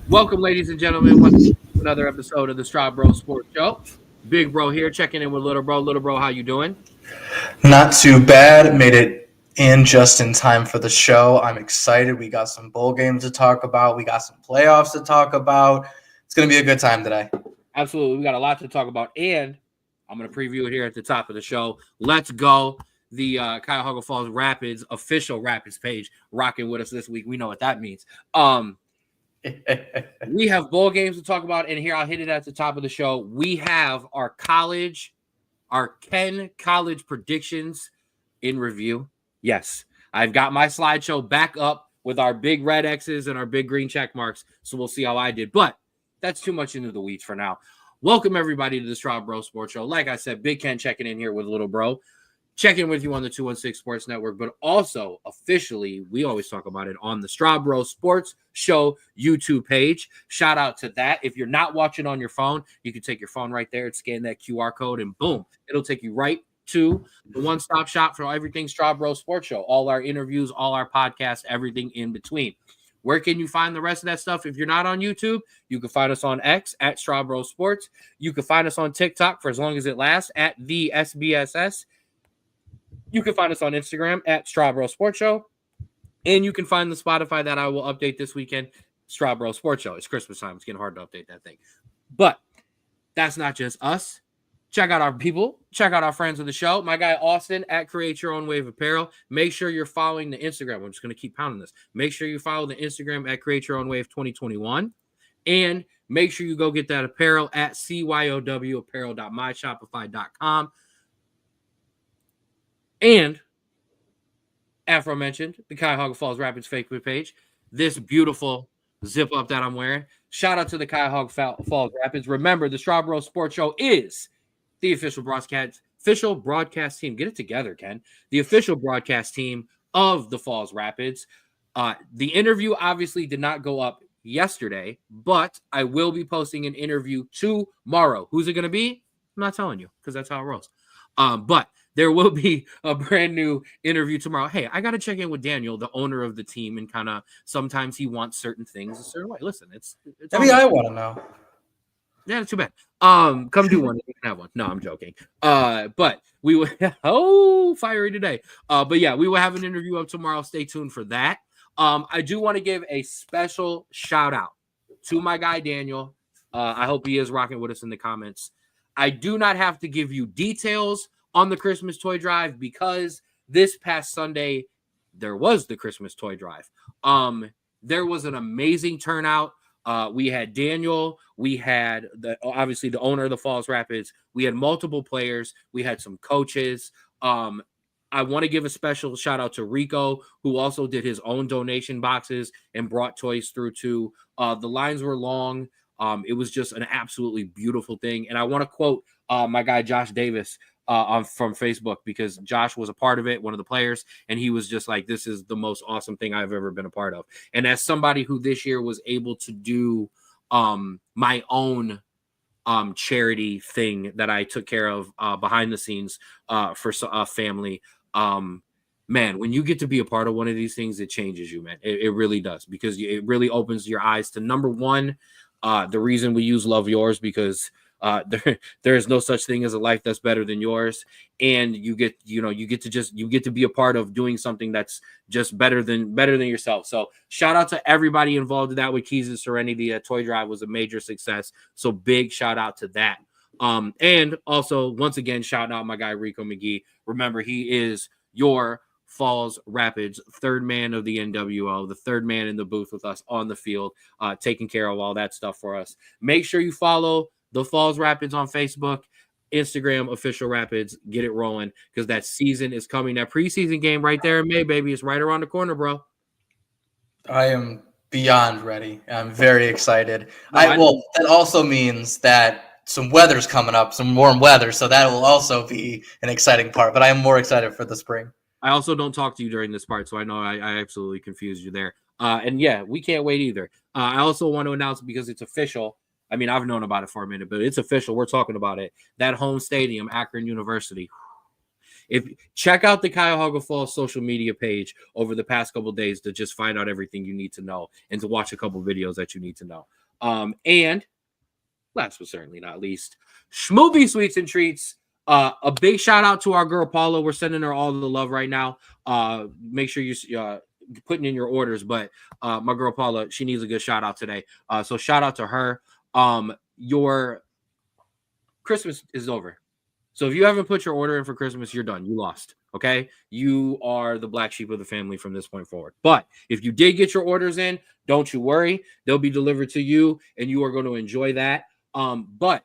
Welcome, ladies and gentlemen, to another episode of the Straub Sports Show. Big bro here, checking in with little bro. Little bro, how you doing? Not too bad. Made it in just in time for the show. I'm excited. We got some bowl games to talk about. We got some playoffs to talk about. It's going to be a good time today. Absolutely. We got a lot to talk about, and I'm going to preview it here at the top of the show. Let's go. The Cuyahoga Falls Rapids official Rapids page rocking with us this week. We know what that means. We have bowl games to talk about, and here I'll hit it at the top of the show. We have our Ken college predictions in review. Yes, I've got my slideshow back up with our big red X's and our big green check marks, so we'll see how I did. But that's too much into the weeds for now. Welcome, everybody, to the Straub Sports Show. Like I said, Big Ken checking in here with little bro. Checking with you on the 216 Sports Network, but also officially, we always talk about it on the Straub Sports Show YouTube page. Shout out to that. If you're not watching on your phone, you can take your phone right there and scan that QR code, and boom, it'll take you right to the one-stop shop for everything Straub Sports Show. All our interviews, all our podcasts, everything in between. Where can you find the rest of that stuff? If you're not on YouTube, you can find us on X at Straub Sports. You can find us on TikTok for as long as it lasts at the SBSS. You can find us on Instagram at Straub Sports Show. And you can find the Spotify that I will update this weekend, Straub Sports Show. It's Christmas time. It's getting hard to update that thing. But that's not just us. Check out our people. Check out our friends of the show. My guy Austin at Create Your Own Wave Apparel. Make sure you're following the Instagram. I'm just going to keep pounding this. Make sure you follow the Instagram at Create Your Own Wave 2021. And make sure you go get that apparel at cyowapparel.myshopify.com. And aforementioned, the Cuyahoga Falls Rapids Facebook page. This beautiful zip up that I'm wearing. Shout out to the Cuyahoga Falls Rapids. Remember, the Straub Sports Show is the official broadcast team. Get it together, Ken. The official broadcast team of the Falls Rapids. The interview obviously did not go up yesterday, but I will be posting an interview tomorrow. Who's it going to be? I'm not telling you because that's how it rolls. But there will be a brand new interview tomorrow. Hey, I got to check in with Daniel, the owner of the team, and kind of sometimes he wants certain things a certain way. Listen, it's maybe I want to know. Yeah, too bad. Come do one. You can have one. No, I'm joking. But we will fiery today. But yeah, we will have an interview up tomorrow. Stay tuned for that. I do want to give a special shout out to my guy Daniel. I hope he is rocking with us in the comments. I do not have to give you details on the Christmas toy drive because this past Sunday there was the Christmas toy drive. There was an amazing turnout. We had Daniel, we had obviously the owner of the Falls Rapids, we had multiple players, we had some coaches. I want to give a special shout out to Rico, who also did his own donation boxes and brought toys through too. The lines were long. It was just an absolutely beautiful thing. And I want to quote my guy Josh Davis from Facebook, because Josh was a part of it, one of the players, and he was just like, this is the most awesome thing I've ever been a part of. And as somebody who this year was able to do my own charity thing that I took care of behind the scenes for a family, man, when you get to be a part of one of these things, it changes you, man. It really does, because it really opens your eyes to, number one, the reason we use Love Yours, because there is no such thing as a life that's better than yours, and you get to be a part of doing something that's just better than yourself. So shout out to everybody involved in that with Keys and Serenity. That toy drive was a major success, so big shout out to that. And also once again, shout out my guy Rico McGee. Remember, he is your Falls Rapids third man of the NWO, the third man in the booth with us on the field, taking care of all that stuff for us. Make sure you follow the Falls Rapids on Facebook, Instagram, official Rapids. Get it rolling, because that season is coming. That preseason game right there in May, baby. It's right around the corner, bro. I am beyond ready. I'm very excited. That also means that some weather's coming up, some warm weather, so that will also be an exciting part. But I am more excited for the spring. I also don't talk to you during this part, so I know I absolutely confused you there. And yeah, we can't wait either. I also want to announce, because it's official, I mean, I've known about it for a minute, but it's official. We're talking about it. That home stadium, Akron University. If check out the Cuyahoga Falls social media page over the past couple days to just find out everything you need to know and to watch a couple videos that you need to know. And last but certainly not least, Schmoopy Sweets and Treats. A big shout out to our girl Paula. We're sending her all the love right now. Make sure you putting in your orders, but my girl Paula, she needs a good shout out today. So shout out to her. Your Christmas is over. So if you haven't put your order in for Christmas, you're done. You lost. Okay. You are the black sheep of the family from this point forward. But if you did get your orders in, don't you worry. They'll be delivered to you and you are going to enjoy that. But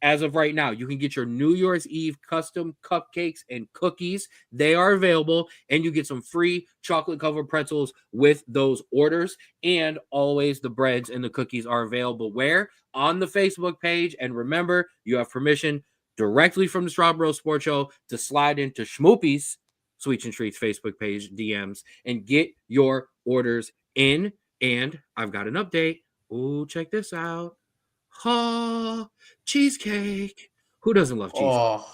as of right now, you can get your New Year's Eve custom cupcakes and cookies. They are available, and you get some free chocolate-covered pretzels with those orders. And always the breads and the cookies are available where? On the Facebook page. And remember, you have permission directly from the Straub Sports Show to slide into Schmoopy's Sweets and Treats Facebook page DMs and get your orders in. And I've got an update. Oh, check this out. Oh, cheesecake. Who doesn't love cheesecake? Oh.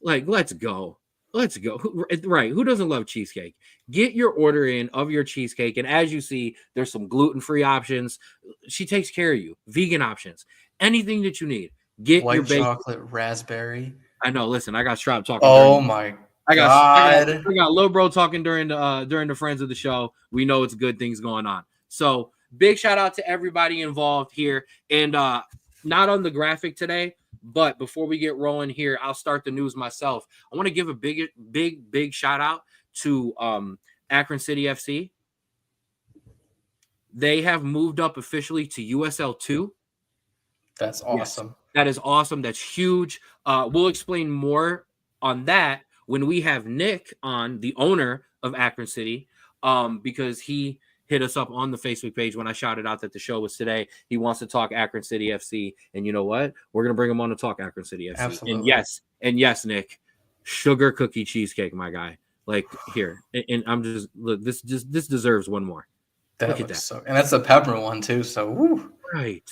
Like, let's go. Let's go. Right. Who doesn't love cheesecake? Get your order in of your cheesecake. And as you see, there's some gluten-free options. She takes care of you. Vegan options. Anything that you need. Get white your bacon. Chocolate raspberry. I know. Listen, I got Straub talking. Oh my God. I got Lil Bro talking during the friends of the show. We know it's good things going on. So big shout out to everybody involved here. And not on the graphic today, but before we get rolling here, I'll start the news myself. I want to give a big shout out to Akron City FC. They have moved up officially to USL 2. That's awesome. Yes, that is awesome. That's huge. We'll explain more on that when we have Nick on, the owner of Akron City, because he hit us up on the Facebook page when I shouted out that the show was today. He wants to talk Akron City FC. And you know what? We're going to bring him on to talk Akron City FC. Absolutely. And yes, Nick, sugar cookie cheesecake, my guy. Like here. And I'm just, look, this deserves one more. Look at that. So, and that's a pepper one too. So, woo. Right.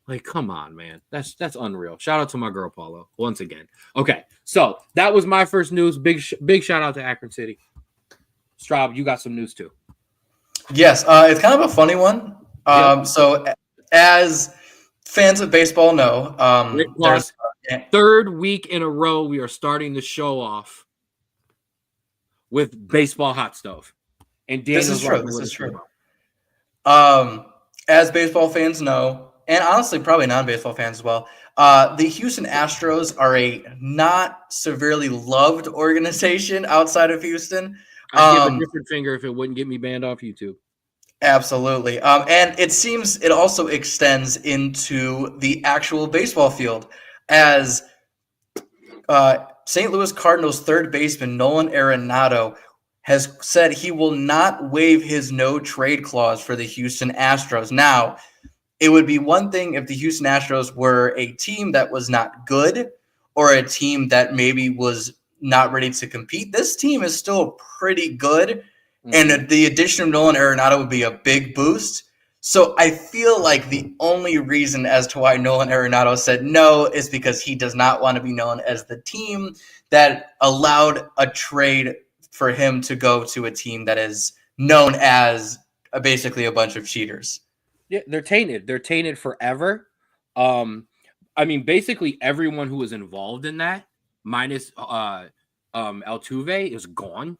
Like, come on, man. That's unreal. Shout out to my girl, Paulo, once again. Okay. So that was my first news. Big shout out to Akron City. Straub, you got some news too. Yes, it's kind of a funny one. So, as fans of baseball know, there's third week in a row we are starting the show off with baseball hot stove. And this is true. As baseball fans know, and honestly, probably non-baseball fans as well, the Houston Astros are a not severely loved organization outside of Houston. I'd give a different finger if it wouldn't get me banned off YouTube. Absolutely. And it seems it also extends into the actual baseball field, as St. Louis Cardinals third baseman Nolan Arenado has said he will not waive his no-trade clause for the Houston Astros. Now, it would be one thing if the Houston Astros were a team that was not good or a team that maybe was not ready to compete. This team is still pretty good, and the addition of Nolan Arenado would be a big boost. So I feel like the only reason as to why Nolan Arenado said no is because he does not want to be known as the team that allowed a trade for him to go to a team that is known as basically a bunch of cheaters. Yeah, they're tainted. They're tainted forever. I mean, basically everyone who was involved in that, minus Altuve, is gone,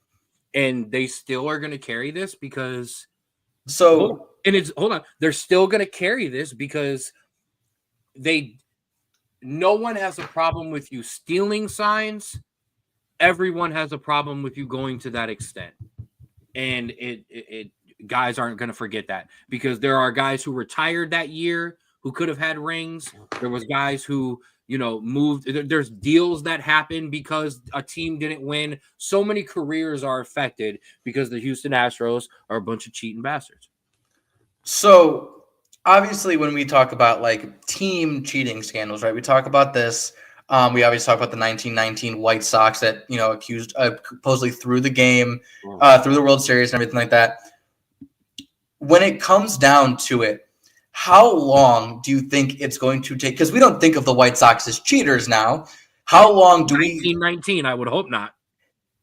and they still are going to carry this because. So, and it's hold on, they're still going to carry this because no one has a problem with you stealing signs. Everyone has a problem with you going to that extent, and it guys aren't going to forget that, because there are guys who retired that year who could have had rings. There was guys who, moved. There's deals that happened because a team didn't win. So many careers are affected because the Houston Astros are a bunch of cheating bastards. So obviously when we talk about like team cheating scandals, right, we talk about this. We obviously talk about the 1919 White Sox that, accused supposedly through the game, through the World Series and everything like that. When it comes down to it, how long do you think it's going to take? Because we don't think of the White Sox as cheaters now. How long do we? 1919, I would hope not.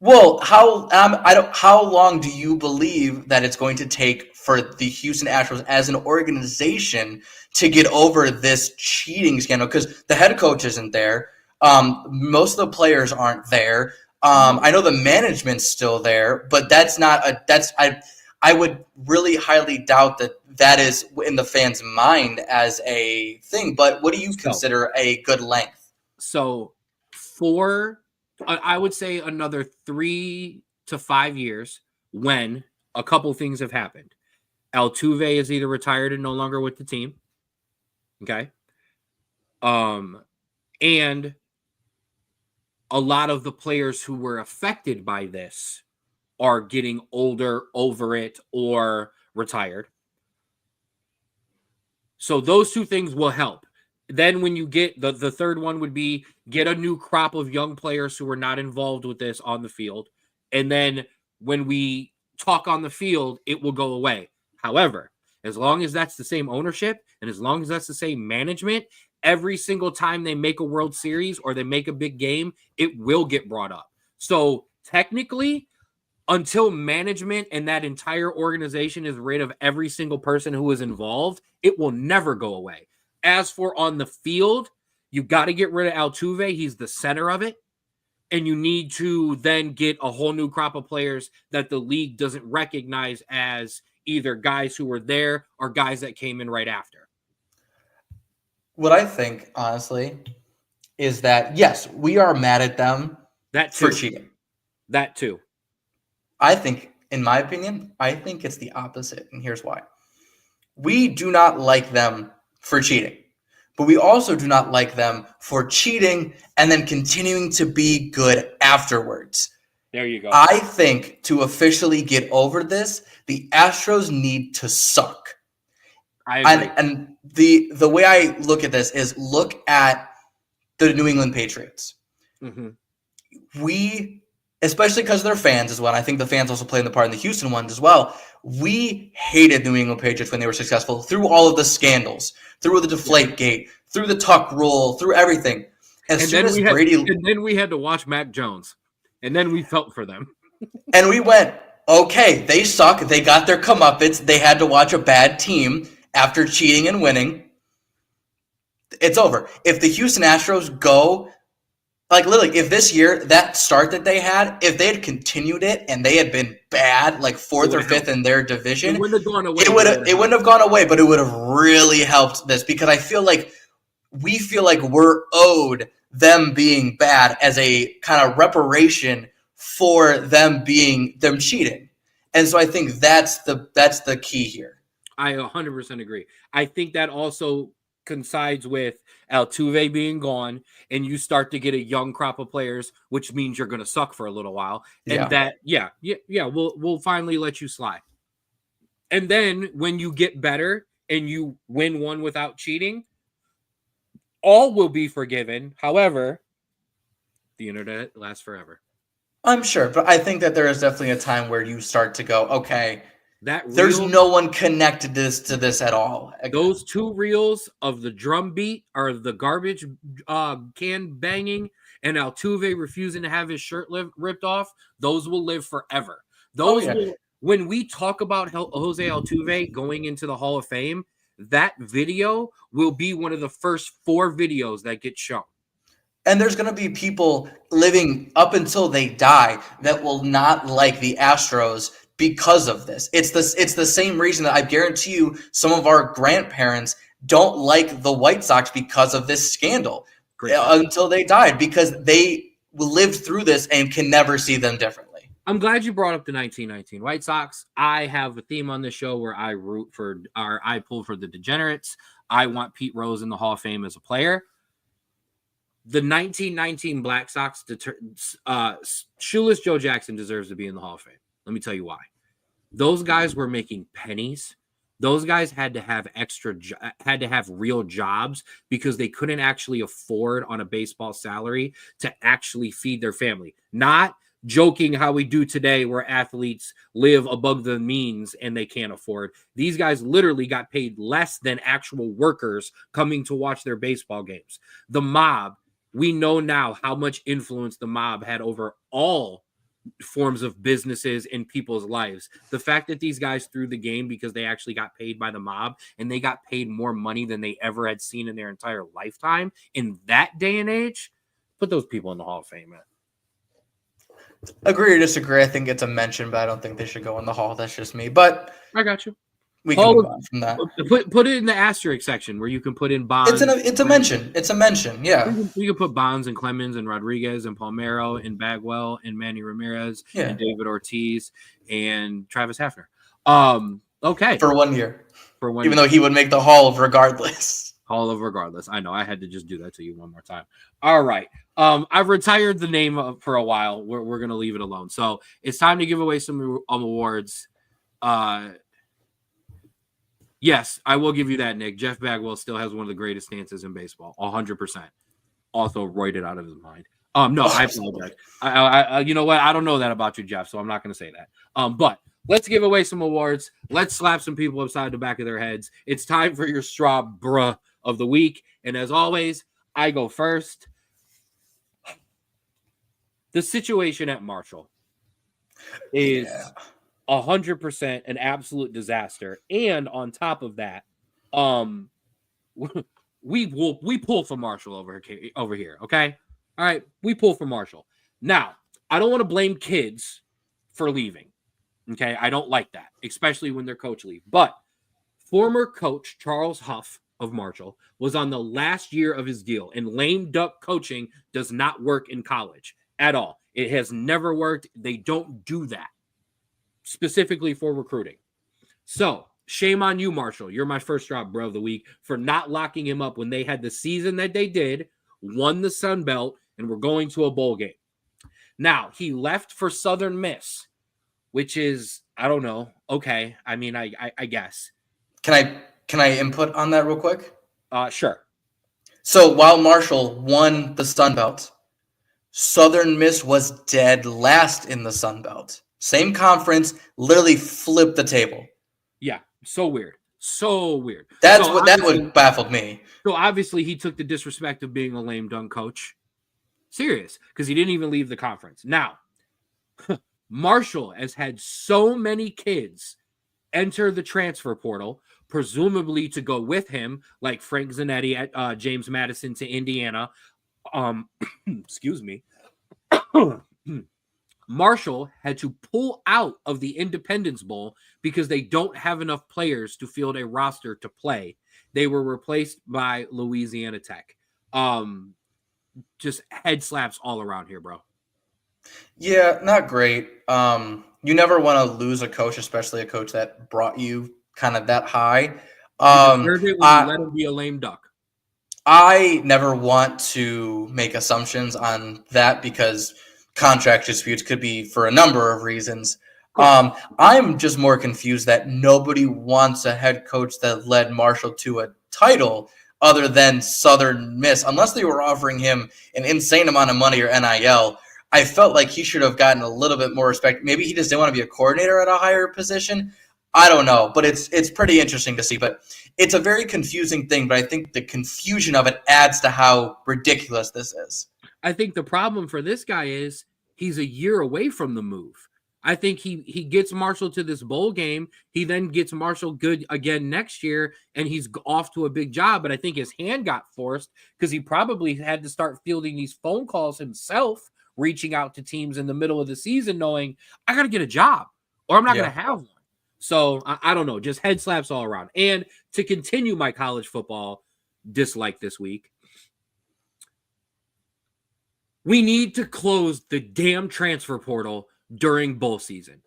Well, how long do you believe that it's going to take for the Houston Astros as an organization to get over this cheating scandal? Because the head coach isn't there. Most of the players aren't there. I know the management's still there, but I would really highly doubt that is in the fans' mind as a thing. But what do you consider a good length? So I would say another 3 to 5 years when a couple things have happened. Altuve is either retired and no longer with the team. Okay. And a lot of the players who were affected by this are getting older, over it, or retired. So those two things will help. Then when you get the third one would be get a new crop of young players who are not involved with this on the field. And then when we talk on the field, it will go away. However, as long as that's the same ownership and as long as that's the same management, every single time they make a World Series or they make a big game, it will get brought up. So technically, until management and that entire organization is rid of every single person who is involved, it will never go away. As for on the field, you got to get rid of Altuve. He's the center of it. And you need to then get a whole new crop of players that the league doesn't recognize as either guys who were there or guys that came in right after. What I think, honestly, is that, yes, we are mad at them for cheating. That too. I think, in my opinion, I think it's the opposite. And here's why. We do not like them for cheating, but we also do not like them for cheating and then continuing to be good afterwards. There you go. I think to officially get over this, the Astros need to suck. I agree. And the way I look at this is look at the New England Patriots. Mm-hmm. We, especially because they're fans as well, and I think the fans also play in the part in the Houston ones as well, we hated New England Patriots when they were successful through all of the scandals, through the Deflate Gate, through the Tuck rule, through everything. And then we had to watch Mac Jones, and then we felt for them. And we went, okay, they suck. They got their comeuppance. They had to watch a bad team after cheating and winning. It's over. If the Houston Astros go, like literally, if this year, that start that they had, if they had continued it and they had been bad, like fourth or fifth in their division, it wouldn't have gone away. It wouldn't have gone away, but it would have really helped this because I feel like we feel like we're owed them being bad as a kind of reparation for them cheating. And so I think that's the key here. I 100% agree. I think that also coincides with Altuve being gone, and you start to get a young crop of players, which means you're going to suck for a little while. And we'll finally let you slide. And then when you get better and you win one without cheating, all will be forgiven. However, the internet lasts forever. I'm sure, but I think that there is definitely a time where you start to go, okay, there's no one connected to this at all. Those two reels of the drum beat or the garbage can banging and Altuve refusing to have his shirt ripped off, those will live forever. When we talk about Jose Altuve going into the Hall of Fame, that video will be one of the first 4 videos that get shown. And there's going to be people living up until they die that will not like the Astros because of this. It's the same reason that I guarantee you some of our grandparents don't like the White Sox because of this scandal until they died, because they lived through this and can never see them differently. I'm glad you brought up the 1919 White Sox. I have a theme on this show where I pull for the degenerates. I want Pete Rose in the Hall of Fame as a player. The 1919 Black Sox, shoeless Joe Jackson deserves to be in the Hall of Fame. Let me tell you why. Those guys were making pennies. Those guys had to have real jobs because they couldn't actually afford on a baseball salary to actually feed their family. Not joking how we do today where athletes live above the means and they can't afford. These guys literally got paid less than actual workers coming to watch their baseball games. The mob, we know now how much influence the mob had over all forms of businesses in people's lives. The fact that these guys threw the game because they actually got paid by the mob and they got paid more money than they ever had seen in their entire lifetime in that day and age, put those people in the Hall of Fame, man. Agree or disagree? I think it's a mention, but I don't think they should go in the Hall. That's just me. But I got you. We can move on from that. Put it in the asterisk section where you can put in Bonds. It's a mention. It's a mention. Yeah. You can put Bonds and Clemens and Rodriguez and Palmeiro and Bagwell and Manny Ramirez and David Ortiz and Travis Hafner. Okay. For 1 year. Even though he would make the Hall of regardless. Hall of regardless. I know. I had to just do that to you one more time. All right. I've retired the name for a while. We're going to leave it alone. So it's time to give away some awards. Yes, I will give you that, Nick. Jeff Bagwell still has one of the greatest stances in baseball, 100%. Also roided out of his mind. No, I apologize. I you know what? I don't know that about you, Jeff, so I'm not going to say that. But let's give away some awards. Let's slap some people upside the back of their heads. It's time for your Straub bruh of the week. And as always, I go first. The situation at Marshall is 100% an absolute disaster. And on top of that, we pull for Marshall over here. Okay. All right. We pull for Marshall. Now, I don't want to blame kids for leaving. Okay. I don't like that, especially when their coach leaves. But former coach Charles Huff of Marshall was on the last year of his deal, and lame duck coaching does not work in college at all. It has never worked. They don't do that specifically for recruiting. So shame on you, Marshall. You're my first Straub bro of the week for not locking him up when they had the season that they did, won the Sun Belt, and were going to a bowl game. Now, he left for Southern Miss, which is, I don't know. Okay. I mean, I guess. Can I input on that real quick? Sure. So while Marshall won the Sun Belt, Southern Miss was dead last in the Sun Belt. Same conference, literally flipped the table. Yeah, so weird. So weird. That would baffled me. So obviously he took the disrespect of being a lame dunk coach serious because he didn't even leave the conference. Now, Marshall has had so many kids enter the transfer portal, presumably to go with him, like Frank Zanetti at James Madison to Indiana. Excuse me. Marshall had to pull out of the Independence Bowl because they don't have enough players to field a roster to play. They were replaced by Louisiana Tech. Just head slaps all around here, bro. Yeah, not great. You never want to lose a coach, especially a coach that brought you kind of that high. You let him be a lame duck. I never want to make assumptions on that because contract disputes could be for a number of reasons. I'm just more confused that nobody wants a head coach that led Marshall to a title other than Southern Miss, unless they were offering him an insane amount of money or NIL. I felt like he should have gotten a little bit more respect. Maybe he just didn't want to be a coordinator at a higher position. I don't know, but it's pretty interesting to see. But it's a very confusing thing, but I think the confusion of it adds to how ridiculous this is. I think the problem for this guy is he's a year away from the move. I think he gets Marshall to this bowl game. He then gets Marshall good again next year, and he's off to a big job. But I think his hand got forced because he probably had to start fielding these phone calls himself, reaching out to teams in the middle of the season, knowing I got to get a job or I'm not going to have one. So I don't know, just head slaps all around. And to continue my college football dislike this week, we need to close the damn transfer portal during bowl season.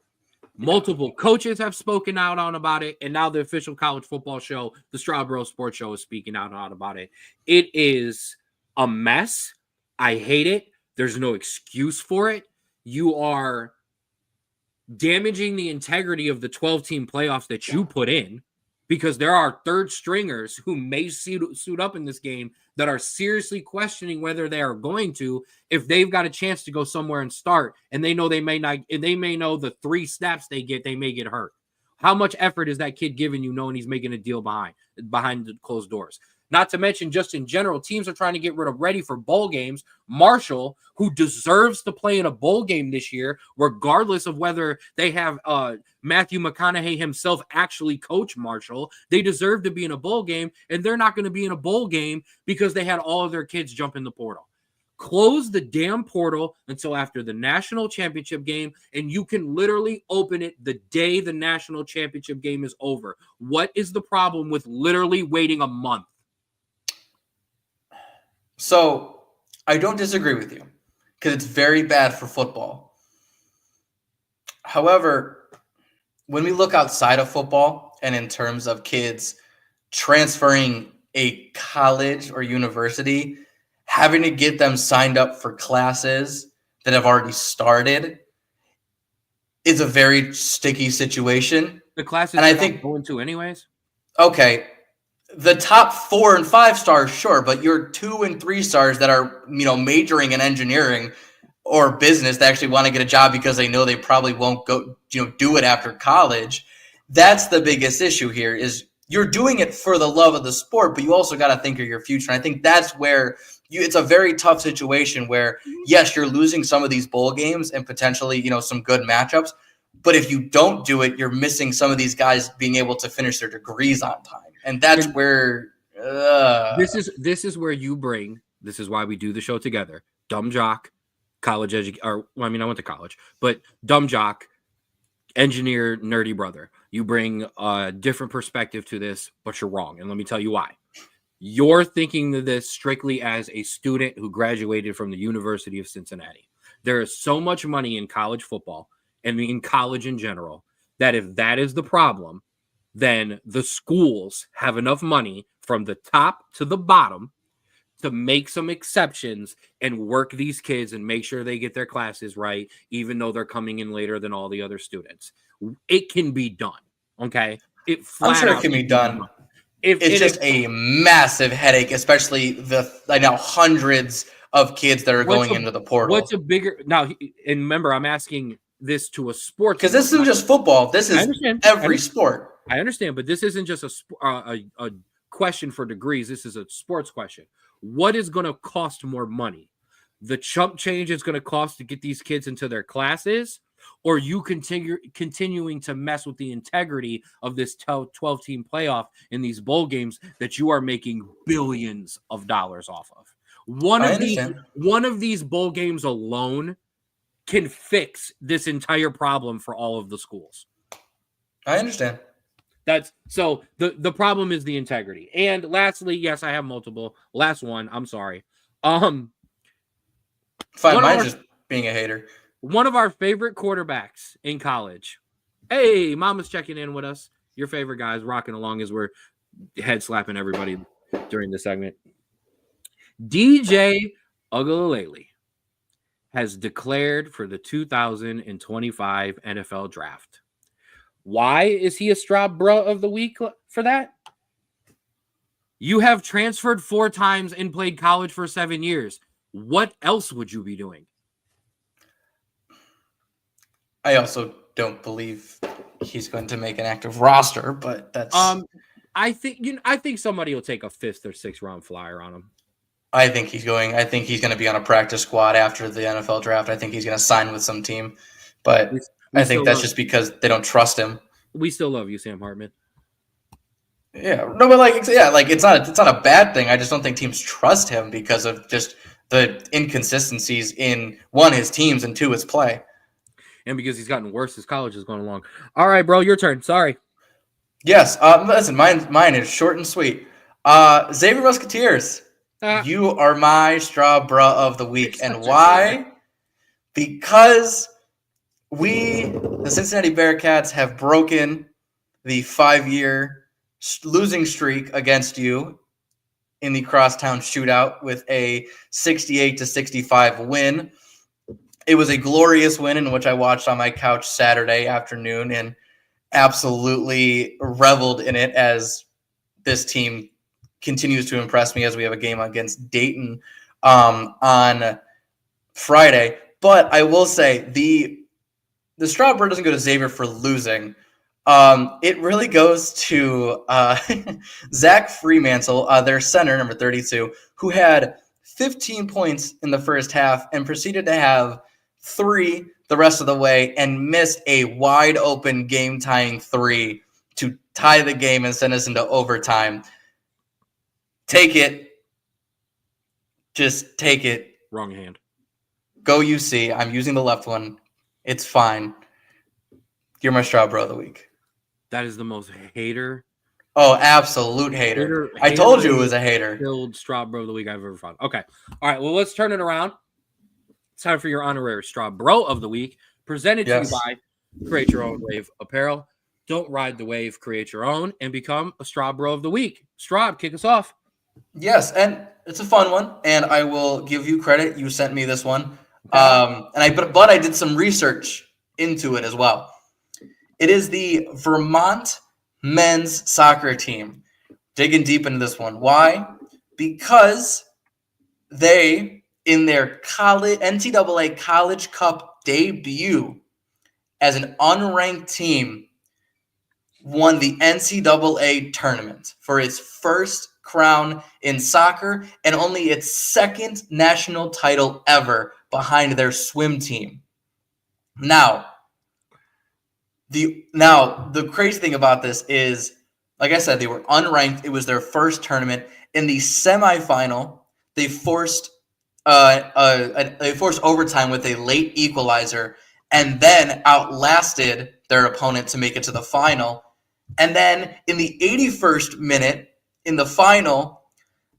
Multiple coaches have spoken out on about it, and now the official college football show, the Straub Sports Show, is speaking out about it. It is a mess. I hate it. There's no excuse for it. You are damaging the integrity of the 12-team playoffs that you put in. because there are third stringers who may suit up in this game that are seriously questioning whether they are going to, if they've got a chance to go somewhere and start, and they know they may know the 3 snaps they get, they may get hurt. How much effort is that kid giving you knowing he's making a deal behind the closed doors? Not to mention, just in general, teams are trying to get ready for bowl games. Marshall, who deserves to play in a bowl game this year, regardless of whether they have Matthew McConaughey himself actually coach Marshall, they deserve to be in a bowl game, and they're not going to be in a bowl game because they had all of their kids jump in the portal. Close the damn portal until after the national championship game, and you can literally open it the day the national championship game is over. What is the problem with literally waiting a month? So I don't disagree with you because it's very bad for football. However, when we look outside of football and in terms of kids transferring a college or university, having to get them signed up for classes that have already started is a very sticky situation. The classes and I think I'm going to anyways. Okay. The top 4 and 5 stars, sure, but your 2 and 3 stars that are, majoring in engineering or business that actually want to get a job because they know they probably won't go, do it after college. That's the biggest issue here is you're doing it for the love of the sport, but you also got to think of your future. And I think that's where it's a very tough situation where, yes, you're losing some of these bowl games and potentially, some good matchups. But if you don't do it, you're missing some of these guys being able to finish their degrees on time. And that's where this is where you bring, this is why we do the show together. Dumb jock, college I went to college, but dumb jock, engineer, nerdy brother. You bring a different perspective to this, but you're wrong. And let me tell you why. You're thinking of this strictly as a student who graduated from the University of Cincinnati. There is so much money in college football and in college in general that if that is the problem, then the schools have enough money from the top to the bottom to make some exceptions and work these kids and make sure they get their classes right, even though they're coming in later than all the other students. It can be done, okay? I'm sure it can be done. It's just a massive headache, especially I know hundreds of kids that are going into the portal. What's a bigger now? And remember, I'm asking this to a sport because this isn't just football. This is every sport. I understand, but this isn't just a question for degrees. This is a sports question. What is going to cost more money? The chump change is going to cost to get these kids into their classes, or you continuing to mess with the integrity of this 12-team playoff in these bowl games that you are making billions of dollars off of. One of these bowl games alone can fix this entire problem for all of the schools. I understand. That's so the problem is the integrity. And lastly, yes, I have multiple. Last one, I'm sorry. Fine, mine's just being a hater. One of our favorite quarterbacks in college. Hey, Mama's checking in with us. Your favorite guys rocking along as we're head slapping everybody during the segment. DJ Uiagalelei has declared for the 2025 NFL Draft. Why is he a Straub Bruh of the Week for that? You have transferred 4 times and played college for 7 years. What else would you be doing? I also don't believe he's going to make an active roster, but that's I think somebody will take a 5th or 6th round flyer on him. I think he's going to be on a practice squad after the NFL draft. I think he's going to sign with some team, but I think that's just because they don't trust him. We still love you, Sam Hartman. Yeah, no, but it's not a bad thing. I just don't think teams trust him because of just the inconsistencies in 1, his teams, and 2, his play. And because he's gotten worse as college has gone along. All right, bro, your turn. Sorry. Yes. Listen, mine is short and sweet. Xavier Musketeers, you are my Straw Bruh of the Week. And why? Because the Cincinnati Bearcats, have broken the 5-year losing streak against you in the crosstown shootout with a 68-65 win. It was a glorious win in which I watched on my couch Saturday afternoon, and absolutely reveled in it as this team continues to impress me as we have a game against Dayton on Friday. But I will say the Straub doesn't go to Xavier for losing. It really goes to Zach Fremantle, their center, number 32, who had 15 points in the first half and proceeded to have 3 the rest of the way and missed a wide open game tying 3 to tie the game and send us into overtime. Take it. Just take it. Wrong hand. Go UC. I'm using the left one. It's fine. You're my Straub Bro of the week. That is the most hater. Oh, absolute hater. I told you it was a hater. Filled Straub Bro of the week I've ever found. Okay. All right. Well, let's turn it around. It's time for your honorary Straub Bro of the week, presented to you by Create Your Own Wave Apparel. Don't ride the wave, create your own, and become a Straub Bro of the week. Straub, kick us off. Yes, and it's a fun one, and I will give you credit. You sent me this one, but I did some research into it as well. It is the Vermont men's soccer team. Digging deep into this one. Why? Because they, in their NCAA College Cup debut as an unranked team, won the NCAA tournament for its first crown in soccer and only its second national title ever behind their swim team. Now, the crazy thing about this is, like I said, they were unranked. It was their first tournament. In the semifinal, they forced overtime with a late equalizer and then outlasted their opponent to make it to the final. And then in the 81st minute in the final,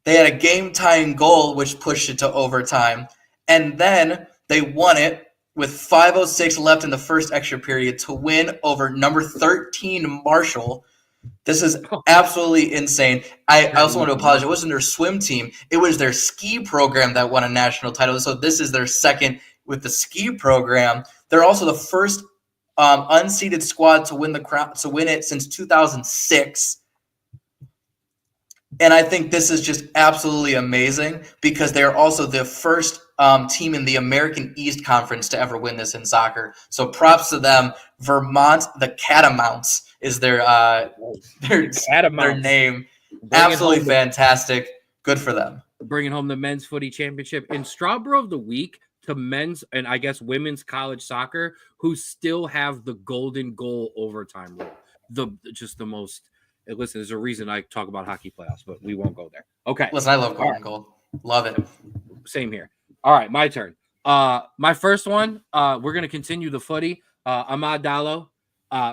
they had a game-tying goal, which pushed it to overtime. And then they won it with 5:06 left in the first extra period to win over number 13 Marshall. This is absolutely insane. I also want to apologize. It wasn't their swim team. It was their ski program that won a national title. So this is their second with the ski program. They're also the first unseeded squad to win it since 2006. And I think this is just absolutely amazing because they're also the first team in the American East Conference to ever win this in soccer. So props to them. Vermont, the Catamounts is their name. Absolutely fantastic. Good for them. Bringing home the men's footy championship in Straub Bro of the week to men's and I guess women's college soccer, who still have the golden goal overtime rule. The most. Listen, there's a reason I talk about hockey playoffs, but we won't go there. Okay. Listen, I love golden goal. Love it. Same here. All right, my turn. My first one, we're going to continue the footy. Ahmad Dallo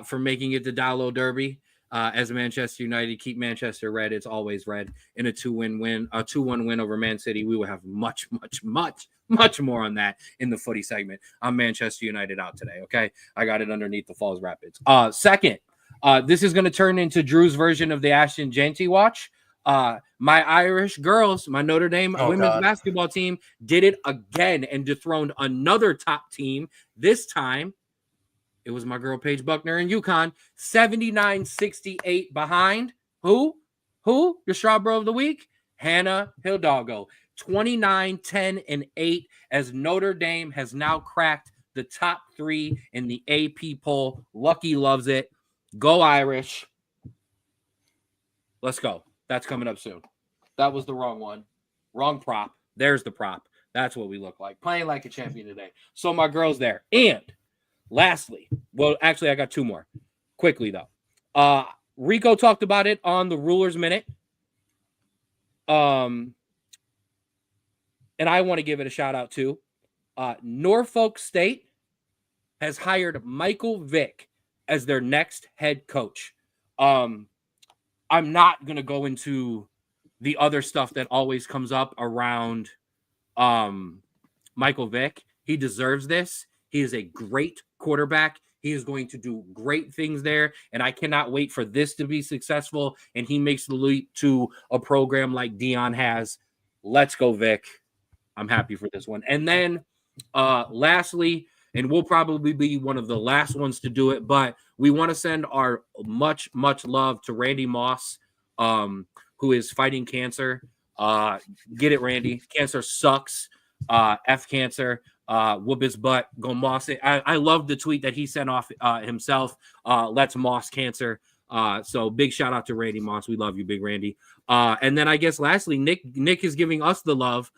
for making it the Dallo Derby. As Manchester United keep Manchester red. It's always red. In a 2-1 win over Man City. We will have much more on that in the footy segment. I'm Manchester United out today, okay? I got it underneath the Falls Rapids. Second, this is going to turn into Drew's version of the Ashton Genty watch. My Irish girls, my Notre Dame women's basketball team did it again and dethroned another top team. This time, it was my girl Paige Buckner in UConn, 79-68 behind. Who? Your Straub Bro of the week? Hannah Hidalgo, 29-10-8 as Notre Dame has now cracked the top 3 in the AP poll. Lucky loves it. Go Irish. Let's go. That's coming up soon. That was the wrong one. Wrong prop. There's the prop. That's what we look like. Playing like a champion today. So my girl's there. And lastly, well, actually, I got 2 more. Quickly, though. Rico talked about it on the Rulers Minute. And I want to give it a shout out too. Norfolk State has hired Michael Vick as their next head coach. I'm not going to go into the other stuff that always comes up around Michael Vick. He deserves this. He is a great quarterback. He is going to do great things there, and I cannot wait for this to be successful, and he makes the leap to a program like Dion has. Let's go, Vic. I'm happy for this one. And then lastly, and we'll probably be one of the last ones to do it, but We want to send our much love to Randy Moss, who is fighting cancer. Get it, Randy. Cancer sucks. F cancer. Whoop his butt. Go Moss it. I love the tweet that he sent off himself. Let's Moss cancer. So big shout out to Randy Moss. We love you, Big Randy. And then I guess lastly, Nick is giving us the love.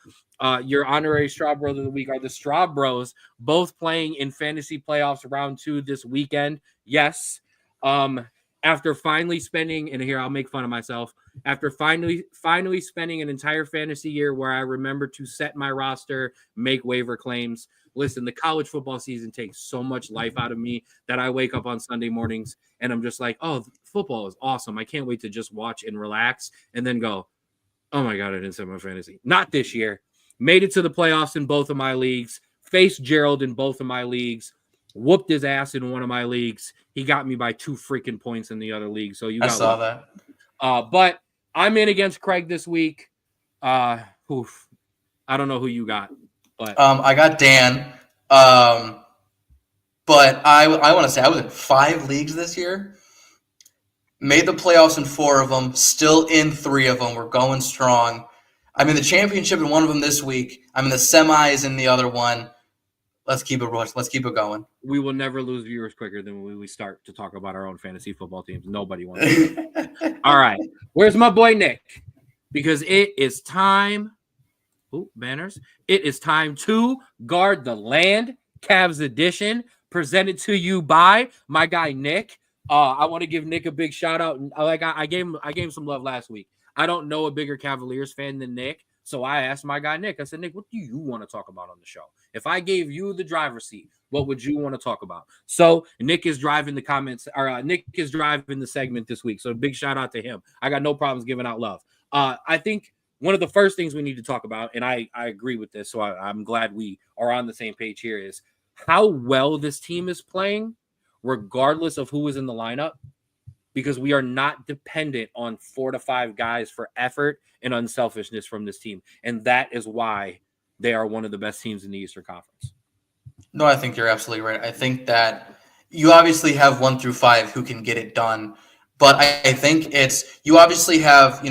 Your honorary Straub Bros of the week are the Straub Bros, both playing in fantasy playoffs round 2 this weekend. Yes. After finally spending, and here I'll make fun of myself, after finally spending an entire fantasy year where I remember to set my roster, make waiver claims. Listen, the college football season takes so much life out of me that I wake up on Sunday mornings and I'm just like, oh, football is awesome. I can't wait to just watch and relax and then go, oh my God, I didn't set my fantasy. Not this year. Made it to the playoffs in both of my leagues, faced Gerald in both of my leagues, whooped his ass in one of my leagues. He got me by 2 freaking points in the other league. So I saw that. But I'm in against Craig this week. I don't know who you got, but I got Dan. But I want to say I was in 5 leagues this year. Made the playoffs in 4 of them. Still in 3 of them. We're going strong. I'm in the championship in one of them this week. I'm in the semis in the other one. Let's keep it going. We will never lose viewers quicker than when we start to talk about our own fantasy football teams. Nobody wants to. All right. Where's my boy Nick? Because it is time. Oh, banners. It is time to guard the land. Cavs edition. Presented to you by my guy Nick. I want to give Nick a big shout out. Like I gave him some love last week. I don't know a bigger Cavaliers fan than Nick. So I asked my guy Nick, I said, Nick, what do you want to talk about on the show? If I gave you the driver's seat, what would you want to talk about? So Nick is driving the comments, or Nick is driving the segment this week. So big shout out to him. I got no problems giving out love. I think one of the first things we need to talk about, and I agree with this, so I'm glad we are on the same page here, is how well this team is playing, regardless of who is in the lineup. Because we are not dependent on 4 to 5 guys for effort and unselfishness from this team. And that is why they are one of the best teams in the Eastern Conference. No, I think you're absolutely right. I think that you obviously have 1 through 5 who can get it done. But I think you obviously have,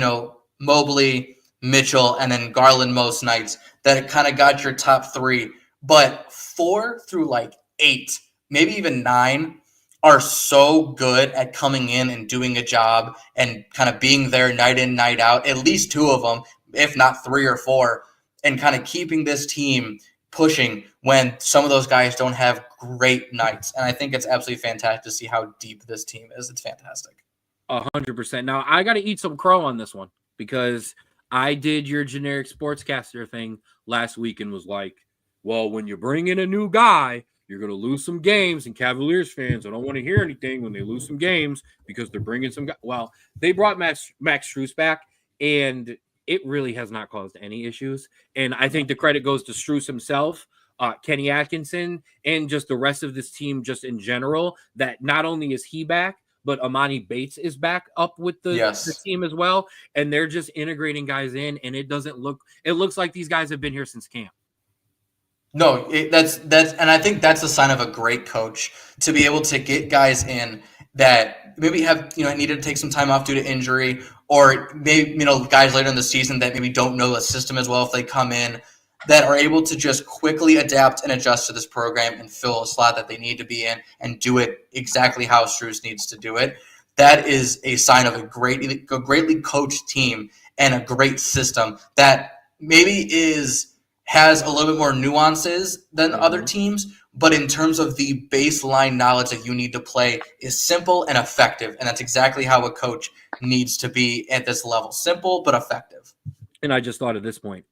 Mobley, Mitchell, and then Garland most nights that kind of got your top 3. But 4 through 8, maybe even 9, are so good at coming in and doing a job and kind of being there night in, night out, at least 2 of them, if not 3 or 4, and kind of keeping this team pushing when some of those guys don't have great nights. And I think it's absolutely fantastic to see how deep this team is. It's fantastic. 100%. Now, I got to eat some crow on this one because I did your generic sportscaster thing last week and was like, well, when you bring in a new guy, you're going to lose some games, and Cavaliers fans, I don't want to hear anything when they lose some games because they're bringing some guys. Well, they brought Max Strus back, and it really has not caused any issues. And I think the credit goes to Strus himself, Kenny Atkinson, and just the rest of this team just in general, that not only is he back, but Amani Bates is back up with the team as well. And they're just integrating guys in, and it looks like these guys have been here since camp. No, that's and I think that's a sign of a great coach to be able to get guys in that maybe have needed to take some time off due to injury, or maybe guys later in the season that maybe don't know the system as well if they come in, that are able to just quickly adapt and adjust to this program and fill a slot that they need to be in and do it exactly how Strus needs to do it. That is a sign of a greatly coached team and a great system that maybe has a little bit more nuances than other teams, but in terms of the baseline knowledge that you need to play is simple and effective. And that's exactly how a coach needs to be at this level. Simple, but effective. And I just thought at this point,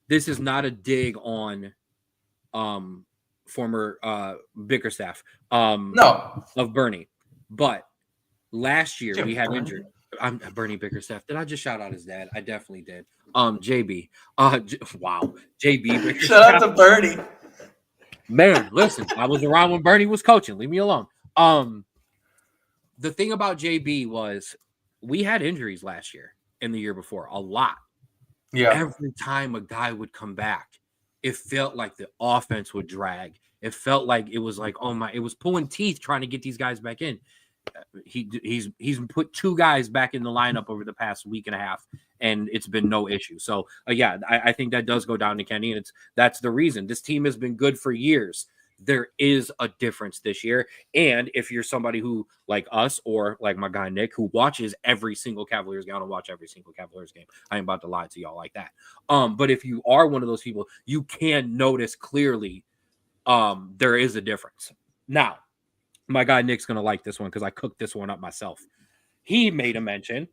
this is not a dig on former Bickerstaff of Bernie. But last year we had injured. I'm Bernie Bickerstaff. Did I just shout out his dad? I definitely did. JB. Wow. JB Bickerstaff. Shout out to Bernie. Man, listen, I was around when Bernie was coaching. Leave me alone. The thing about JB was we had injuries last year and the year before, a lot. Yeah. Every time a guy would come back, it felt like the offense would drag. It felt like it was like, oh my, it was pulling teeth trying to get these guys back in. He's put 2 guys back in the lineup over the past week and a half, and it's been no issue. So yeah, I think that does go down to Kenny, and that's the reason this team has been good for years. There is a difference this year, and if you're somebody who like us or like my guy Nick, who watches every single Cavaliers game, I don't watch every single Cavaliers game. I ain't about to lie to y'all like that. But if you are one of those people, you can notice clearly there is a difference. Now, my guy Nick's going to like this one because I cooked this one up myself. He made a mention,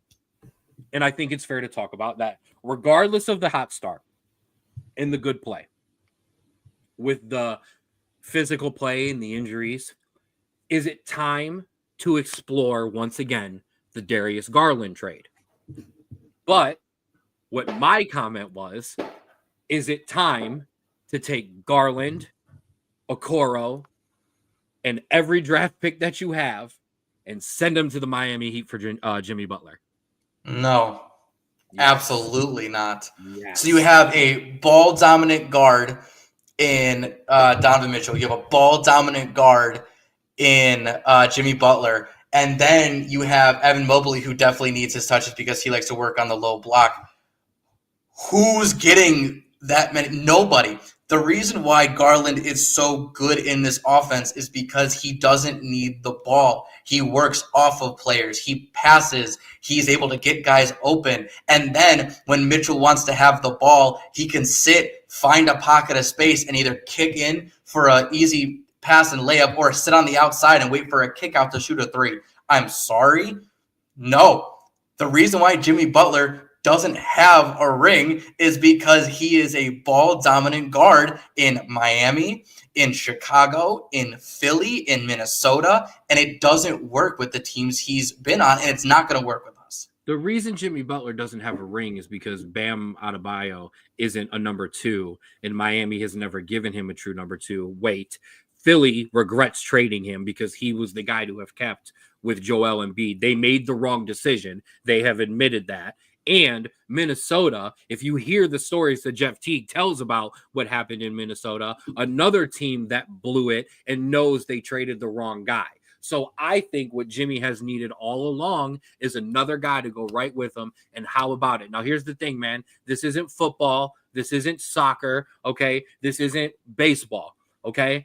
and I think it's fair to talk about that. Regardless of the hot start and the good play, with the physical play and the injuries, is it time to explore once again the Darius Garland trade? But what my comment was, is it time to take Garland, Okoro, and every draft pick that you have and send them to the Miami Heat for Jimmy Butler? No, Yes. absolutely not. Yes. So you have a ball-dominant guard in Donovan Mitchell. You have a ball-dominant guard in Jimmy Butler. And then you have Evan Mobley, who definitely needs his touches because he likes to work on the low block. Who's getting that many? Nobody. The reason why Garland is so good in this offense is because he doesn't need the ball. He works off of players. He passes. He's able to get guys open. And then when Mitchell wants to have the ball, he can sit, find a pocket of space, and either kick in for an easy pass and layup or sit on the outside and wait for a kick out to shoot a 3. I'm sorry. No. The reason why Jimmy Butler doesn't have a ring is because he is a ball-dominant guard in Miami, in Chicago, in Philly, in Minnesota, and it doesn't work with the teams he's been on, and it's not going to work with us. The reason Jimmy Butler doesn't have a ring is because Bam Adebayo isn't a number 2, and Miami has never given him a true number 2. Wait, Philly regrets trading him because he was the guy to have kept with Joel Embiid. They made the wrong decision. They have admitted that. And Minnesota, if you hear the stories that Jeff Teague tells about what happened in Minnesota, another team that blew it and knows they traded the wrong guy. So I think what Jimmy has needed all along is another guy to go right with him. And how about it? Now, here's the thing, man. This isn't football. This isn't soccer. Okay. This isn't baseball. Okay.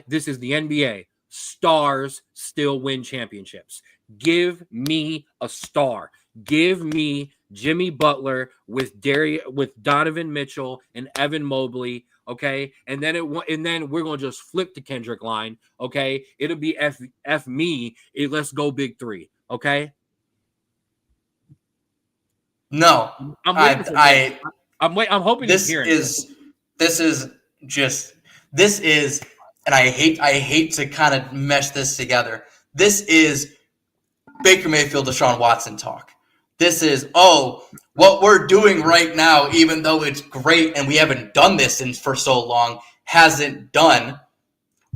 This is the NBA. Stars still win championships. Give me a star. Give me Jimmy Butler with Donovan Mitchell and Evan Mobley, okay? And then we're gonna just flip the Kendrick line, okay? It'll be F me. Let's go big 3, okay? No, I'm hoping this is, and I hate to kind of mesh this together. This is Baker Mayfield, Deshaun Watson talk. This is, what we're doing right now, even though it's great and we haven't done this for so long, hasn't done.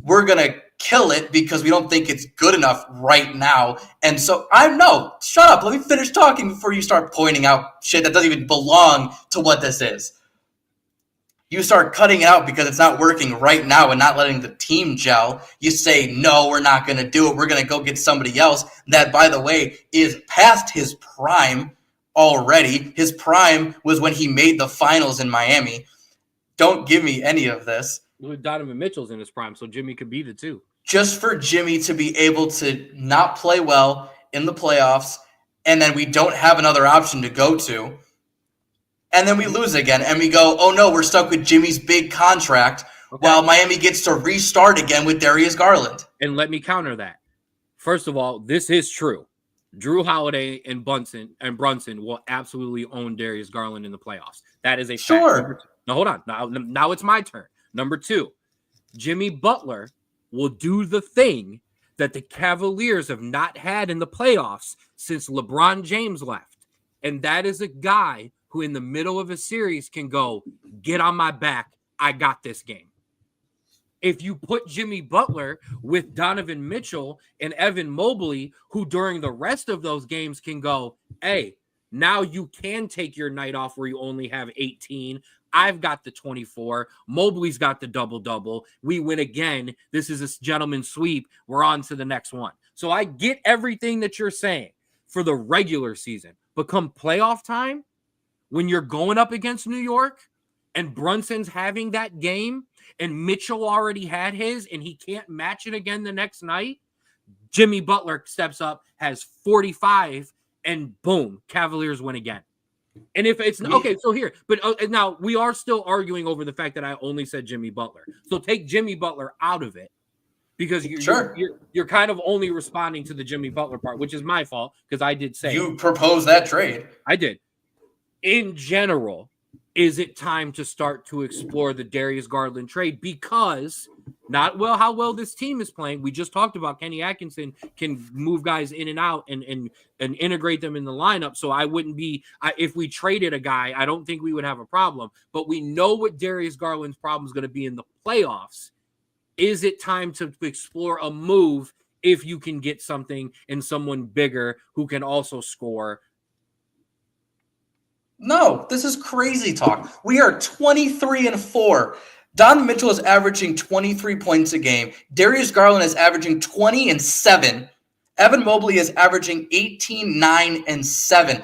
We're going to kill it because we don't think it's good enough right now. And so, shut up. Let me finish talking before you start pointing out shit that doesn't even belong to what this is. You start cutting it out because it's not working right now and not letting the team gel. You say, no, we're not going to do it. We're going to go get somebody else that, by the way, is past his prime already. His prime was when he made the finals in Miami. Don't give me any of this. Donovan Mitchell's in his prime, so Jimmy could be the 2. Just for Jimmy to be able to not play well in the playoffs, and then we don't have another option to go to. And then we lose again, and we go, oh no, we're stuck with Jimmy's big contract while Miami gets to restart again with Darius Garland. And let me counter that. First of all, this is true. Drew Holiday and Brunson will absolutely own Darius Garland in the playoffs. That is a fact. Sure. Now, hold on. Now it's my turn. Number 2, Jimmy Butler will do the thing that the Cavaliers have not had in the playoffs since LeBron James left. And that is a guy who in the middle of a series can go, get on my back, I got this game. If you put Jimmy Butler with Donovan Mitchell and Evan Mobley, who during the rest of those games can go, hey, now you can take your night off where you only have 18. I've got the 24. Mobley's got the double-double. We win again. This is a gentleman's sweep. We're on to the next one. So I get everything that you're saying for the regular season. But come playoff time, when you're going up against New York and Brunson's having that game and Mitchell already had his and he can't match it again the next night, Jimmy Butler steps up, has 45, and boom, Cavaliers win again. And if it's okay, so here, but now we are still arguing over the fact that I only said Jimmy Butler. So take Jimmy Butler out of it because you're kind of only responding to the Jimmy Butler part, which is my fault because I did say you proposed that trade. I did. In general, is it time to start to explore the Darius Garland trade? Because how well this team is playing. We just talked about Kenny Atkinson can move guys in and out and integrate them in the lineup. So I wouldn't be if we traded a guy, I don't think we would have a problem. But we know what Darius Garland's problem is going to be in the playoffs. Is it time to explore a move if you can get something and someone bigger who can also score? No, this is crazy talk. We are 23-4. Donovan Mitchell is averaging 23 points a game. Darius Garland is averaging 20 and 7. Evan Mobley is averaging 18, 9, and 7.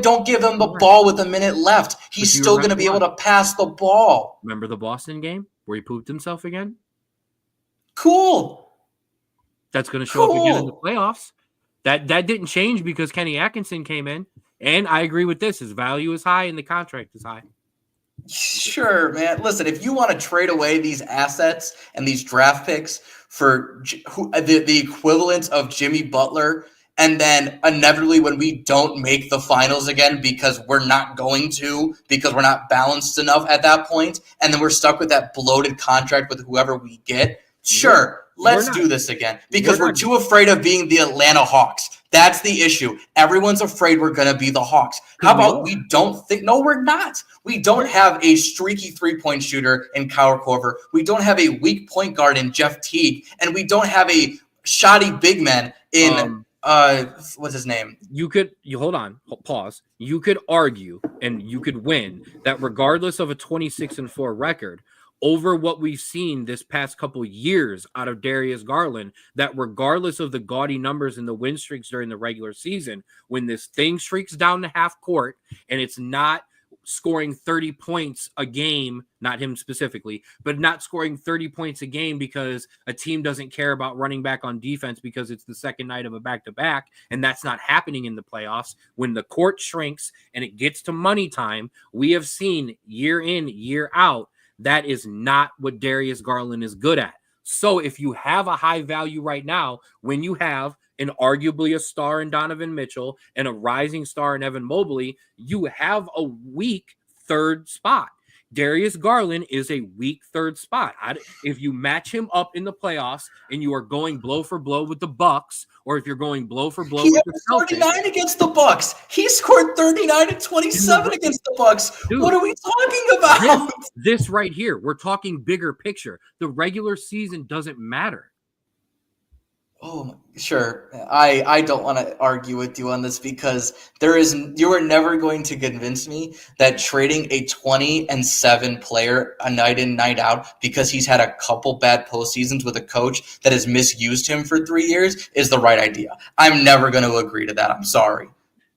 Don't give him the ball with a minute left. He's still going to be able to pass the ball. Remember the Boston game where he pooped himself again? Cool. That's going to show up again in the playoffs. That didn't change because Kenny Atkinson came in. And I agree with this. His value is high and the contract is high. Sure, man. Listen, if you want to trade away these assets and these draft picks for the equivalent of Jimmy Butler, and then inevitably when we don't make the finals again because we're not going to, because we're not balanced enough at that point, and then we're stuck with that bloated contract with whoever we get, sure, let's do this again because we're too afraid of being the Atlanta Hawks. That's the issue. Everyone's afraid we're going to be the Hawks. How about we don't think? No, we're not. We don't have a streaky three-point shooter in Kyle Korver. We don't have a weak point guard in Jeff Teague. And we don't have a shoddy big man in, what's his name? Hold on, pause. You could argue and you could win that regardless of a 26-4 record, over what we've seen this past couple years out of Darius Garland, that regardless of the gaudy numbers and the win streaks during the regular season, when this thing streaks down to half court and it's not scoring 30 points a game, not him specifically, but not scoring 30 points a game because a team doesn't care about running back on defense because it's the second night of a back-to-back, and that's not happening in the playoffs. When the court shrinks and it gets to money time, we have seen year in, year out, that is not what Darius Garland is good at. So if you have a high value right now, when you have an arguably a star in Donovan Mitchell and a rising star in Evan Mobley, you have a weak third spot. Darius Garland is a weak third spot. If you match him up in the playoffs and you are going blow for blow with the Bucks, or if you're going blow for blow with the Celtics, 39 against the Bucks. He scored 39 and 27 against the Bucks. Dude, what are we talking about? This right here, we're talking bigger picture. The regular season doesn't matter. Oh, sure. I don't want to argue with you on this because you are never going to convince me that trading a 20-7 player a night in, night out because he's had a couple bad postseasons with a coach that has misused him for 3 years is the right idea. I'm never going to agree to that. I'm sorry.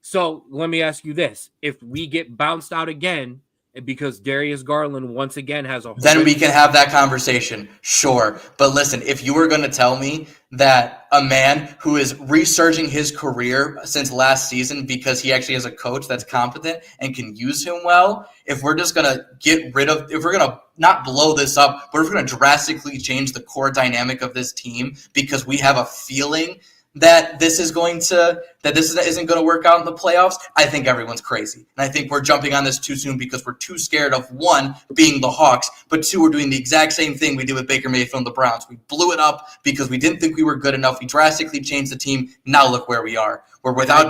So let me ask you this. If we get bounced out again, because Darius Garland once again has a... Then we can have that conversation, sure. But listen, if you were going to tell me that a man who is resurging his career since last season because he actually has a coach that's competent and can use him well, if we're just going to if we're going to not blow this up, but if we're going to drastically change the core dynamic of this team because we have a feeling that this isn't going to work out in the playoffs, I think everyone's crazy. And I think we're jumping on this too soon because we're too scared of, one, being the Hawks, but two, we're doing the exact same thing we did with Baker Mayfield and the Browns. We blew it up because we didn't think we were good enough. We drastically changed the team. Now look where we are. We were without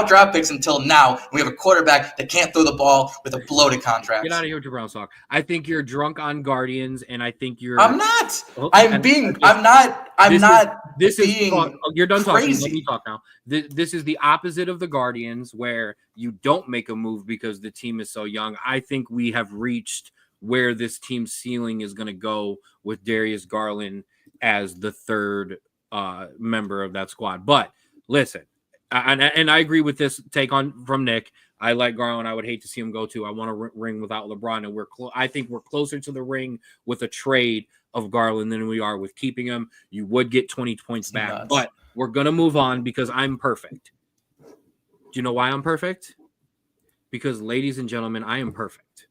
draft picks until now. We have a quarterback that can't throw the ball with a bloated contract. Get out of here with your Browns talk. I think you're drunk on Guardians, and I think you're. I'm not. You're done crazy. talking. Let me talk now. This is the opposite of the Guardians, where you don't make a move because the team is so young. I think we have reached where this team's ceiling is going to go with Darius Garland as the third member of that squad. But listen, and I agree with this take on from Nick. I like Garland. I would hate to see him go to. I want a ring without LeBron, and I think we're closer to the ring with a trade of Garland than we are with keeping him. You would get 20 points back, but we're gonna move on because I'm perfect. Do you know why I'm perfect? Because, ladies and gentlemen, I am perfect.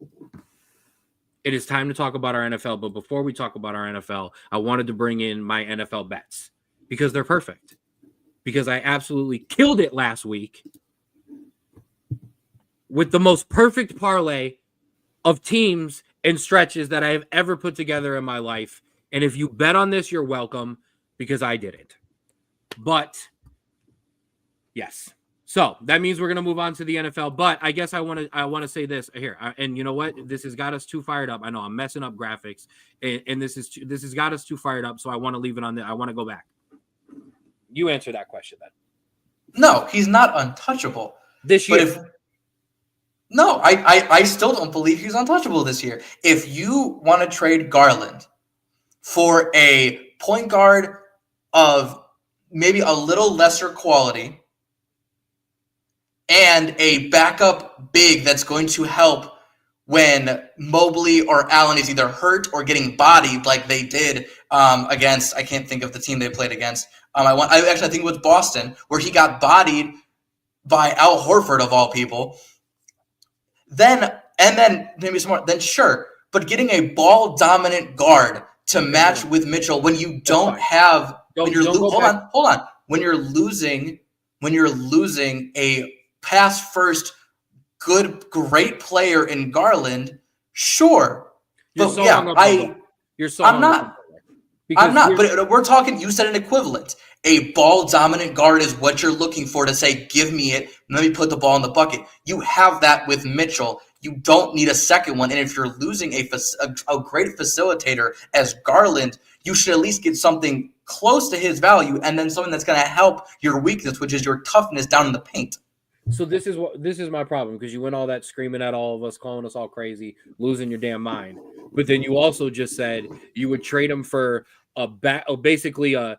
It is time to talk about our NFL, but before we talk about our NFL, I wanted to bring in my NFL bets because they're perfect. Because I absolutely killed it last week with the most perfect parlay of teams and stretches that I have ever put together in my life. And if you bet on this, you're welcome because I didn't. But yes. So that means we're going to move on to the NFL. But I guess I want to say this here. And you know what? This has got us too fired up. I know I'm messing up graphics, and this has got us too fired up. So I want to leave it on there. I want to go back. You answer that question then. No, he's not untouchable this year. No, I still don't believe he's untouchable this year. If you want to trade Garland for a point guard of maybe a little lesser quality and a backup big that's going to help when Mobley or Allen is either hurt or getting bodied like they did against, I can't think of the team they played against. I think it was Boston, where he got bodied by Al Horford of all people. Then maybe some more. Then sure, but getting a ball dominant guard to match with Mitchell when you don't have hold on. When you're losing a pass first great player in Garland, sure. But I'm not. But we're talking, you said an equivalent. A ball dominant guard is what you're looking for to say, give me it, let me put the ball in the bucket. You have that with Mitchell. You don't need a second one. And if you're losing a great facilitator as Garland, you should at least get something close to his value and then something that's going to help your weakness, which is your toughness down in the paint. So this is my problem, because you went all that screaming at all of us, calling us all crazy, losing your damn mind. But then you also just said you would trade him for basically a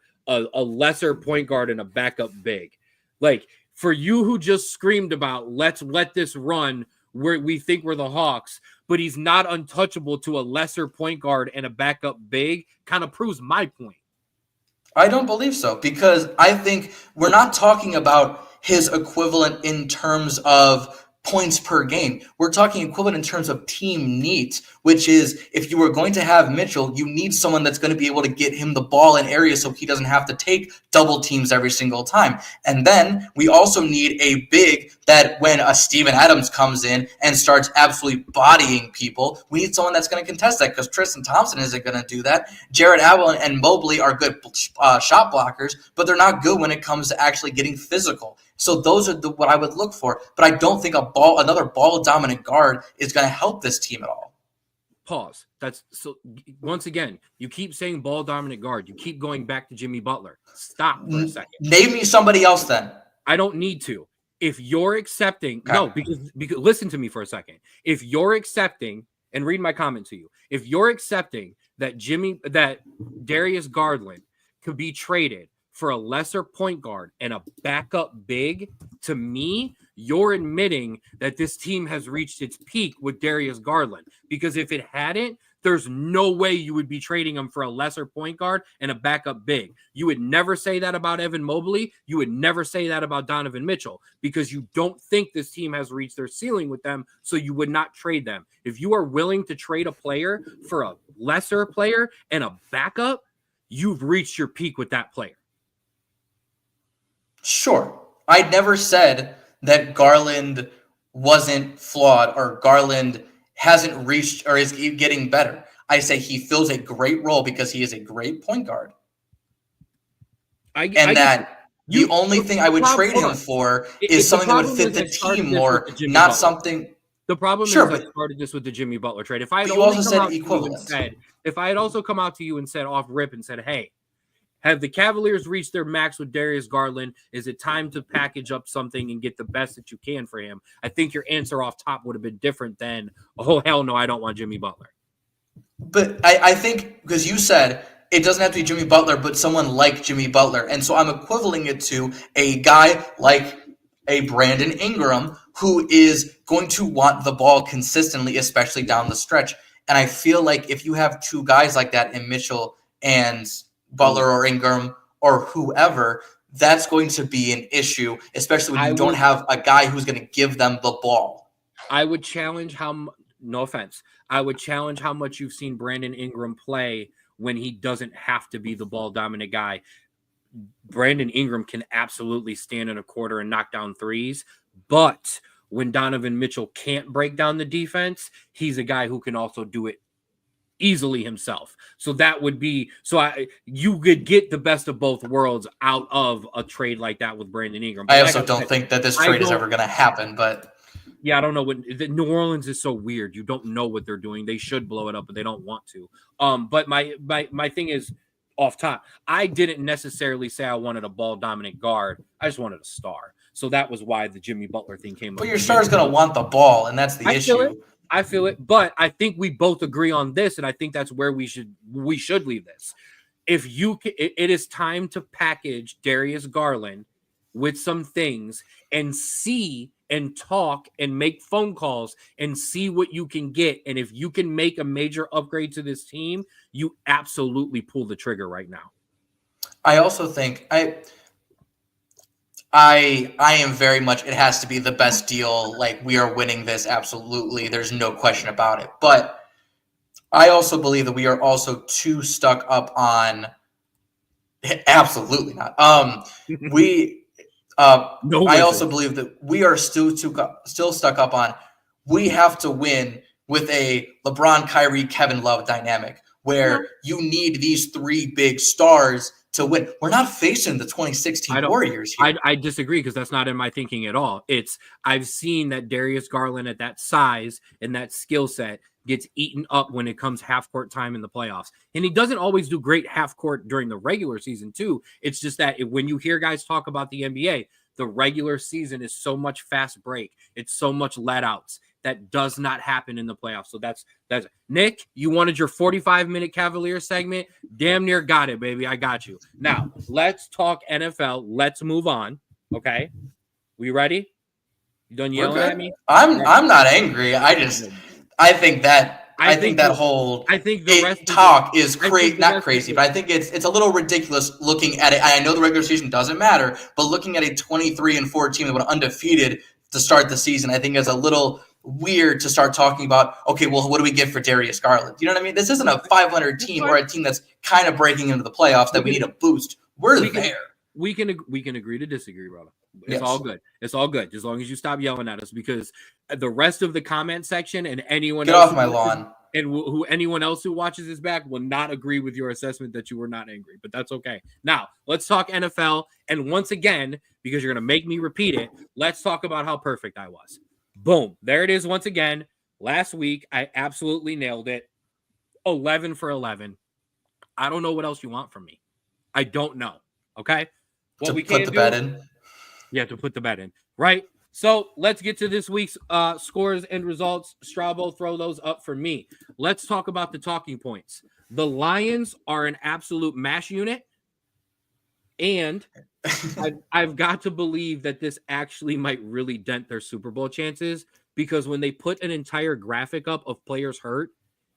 lesser point guard and a backup big. Like, for you who just screamed about let's let this run where we think we're the Hawks, but he's not untouchable to a lesser point guard and a backup big, kind of proves my point. I don't believe so, because I think we're not talking about his equivalent in terms of points per game. We're talking equivalent in terms of team needs, which is if you were going to have Mitchell, you need someone that's going to be able to get him the ball in areas so he doesn't have to take double teams every single time. And then we also need a big that when a Steven Adams comes in and starts absolutely bodying people, we need someone that's going to contest that, because Tristan Thompson isn't going to do that. Jared Allen and Mobley are good shot blockers, but they're not good when it comes to actually getting physical. So those are what I would look for. But I don't think another ball-dominant guard is going to help this team at all. Pause. That's so. Once again, you keep saying ball-dominant guard. You keep going back to Jimmy Butler. Stop for a second. Name me somebody else then. I don't need to. If you're accepting, no, because listen to me for a second. If you're accepting, and read my comment to you, if you're accepting that Darius Garland could be traded for a lesser point guard and a backup big, to me, you're admitting that this team has reached its peak with Darius Garland. Because if it hadn't, there's no way you would be trading him for a lesser point guard and a backup big. You would never say that about Evan Mobley. You would never say that about Donovan Mitchell, because you don't think this team has reached their ceiling with them, so you would not trade them. If you are willing to trade a player for a lesser player and a backup, you've reached your peak with that player. Sure. I never said that Garland wasn't flawed or Garland hasn't reached or is getting better. I say he fills a great role because he is a great point guard. The only thing I would trade him for is something that would fit the team more, not something. The problem Sure, is I but started this with the Jimmy Butler trade. If I had you only also come said out to you and equivalent. said, if I had also come out to you and said off rip and said, hey, have the Cavaliers reached their max with Darius Garland? Is it time to package up something and get the best that you can for him? I think your answer off top would have been different than, oh, hell no, I don't want Jimmy Butler. But I think because you said it doesn't have to be Jimmy Butler, but someone like Jimmy Butler. And so I'm equivaling it to a guy like a Brandon Ingram who is going to want the ball consistently, especially down the stretch. And I feel like if you have two guys like that in Mitchell and Butler or Ingram or whoever, that's going to be an issue, especially when you don't have a guy who's going to give them the ball. I would challenge no offense, I would challenge how much you've seen Brandon Ingram play when he doesn't have to be the ball dominant guy. Brandon Ingram can absolutely stand in a quarter and knock down threes, but when Donovan Mitchell can't break down the defense, he's a guy who can also do it easily himself. So that would be you could get the best of both worlds out of a trade like that with Brandon Ingram. But I also don't think that this trade is ever going to happen, but yeah, I don't know what New Orleans is so weird. You don't know what they're doing. They should blow it up, but they don't want to. But my thing is off top. I didn't necessarily say I wanted a ball dominant guard. I just wanted a star. So that was why the Jimmy Butler thing came up. But your star is going to want the ball, and that's the issue. I feel it, but I think we both agree on this, and I think that's where we should leave this. If you can, it is time to package Darius Garland with some things and see and talk and make phone calls and see what you can get. And if you can make a major upgrade to this team, you absolutely pull the trigger right now. I also think I am very much, it has to be the best deal. Like, we are winning this. Absolutely. There's no question about it. But I also believe that we are also too stuck up on, absolutely not. I also believe that we are still stuck up on, we have to win with a LeBron, Kyrie, Kevin Love dynamic where you need these three big stars to win. We're not facing the 2016 Warriors here. I disagree because that's not in my thinking at all. I've seen that Darius Garland at that size and that skill set gets eaten up when it comes half court time in the playoffs. And he doesn't always do great half court during the regular season too. It's just that when you hear guys talk about the NBA, the regular season is so much fast break. It's so much let outs. That does not happen in the playoffs. So that's Nick, you wanted your 45-minute Cavalier segment. Damn near got it, baby. I got you. Now, let's talk NFL. Let's move on. Okay? We ready? You done yelling at me? I'm not angry. I think the rest talk is not crazy, but I think it's a little ridiculous looking at it. I know the regular season doesn't matter, but looking at a 23-4 team that went undefeated to start the season, I think is a little weird to start talking about, okay, well, what do we get for Darius Garland? You know what I mean? This isn't a 500 team or a team that's kind of breaking into the playoffs that we need a boost. We can agree to disagree, brother. It's all good. It's all good. As long as you stop yelling at us, because the rest of the comment section and anyone get else off my lawn and anyone else who watches this back will not agree with your assessment that you were not angry, but that's okay. Now let's talk NFL. And once again, because you're going to make me repeat it, let's talk about how perfect I was. Boom. There it is once again. Last week, I absolutely nailed it. 11 for 11. I don't know what else you want from me. I don't know. Okay? What we put the bet in? Yeah, to put the bet in. Right? So let's get to this week's scores and results. Straub, throw those up for me. Let's talk about the talking points. The Lions are an absolute mash unit. And I've got to believe that this actually might really dent their Super Bowl chances, because when they put an entire graphic up of players hurt,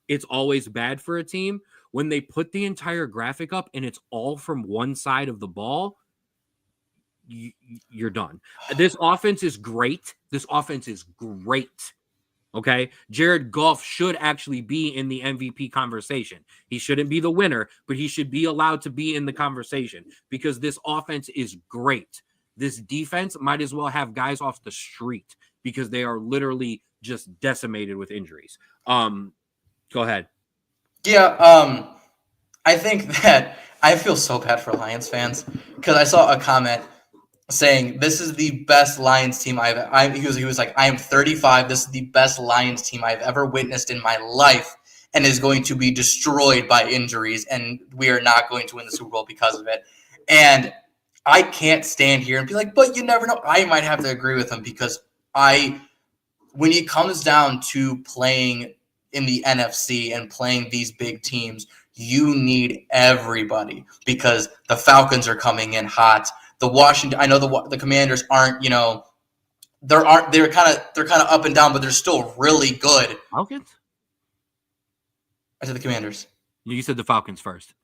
it's always bad for a team. When they put the entire graphic up and it's all from one side of the ball, you're done. This offense is great. Okay, Jared Goff should actually be in the MVP conversation. He shouldn't be the winner, but he should be allowed to be in the conversation because this offense is great. This defense might as well have guys off the street because they are literally just decimated with injuries. Go ahead. Yeah, I think that I feel so bad for Lions fans because I saw a comment saying this is the best Lions team he was like, I am 35. This is the best Lions team I've ever witnessed in my life, and is going to be destroyed by injuries, and we are not going to win the Super Bowl because of it. And I can't stand here and be like, but you never know. I might have to agree with him because when it comes down to playing in the NFC and playing these big teams, you need everybody because the Falcons are coming in hot. The Washington, I know the Commanders aren't, they're kind of up and down, but they're still really good. Falcons? I said the Commanders. You said the Falcons first.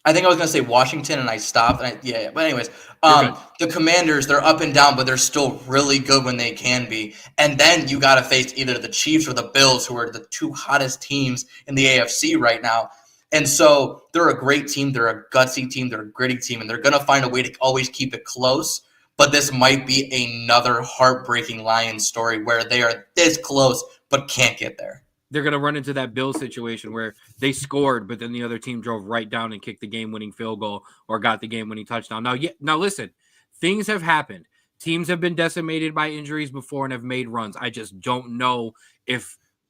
I think I was going to say Washington, and I stopped. Yeah. But anyways, the Commanders, they're up and down, but they're still really good when they can be. And then you got to face either the Chiefs or the Bills, who are the two hottest teams in the AFC right now. And so they're a great team. They're a gutsy team. They're a gritty team, and they're going to find a way to always keep it close. But this might be another heartbreaking Lions story where they are this close but can't get there. They're going to run into that Bills situation where they scored, but then the other team drove right down and kicked the game-winning field goal or got the game-winning touchdown. Now listen, things have happened. Teams have been decimated by injuries before and have made runs. I just don't know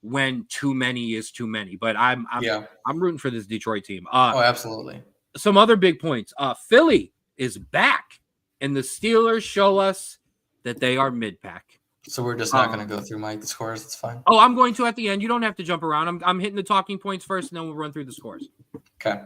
when too many is too many. But I'm rooting for this Detroit team. Absolutely. Some other big points. Philly is back, and the Steelers show us that they are mid-pack. So we're just not going to go through my scores. It's fine. Oh, I'm going to at the end. You don't have to jump around. I'm hitting the talking points first, and then we'll run through the scores. Okay.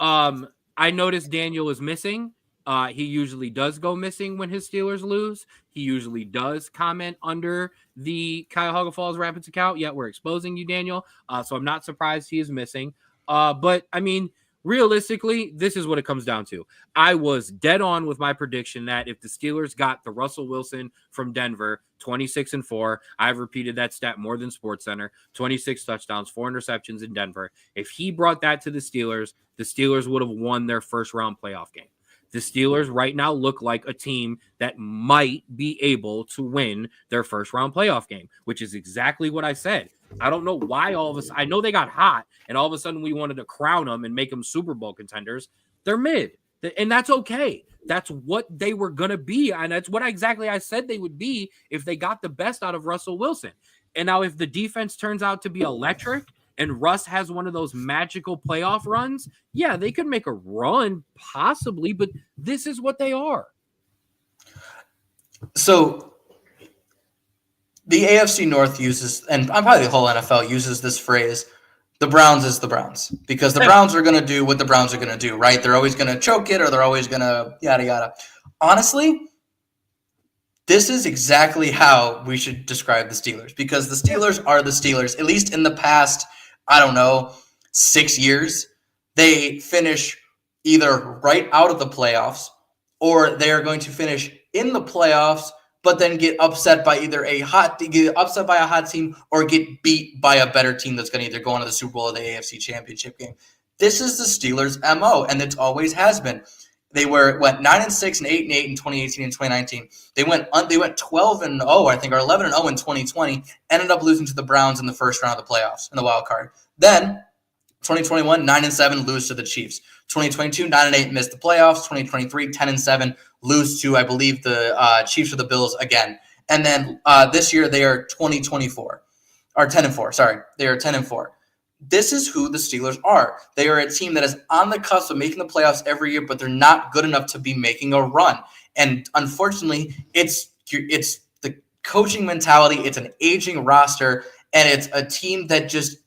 I noticed Daniel is missing. He usually does go missing when his Steelers lose. He usually does comment under the Kyle Hogafall's Rapids account. Yet we're exposing you, Daniel. So I'm not surprised he is missing. But I mean, realistically, this is what it comes down to. I was dead on with my prediction that if the Steelers got the Russell Wilson from Denver, 26-4, I've repeated that stat more than SportsCenter, 26 touchdowns, 4 interceptions in Denver. If he brought that to the Steelers would have won their first round playoff game. The Steelers right now look like a team that might be able to win their first round playoff game, which is exactly what I said. I don't know why I know they got hot and all of a sudden we wanted to crown them and make them Super Bowl contenders. They're mid, and that's okay. That's what they were going to be. And that's what exactly I said they would be if they got the best out of Russell Wilson. And now if the defense turns out to be electric and Russ has one of those magical playoff runs, yeah, they could make a run possibly, but this is what they are. So the AFC North uses, and probably the whole NFL uses this phrase, the Browns is the Browns, because the Browns are going to do what the Browns are going to do, right? They're always going to choke it or they're always going to yada, yada. Honestly, this is exactly how we should describe the Steelers, because the Steelers are the Steelers, at least in the past, 6 years. They finish either right out of the playoffs or they are going to finish in the playoffs but then get upset by either a hot team or get beat by a better team that's going to either go on to the Super Bowl or the AFC Championship game. This is the Steelers' MO, and it always has been. They went 9-6 and 8-8 in 2018 and 2019. They went 12-0, I think, or 11-0 in 2020. Ended up losing to the Browns in the first round of the playoffs in the wild card. Then 2021, 9-7, lose to the Chiefs. 2022, 9-8, missed the playoffs. 2023, 10-7, lose to, I believe, the Chiefs or the Bills again. And then this year they are 10-4. Sorry, they are 10-4. This is who the Steelers are. They are a team that is on the cusp of making the playoffs every year, but they're not good enough to be making a run. And unfortunately, it's the coaching mentality. It's an aging roster, and it's a team that just,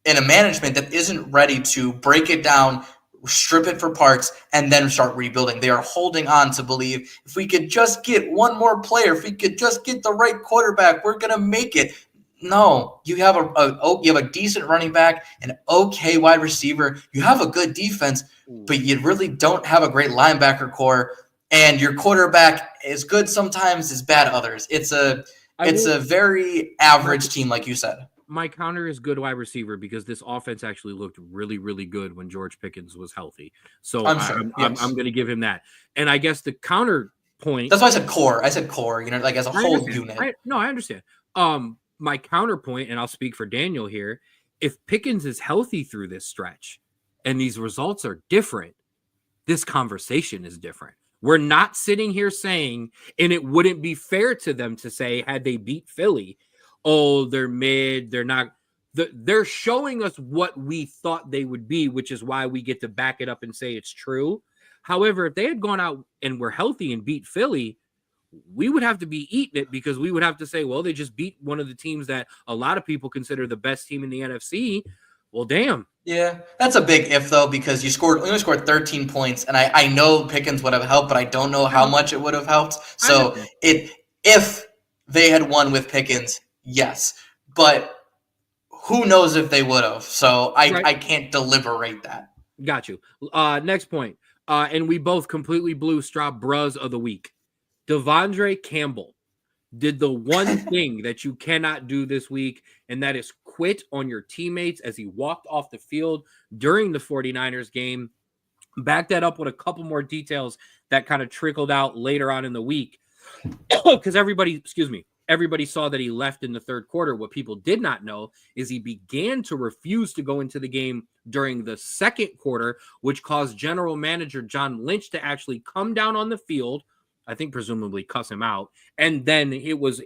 in a management that isn't ready to break it down, strip it for parts, and then start rebuilding. They are holding on to believe if we could just get one more player, if we could just get the right quarterback, we're going to make it. No, you have a decent running back, an okay wide receiver. You have a good defense, but you really don't have a great linebacker core. And your quarterback is good sometimes, is bad others. It's a very average team, like you said. My counter is good wide receiver because this offense actually looked really, really good when George Pickens was healthy. So I'm going to give him that. And I guess the counterpoint. That's why I said core. As a whole unit. I understand. My counterpoint, and I'll speak for Daniel here, if Pickens is healthy through this stretch and these results are different, this conversation is different. We're not sitting here saying, and it wouldn't be fair to them to say, had they beat Philly, oh, they're mid, they're not. They're showing us what we thought they would be, which is why we get to back it up and say it's true. However, if they had gone out and were healthy and beat Philly, we would have to be eating it because we would have to say, well, they just beat one of the teams that a lot of people consider the best team in the NFC. Well, damn. Yeah, that's a big if, though, because you only scored 13 points, and I know Pickens would have helped, but I don't know how much it would have helped. So if they had won with Pickens, yes. But who knows if they would have. So I can't deliberate that. Got you. Next point. And we both completely blew Straub Bruz of the week. Devondre Campbell did the one thing that you cannot do this week, and that is quit on your teammates as he walked off the field during the 49ers game. Back that up with a couple more details that kind of trickled out later on in the week because everybody saw that he left in the third quarter. What people did not know is he began to refuse to go into the game during the second quarter, which caused general manager John Lynch to actually come down on the field, I think presumably cuss him out. And then it was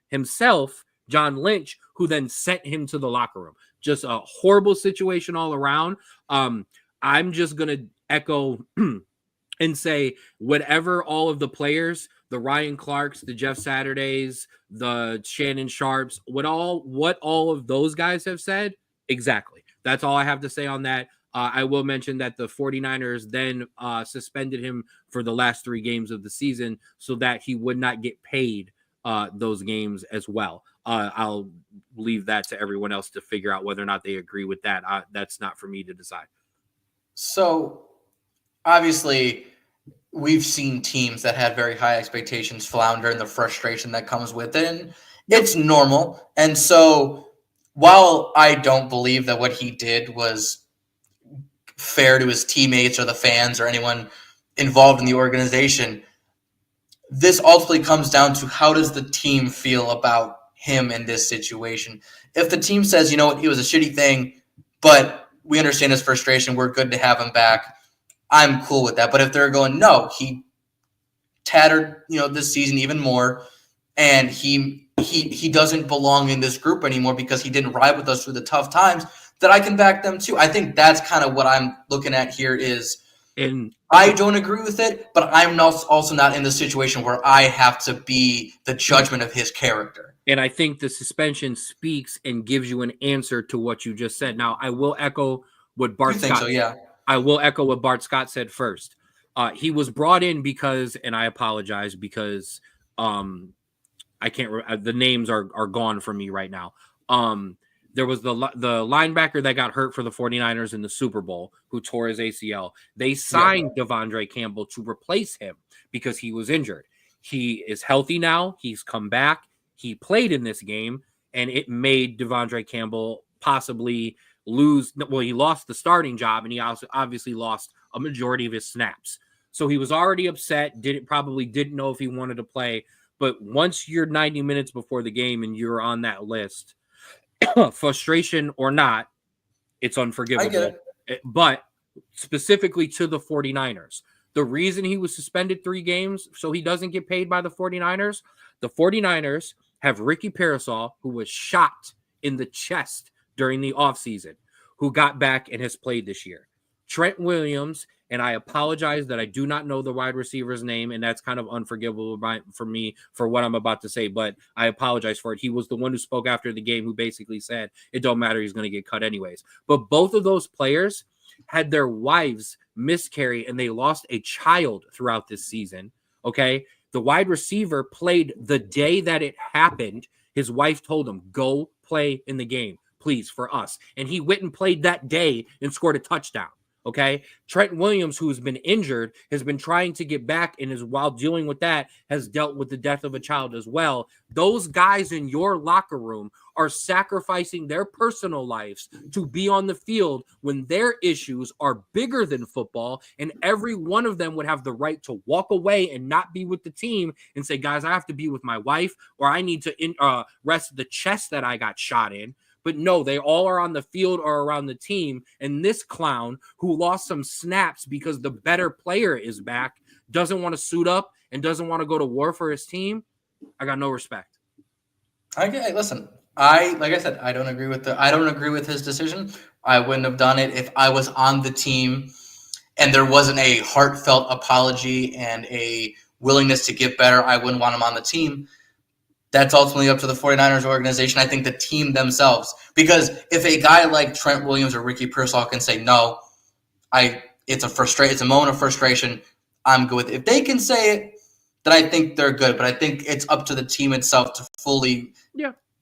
himself, John Lynch, who then sent him to the locker room. Just a horrible situation all around. I'm just going to echo and say whatever all of the players, the Ryan Clarks, the Jeff Saturdays, the Shannon Sharps, what all of those guys have said, exactly. That's all I have to say on that. I will mention that the 49ers then suspended him for the last 3 games of the season so that he would not get paid those games as well. I'll leave that to everyone else to figure out whether or not they agree with that. That's not for me to decide. So, obviously, we've seen teams that had very high expectations flounder and the frustration that comes with it. And it's normal. And so, while I don't believe that what he did was fair to his teammates or the fans or anyone involved in the organization, this ultimately comes down to how does the team feel about him in this situation. If the team says, you know what, it was a shitty thing, but we understand his frustration, we're good to have him back, I'm cool with that. But if they're going, no, he tattered, this season even more, and he doesn't belong in this group anymore because he didn't ride with us through the tough times, that I can back them too. I think that's kind of what I'm looking at here is, and I don't agree with it, but I'm also not in the situation where I have to be the judgment of his character. And I think the suspension speaks and gives you an answer to what you just said. Now, I will echo what Bart Scott. So, yeah. I will echo what Bart Scott said first. He was brought in because, and I apologize because I can't. The names are gone from me right now. There was the linebacker that got hurt for the 49ers in the Super Bowl who tore his ACL. They signed Devondre Campbell to replace him because he was injured. He is healthy now. He's come back. He played in this game, and it made Devondre Campbell possibly lose. Well, he lost the starting job, and he also obviously lost a majority of his snaps. So he was already upset. Probably didn't know if he wanted to play. But once you're 90 minutes before the game and you're on that list, frustration or not, it's unforgivable. I get it. But specifically to the 49ers, the reason he was suspended 3 games so he doesn't get paid by the 49ers have Ricky Parasol, who was shot in the chest during the offseason, who got back and has played this year. Trent Williams, and I apologize that I do not know the wide receiver's name, and that's kind of unforgivable for me for what I'm about to say, but I apologize for it. He was the one who spoke after the game who basically said, it don't matter, he's going to get cut anyways. But both of those players had their wives miscarry, and they lost a child throughout this season, okay? The wide receiver played the day that it happened. His wife told him, go play in the game, please, for us. And he went and played that day and scored a touchdown. Okay. Trent Williams, who's been injured, has been trying to get back and is while dealing with that has dealt with the death of a child as well. Those guys in your locker room are sacrificing their personal lives to be on the field when their issues are bigger than football. And every one of them would have the right to walk away and not be with the team and say, guys, I have to be with my wife, or I need to rest the chest that I got shot in. But no, they all are on the field or around the team. And this clown who lost some snaps because the better player is back doesn't want to suit up and doesn't want to go to war for his team, I got no respect. Listen, like I said, I don't agree with his decision. I wouldn't have done it if I was on the team and there wasn't a heartfelt apology and a willingness to get better. I wouldn't want him on the team. That's ultimately up to the 49ers organization. I think the team themselves, because if a guy like Trent Williams or Ricky Pearsall can say, no, it's a moment of frustration, I'm good with it. If they can say it, then I think they're good. But I think it's up to the team itself to fully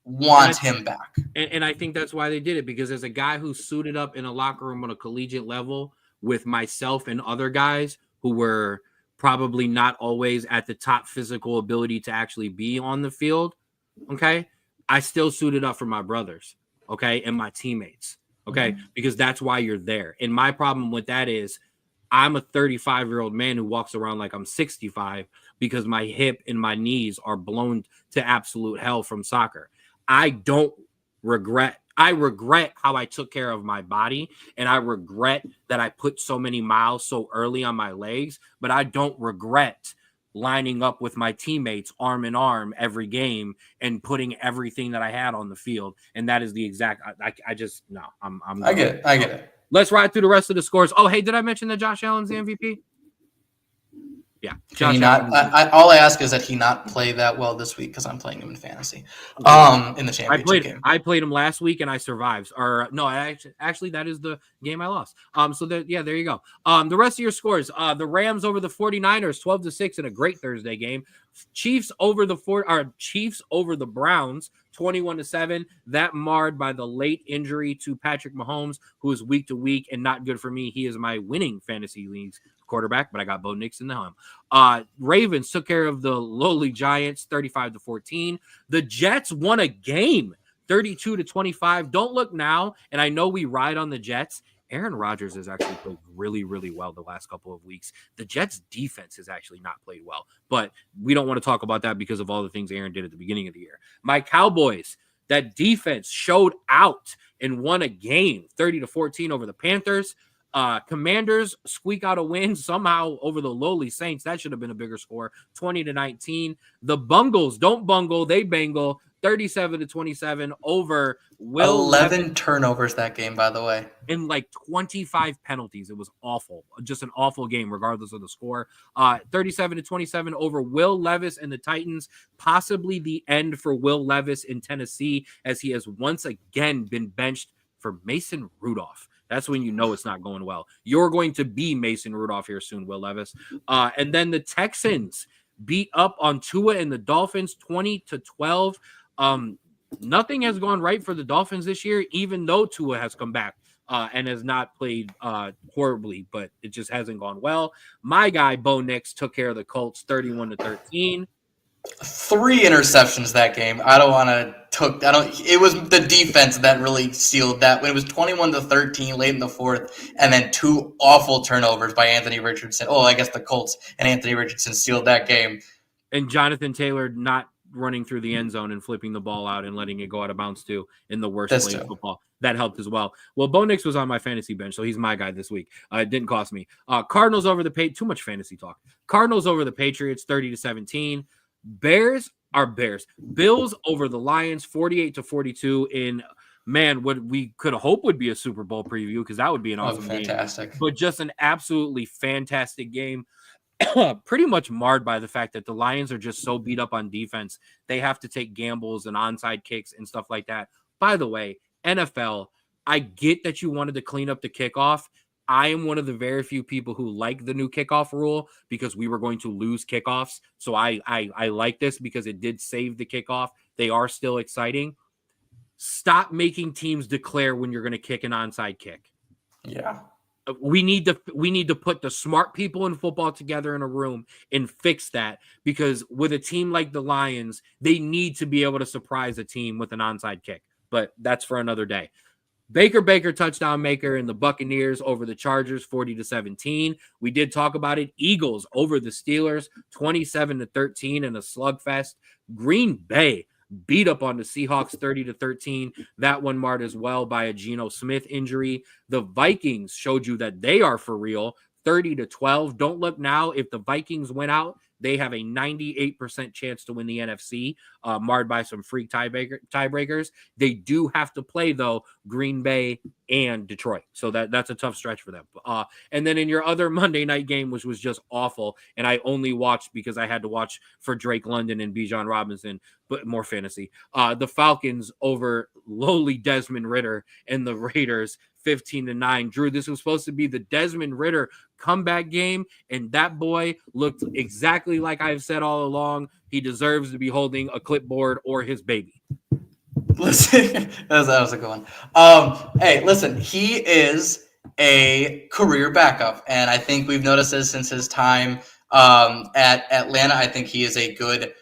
want him back. And I think that's why they did it, because as a guy who suited up in a locker room on a collegiate level with myself and other guys who were probably not always at the top physical ability to actually be on the field, okay, I still suited up for my brothers, okay, and my teammates, okay, because that's why you're there. And my problem with that is I'm a 35-year-old man who walks around like I'm 65 because my hip and my knees are blown to absolute hell from soccer. I regret how I took care of my body, and I regret that I put so many miles so early on my legs, but I don't regret lining up with my teammates arm in arm every game and putting everything that I had on the field. And that is the exact, I get it. Let's ride through the rest of the scores. Oh, hey, did I mention that Josh Allen's the MVP? Yeah. Can he not? All I ask is that he not play that well this week because I'm playing him in fantasy. In the championship game. I played him last week and I survived. Or no, actually that is the game I lost. So there you go. The rest of your scores: the Rams over the 49ers, 12-6 in a great Thursday game. Chiefs over the Browns, 21-7. That marred by the late injury to Patrick Mahomes, who is week to week and not good for me. He is my winning fantasy leagues quarterback, but I got Bo Nix in the helm. Ravens took care of the lowly Giants, 35-14. The Jets won a game, 32-25. Don't look now, and I know we ride on the Jets. Aaron Rodgers has actually played really, really well the last couple of weeks. The Jets' defense has actually not played well, but we don't want to talk about that because of all the things Aaron did at the beginning of the year. My Cowboys, that defense showed out and won a game, 30-14 over the Panthers. Commanders squeak out a win somehow over the lowly Saints. That should have been a bigger score, 20-19. The Bungles don't bungle, they bangle, 37-27 over Will 11 Levis. turnovers that game, by the way. And like 25 penalties. It was awful. Just an awful game, regardless of the score. 37-27 over Will Levis and the Titans. Possibly the end for Will Levis in Tennessee, as he has once again been benched for Mason Rudolph. That's when you know it's not going well. You're going to be Mason Rudolph here soon, Will Levis. And then the Texans beat up on Tua and the Dolphins, 20-12. Nothing has gone right for the Dolphins this year, even though Tua has come back and has not played horribly, but it just hasn't gone well. My guy, Bo Nix, took care of the Colts, 31-13. 3 interceptions that game. It was the defense that really sealed that. When it was 21-13 late in the fourth, and then 2 awful turnovers by Anthony Richardson. Oh, I guess the Colts and Anthony Richardson sealed that game. And Jonathan Taylor not running through the end zone and flipping the ball out and letting it go out of bounds too in the worst play in football. That helped as well. Well, Bo Nix was on my fantasy bench, so he's my guy this week. It didn't cost me. Cardinals over the Too much fantasy talk. Cardinals over the Patriots, 30-17. Bills over the Lions, 48-42 in, man, what we could hope would be a Super Bowl preview, because that would be an awesome fantastic game. But just an absolutely fantastic game. Pretty much marred by the fact that the Lions are just so beat up on defense. They have to take gambles and onside kicks and stuff like that. By the way, NFL, I get that you wanted to clean up the kickoff. I am one of the very few people who like the new kickoff rule because we were going to lose kickoffs. So I like this because it did save the kickoff. They are still exciting. Stop making teams declare when you're going to kick an onside kick. Yeah. We need to put the smart people in football together in a room and fix that, because with a team like the Lions, they need to be able to surprise a team with an onside kick. But that's for another day. Baker touchdown maker, and the Buccaneers over the Chargers, 40-17. We did talk about it. Eagles over the Steelers, 27-13 in a slugfest. Green Bay beat up on the Seahawks, 30-13. That one marred as well by a Geno Smith injury. The Vikings showed you that they are for real, 30-12. Don't look now. If the Vikings win out, they have a 98% chance to win the NFC, marred by some freak tiebreakers. They do have to play, though, Green Bay and Detroit. So that's a tough stretch for them. And then in your other Monday night game, which was just awful, and I only watched because I had to watch for Drake London and Bijan Robinson, but more fantasy. The Falcons over lowly Desmond Ridder and the Raiders 15-9. Drew, this was supposed to be the Desmond Ridder comeback game, and that boy looked exactly like I've said all along. He deserves to be holding a clipboard or his baby. Listen, that was a good one. Hey, listen, he is a career backup, and I think we've noticed this since his time at Atlanta. I think he is a good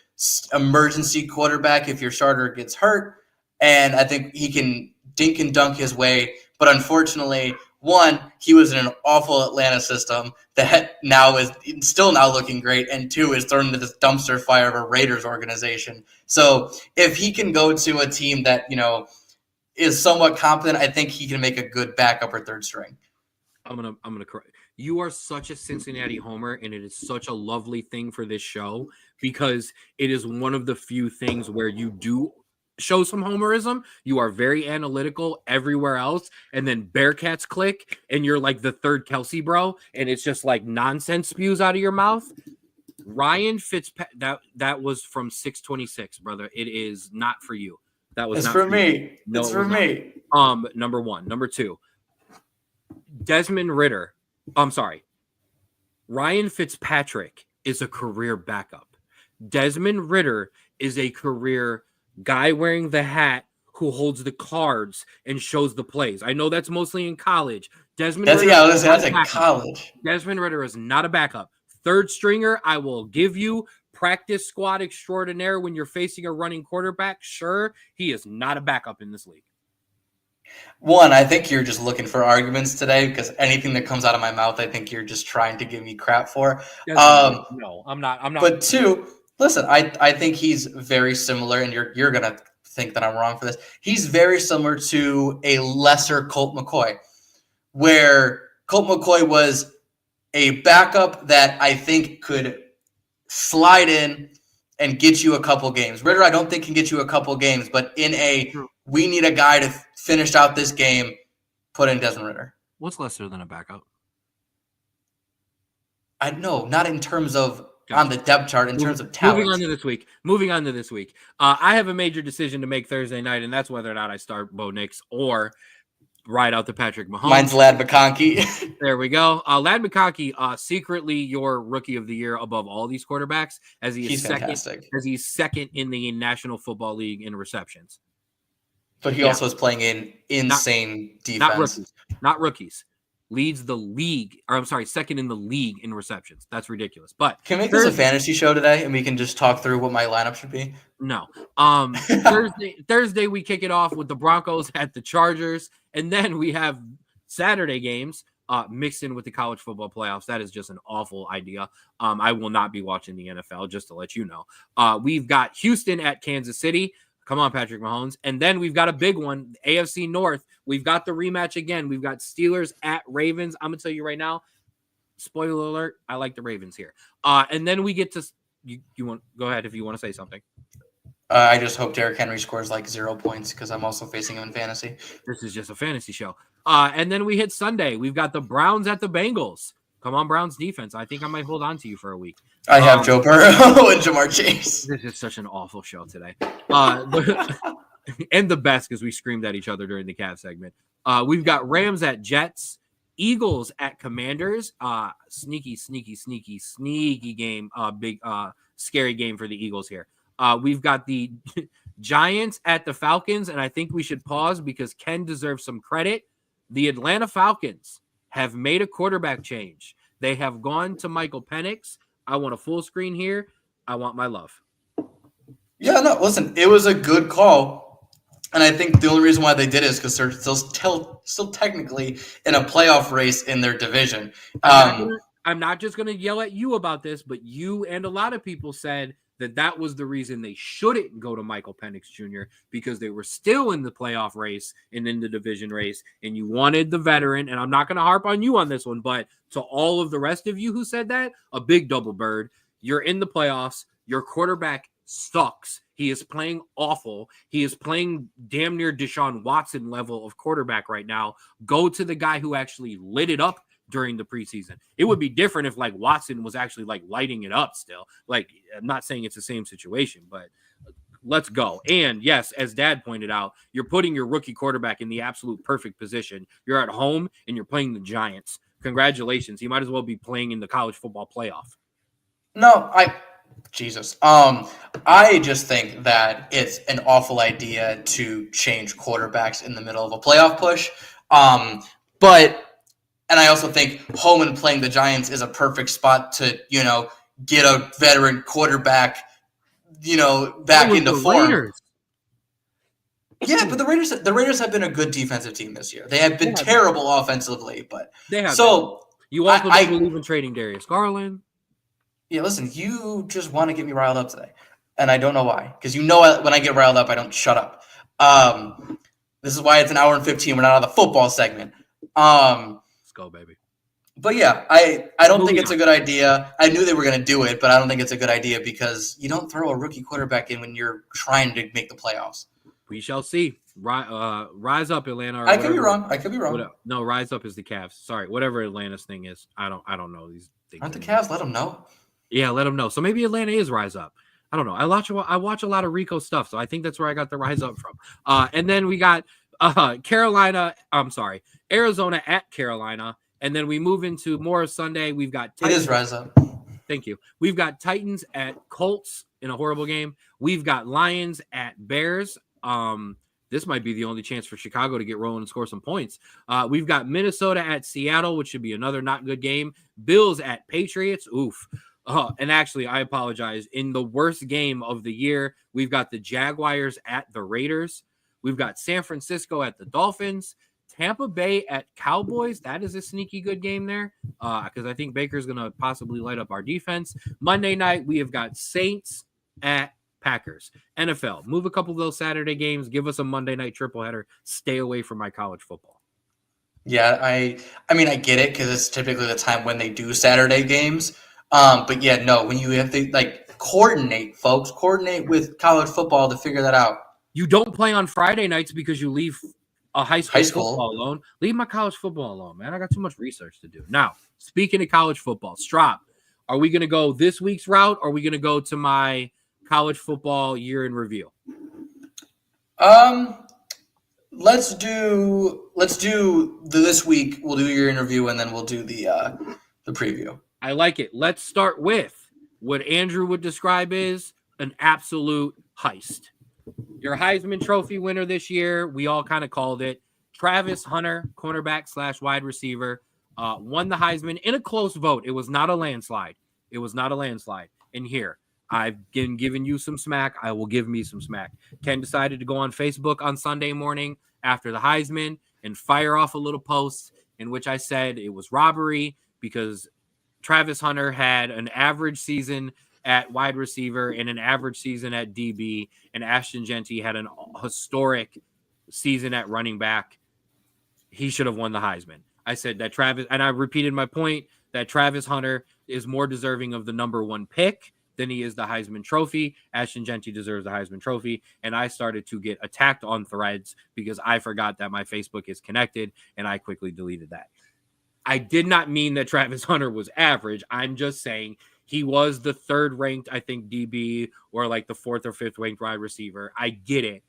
emergency quarterback if your starter gets hurt, and I think he can dink and dunk his way. But unfortunately, one, he was in an awful Atlanta system that now is still not looking great, and two, is thrown into this dumpster fire of a Raiders organization. So if he can go to a team that, is somewhat competent, I think he can make a good backup or third string. I'm gonna correct. You are such a Cincinnati homer, and it is such a lovely thing for this show because it is one of the few things where you do show some homerism. You are very analytical everywhere else, and then Bearcats click, and you're like the third Kelsey bro, and it's just like nonsense spews out of your mouth. Ryan Fitzpatrick, that was from 626, brother. It is not for you. That was it's not for me. No, it's for me. Number one. Number two, Desmond Ridder. I'm sorry. Ryan Fitzpatrick is a career backup. Desmond Ridder is a career guy wearing the hat who holds the cards and shows the plays. I know that's mostly in college. That's in college. Desmond Ridder is not a backup. Third stringer, I will give you. Practice squad extraordinaire when you're facing a running quarterback. Sure, he is not a backup in this league. One, I think you're just looking for arguments today because anything that comes out of my mouth, I think you're just trying to give me crap for. No, I'm not. But two, listen, I think he's very similar, and you're gonna think that I'm wrong for this. He's very similar to a lesser Colt McCoy, where Colt McCoy was a backup that I think could slide in and get you a couple games. Ridder, I don't think can get you a couple games, but we need a guy to finish out this game, put in Desmond Ridder. What's lesser than a backup? I know, not in terms of on the depth chart, in terms of talent. Moving on to this week. I have a major decision to make Thursday night, and that's whether or not I start Bo Nix or ride out to Patrick Mahomes. Mine's Ladd McConkey. There we go. Ladd McConkey, secretly your rookie of the year above all these quarterbacks, as he's second in the National Football League in receptions. But he also is playing in insane defense. Not rookies. Leads the league, or I'm sorry, second in the league in receptions. That's ridiculous. But can we make this a fantasy show today, and we can just talk through what my lineup should be? No. Thursday we kick it off with the Broncos at the Chargers, and then we have Saturday games mixed in with the college football playoffs. That is just an awful idea. I will not be watching the NFL, just to let you know. We've got Houston at Kansas City. Come on, Patrick Mahomes. And then we've got a big one, AFC North. We've got the rematch again. We've got Steelers at Ravens. I'm going to tell you right now, spoiler alert, I like the Ravens here. And then we get to you want go ahead if you want to say something. I just hope Derrick Henry scores like 0 points because I'm also facing him in fantasy. This is just a fantasy show. And then we hit Sunday. We've got the Browns at the Bengals. Come on, Browns defense. I think I might hold on to you for a week. I have Joe Burrow and Jamar Chase. This is such an awful show today. And the best because we screamed at each other during the Cavs segment. We've got Rams at Jets, Eagles at Commanders. Sneaky game. Big scary game for the Eagles here. We've got the Giants at the Falcons, and I think we should pause because Ken deserves some credit. The Atlanta Falcons have made a quarterback change. They have gone to Michael Penix. I want a full screen here. I want my love. Yeah, no, listen, it was a good call. And I think the only reason why they did it is because they're still technically in a playoff race in their division. I'm not just going to yell at you about this, but you and a lot of people said that was the reason they shouldn't go to Michael Penix Jr. because they were still in the playoff race and in the division race, and you wanted the veteran. And I'm not going to harp on you on this one, but to all of the rest of you who said that, a big double bird. You're in the playoffs. Your quarterback sucks. He is playing awful. He is playing damn near Deshaun Watson level of quarterback right now. Go to the guy who actually lit it up during the preseason. It would be different if like Watson was actually like lighting it up still. Like, I'm not saying it's the same situation, but let's go. And yes, as Dad pointed out, you're putting your rookie quarterback in the absolute perfect position. You're at home and you're playing the Giants. Congratulations. He might as well be playing in the college football playoff. No, I just think that it's an awful idea to change quarterbacks in the middle of a playoff push. And I also think home and playing the Giants is a perfect spot to, get a veteran quarterback, back into form. Raiders. Yeah, but the Raiders have been a good defensive team this year. They have been terrible offensively, but they have. So you also don't believe in trading Darius Garland. Yeah, listen, you just want to get me riled up today, and I don't know why. Because when I get riled up, I don't shut up. This is why it's an hour and 15. We're not on the football segment. Let's go, baby. But yeah, I don't think it's a good idea. I knew they were going to do it, but I don't think it's a good idea because you don't throw a rookie quarterback in when you're trying to make the playoffs. We shall see. Rise up, Atlanta. I could be wrong. No, rise up is the Cavs. Sorry, whatever Atlanta's thing is. I don't know these things. Aren't the Cavs? Let them know. Yeah, let them know. So maybe Atlanta is rise up. I don't know. I watch a lot of Rico stuff, so I think that's where I got the rise up from. And then we got Arizona at Carolina, and then we move into more Sunday. We've got Titans. It is rise up. Thank you. We've got Titans at Colts in a horrible game. We've got Lions at Bears. This might be the only chance for Chicago to get rolling and score some points. We've got Minnesota at Seattle, which should be another not good game. Bills at Patriots. Oof. And actually, I apologize. In the worst game of the year, we've got the Jaguars at the Raiders. We've got San Francisco at the Dolphins. Tampa Bay at Cowboys. That is a sneaky good game there because I think Baker's going to possibly light up our defense. Monday night, we have got Saints at Packers. NFL. Move a couple of those Saturday games. Give us a Monday night triple header. Stay away from my college football. Yeah, I mean, I get it because it's typically the time when they do Saturday games. But yeah, no, when you have to coordinate, folks, coordinate with college football to figure that out. You don't play on Friday nights because you leave a high school football alone. Leave my college football alone, man. I got too much research to do. Now, speaking of college football, Straub, are we going to go this week's route or are we going to go to my college football year in review? Let's do this week. We'll do your interview and then we'll do the preview. I like it. Let's start with what Andrew would describe as an absolute heist. Your Heisman Trophy winner this year, we all kind of called it. Travis Hunter, cornerback / wide receiver, won the Heisman in a close vote. It was not a landslide. And here, I've been giving you some smack. I will give me some smack. Ken decided to go on Facebook on Sunday morning after the Heisman and fire off a little post in which I said it was robbery because Travis Hunter had an average season at wide receiver and an average season at DB, and Ashton Genty had an historic season at running back. He should have won the Heisman. I said that and I repeated my point that Travis Hunter is more deserving of the number one pick than he is the Heisman Trophy. Ashton Genty deserves the Heisman Trophy, and I started to get attacked on threads because I forgot that my Facebook is connected, and I quickly deleted that. I did not mean that Travis Hunter was average. I'm just saying he was the third ranked, I think, DB or like the fourth or fifth ranked wide receiver. I get it.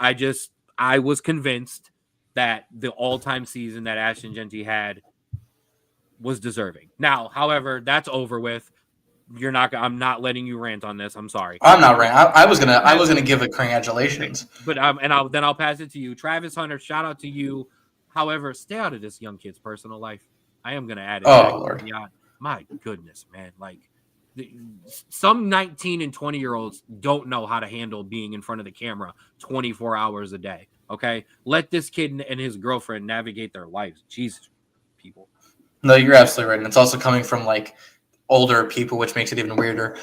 I was convinced that the all-time season that Ashton Genty had was deserving. Now, however, that's over with. I'm not letting you rant on this. I'm sorry. I'm not ranting. I was gonna give it congratulations. But I'll pass it to you. Travis Hunter, shout out to you. However, stay out of this young kid's personal life. I am gonna add it. Oh Lord. Yeah. My goodness, man. Like some 19 and 20-year-olds don't know how to handle being in front of the camera 24 hours a day. Okay. Let this kid and his girlfriend navigate their lives. Jesus, people. No, you're absolutely right. And it's also coming from like older people, which makes it even weirder.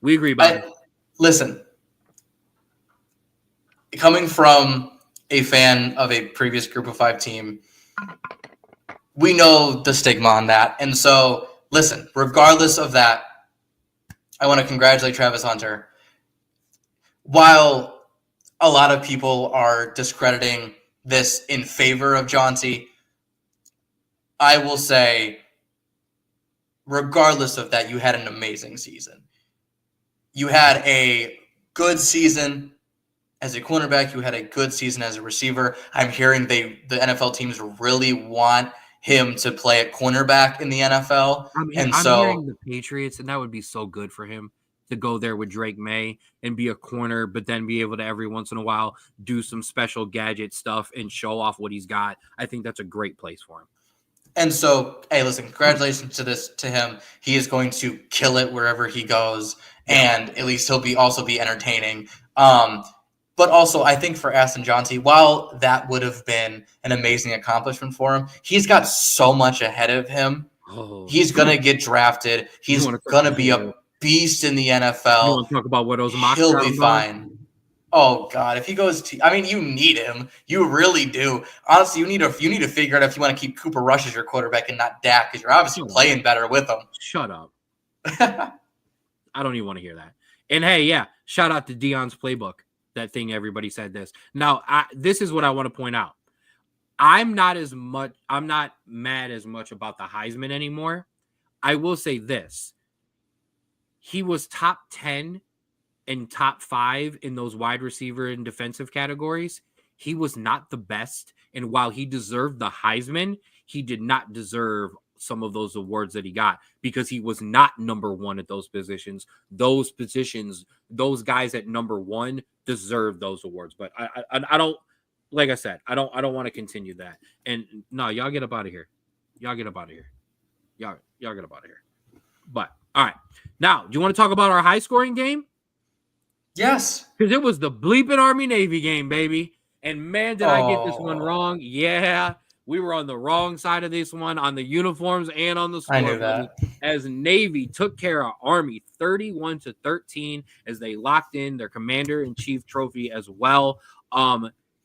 We agree, Bobby. Listen, coming from a fan of a previous Group of 5 team, we know the stigma on that. And so, listen, regardless of that, I want to congratulate Travis Hunter. While a lot of people are discrediting this in favor of Chauncey, I will say, regardless of that, you had an amazing season. You had a good season as a cornerback. You had a good season as a receiver. I'm hearing the NFL teams really want him to play at cornerback in the NFL. I'm hearing the Patriots, and that would be so good for him to go there with Drake May and be a corner, but then be able to every once in a while do some special gadget stuff and show off what he's got. I think that's a great place for him. And so, hey, listen, congratulations to him. He is going to kill it wherever he goes, and at least he'll also be entertaining. But also, I think for Aston Chauncey, while that would have been an amazing accomplishment for him, he's got so much ahead of him. He's going to get drafted. He's going to be a beast in the NFL. You want to talk about what he'll be fine. Oh God, if he goes to, I mean, you need him. You really do. Honestly, you need to figure out if you want to keep Cooper Rush as your quarterback and not Dak, because you're obviously playing better with him. Shut up. I don't even want to hear that. And hey, yeah, shout out to Deion's playbook. That thing everybody said this. Now, this is what I want to point out. I'm not mad as much about the Heisman anymore. I will say this. He was top 10 and top 5 in those wide receiver and defensive categories. He was not the best. And while he deserved the Heisman, he did not deserve some of those awards that he got because he was not number 1 at those positions. Those positions, those guys at number 1 deserve those awards. But I don't, like I said, I don't want to continue that. And no, y'all get up out of here. Y'all get up out of here. Y'all get up out of here. But all right. Now, do you want to talk about our high scoring game? Yes. Because it was the bleeping Army-Navy game, baby. And man, did I get this one wrong. Yeah, we were on the wrong side of this one on the uniforms and on the score. I knew that. As Navy took care of Army 31-13 as they locked in their Commander-in-Chief trophy as well.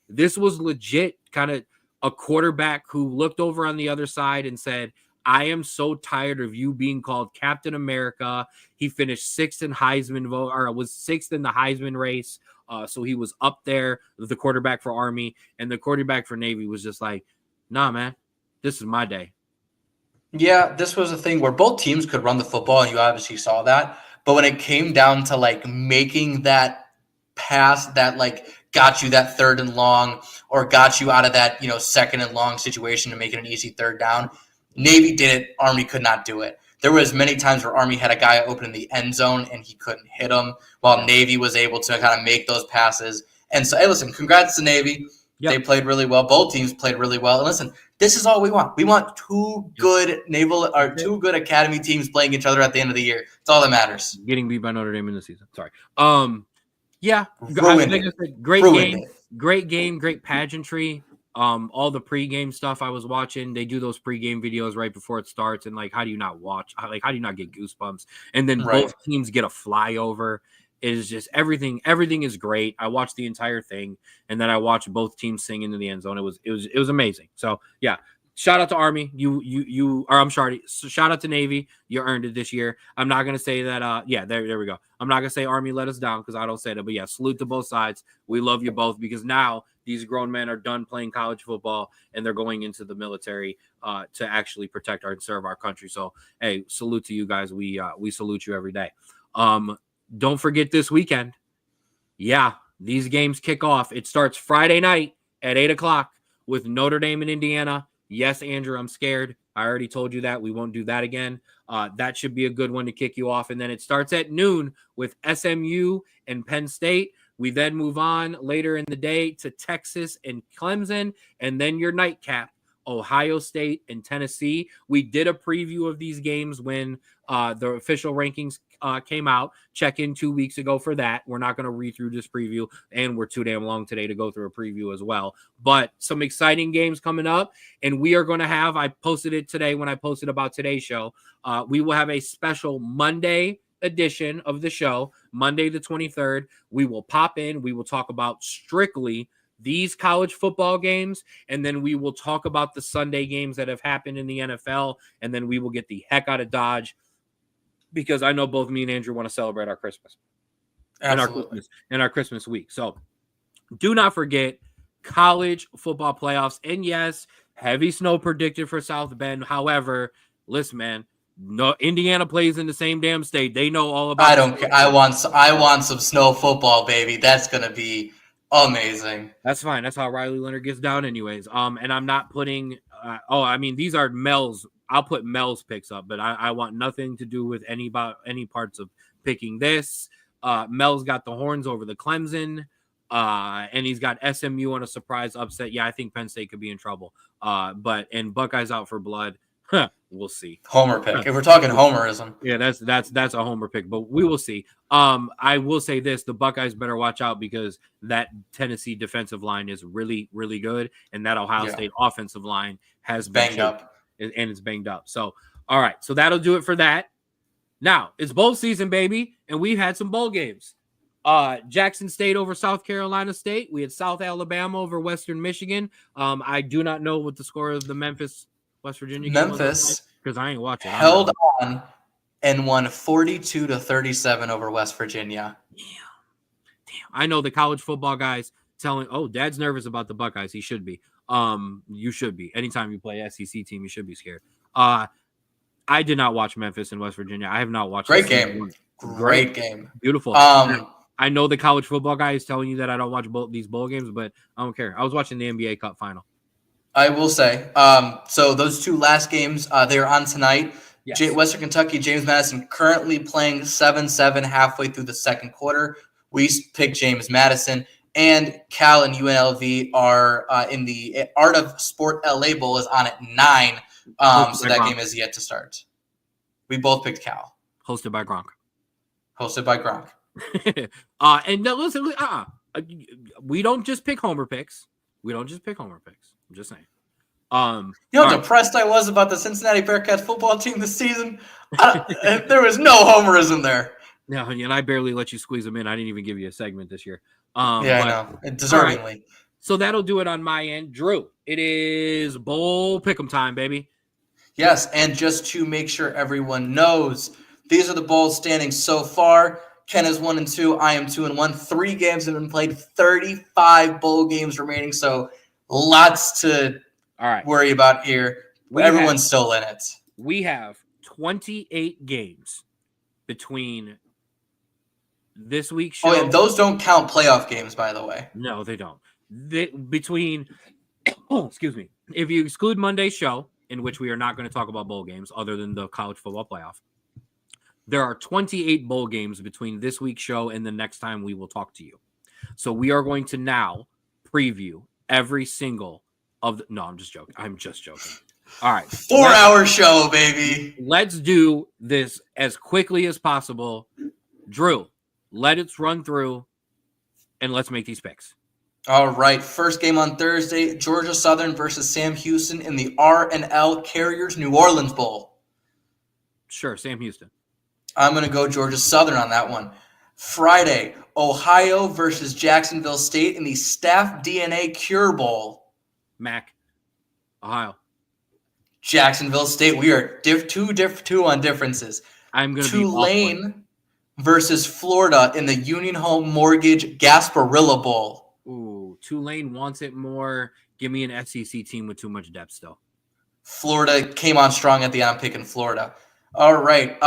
This was legit kind of a quarterback who looked over on the other side and said, I am so tired of you being called Captain America. He finished 6th in Heisman vote, or was 6th in the Heisman race. So he was up there, the quarterback for Army, and the quarterback for Navy was just like, nah, man, this is my day. Yeah, this was a thing where both teams could run the football, and you obviously saw that. But when it came down to like making that pass that like got you that 3rd and long or got you out of that, 2nd and long situation to make it an easy 3rd down, Navy did it. Army could not do it. There was many times where Army had a guy open in the end zone and he couldn't hit him, while Navy was able to kind of make those passes. And so, hey, listen, congrats to Navy. Yep. They played really well. Both teams played really well. And listen, this is all we want. We want 2 good two good academy teams playing each other at the end of the year. It's all that matters. Getting beat by Notre Dame in the season. Sorry. Yeah. Great game. Great game. Great pageantry. All the pregame stuff I was watching, they do those pregame videos right before it starts, and like, how do you not watch? Like, how do you not get goosebumps? And then both teams get a flyover. It is just everything is great. I watched the entire thing, and then I watched both teams sing into the end zone. It was amazing. So yeah, shout out to Army. Shout out to Navy. You earned it this year. I'm not gonna say that. There we go. I'm not gonna say Army let us down because I don't say that. But yeah, salute to both sides. We love you both because now these grown men are done playing college football and they're going into the military to actually protect and serve our country. So hey, salute to you guys. We salute you every day. Don't forget this weekend. Yeah, these games kick off. It starts Friday night at 8:00 with Notre Dame and Indiana. Yes, Andrew, I'm scared. I already told you that. We won't do that again. That should be a good one to kick you off. And then it starts at noon with SMU and Penn State. We then move on later in the day to Texas and Clemson, and then your nightcap, Ohio State and Tennessee. We did a preview of these games when the official rankings came out. Check in 2 weeks ago for that. We're not going to read through this preview, and we're too damn long today to go through a preview as well. But some exciting games coming up, and we are going to have, I posted it today when I posted about today's show, we will have a special Monday edition of the show, Monday the 23rd. We will pop in. We will talk about strictly these college football games, and then we will talk about the Sunday games that have happened in the NFL, and then we will get the heck out of Dodge because I know both me and Andrew want to celebrate our Christmas. Absolutely. And our Christmas week. So do not forget college football playoffs. And yes, heavy snow predicted for South Bend. However, listen, man, no, Indiana plays in the same damn state. They know all about. I don't care. I want some snow football, baby. That's gonna be amazing. That's fine. That's how Riley Leonard gets down, anyways. And I'm not putting. These are Mel's. I'll put Mel's picks up, but I want nothing to do with any parts of picking this. Mel's got the horns over the Clemson. And he's got SMU on a surprise upset. Yeah, I think Penn State could be in trouble. But Buckeyes out for blood. We'll see. Homer pick. If we're talking homerism. Yeah, that's a homer pick, but we will see. I will say this: the Buckeyes better watch out because that Tennessee defensive line is really, really good, and that Ohio State offensive line has been banged up. And it's banged up. So, all right, so that'll do it for that. Now it's bowl season, baby, and we've had some bowl games. Jackson State over South Carolina State. We had South Alabama over Western Michigan. I do not know what the score of the Memphis West Virginia game Memphis, because I ain't watching. Held on and won 42-37 over West Virginia. Damn. I know the college football guys telling, "Oh, Dad's nervous about the Buckeyes." He should be. You should be. Anytime you play SEC team, you should be scared. I did not watch Memphis and West Virginia. I have not watched. Great game. Great game. Beautiful. I know the college football guy is telling you that I don't watch these bowl games, but I don't care. I was watching the NBA Cup final. I will say, so those two last games, they are on tonight. Yes. Western Kentucky, James Madison currently playing 7-7 halfway through the second quarter. We picked James Madison, and Cal and UNLV are in the Art of Sport LA Bowl is on at 9. So that game is yet to start. We both picked Cal. Hosted by Gronk. And no, listen, we don't just pick homer picks. I'm just saying. You know how depressed I was about the Cincinnati Bearcats football team this season? There was no homerism there. No, and I barely let you squeeze them in. I didn't even give you a segment this year. I know. Deservingly. Right. So that'll do it on my end. Drew, it is bowl pick'em time, baby. Yes, and just to make sure everyone knows, these are the bowl standings so far. Ken is 1-2. I am 2-1. 3 games have been played. 35 bowl games remaining. So lots to worry about here. Everyone's still in it. We have 28 games between this week's show. Oh, yeah, those don't count playoff games, by the way. No, they don't. Excuse me. If you exclude Monday's show, in which we are not going to talk about bowl games other than the college football playoff, there are 28 bowl games between this week's show and the next time we will talk to you. So we are going to now preview every single of the... No, I'm just joking. All right. 4-hour show, baby. Let's do this as quickly as possible. Drew, let it run through and let's make these picks. All right. First game on Thursday, Georgia Southern versus Sam Houston in the R&L Carriers New Orleans Bowl. Sure, Sam Houston. I'm going to go Georgia Southern on that one. Friday, Ohio versus Jacksonville State in the Staff DNA Cure Bowl. Mac, Ohio. Jacksonville State. We are two on differences. I'm going to be Tulane versus Florida in the Union Home Mortgage Gasparilla Bowl. Ooh, Tulane wants it more. Give me an SEC team with too much depth still. Florida came on strong at the end. I'm picking Florida. All right.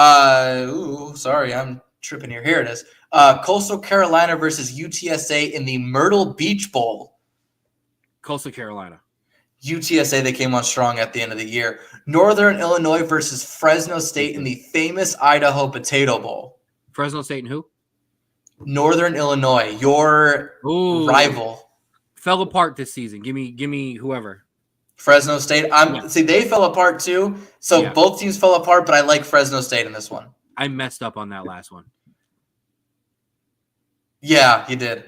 Sorry, I'm tripping here. Here it is. Coastal Carolina versus UTSA in the Myrtle Beach Bowl. Coastal Carolina. UTSA, they came on strong at the end of the year. Northern Illinois versus Fresno State in the famous Idaho Potato Bowl. Fresno State and who? Northern Illinois, your rival. Fell apart this season. Give me whoever. Fresno State. See, they fell apart too. So both teams fell apart, but I like Fresno State in this one. I messed up on that last one. Yeah, you did.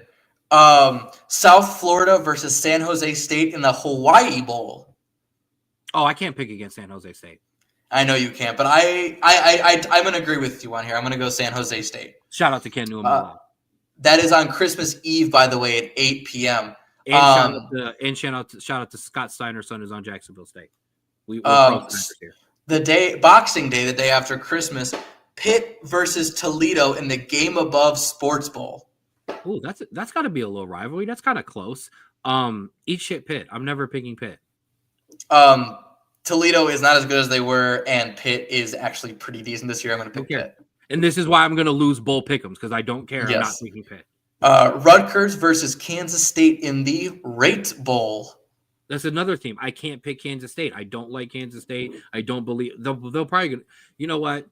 South Florida versus San Jose State in the Hawaii Bowl. Oh, I can't pick against San Jose State. I know you can't, but I'm going to agree with you on here. I'm going to go San Jose State. Shout out to Ken Newman. That is on Christmas Eve, by the way, at 8 p.m. And shout out to Scott Steiner's son who's on Jacksonville State. We're pro Steiners here. Boxing Day, the day after Christmas, Pitt versus Toledo in the Game Above Sports Bowl. Oh, that's got to be a little rivalry. That's kind of close. Eat shit, Pitt. I'm never picking Pitt. Toledo is not as good as they were, and Pitt is actually pretty decent this year. I'm going to pick Pitt. And this is why I'm going to lose bowl pick'ems because I don't care. Yes. I'm not picking Pitt. Rutgers versus Kansas State in the Rate Bowl. That's another team. I can't pick Kansas State. I don't like Kansas State. I don't believe they'll probably gonna, you know what?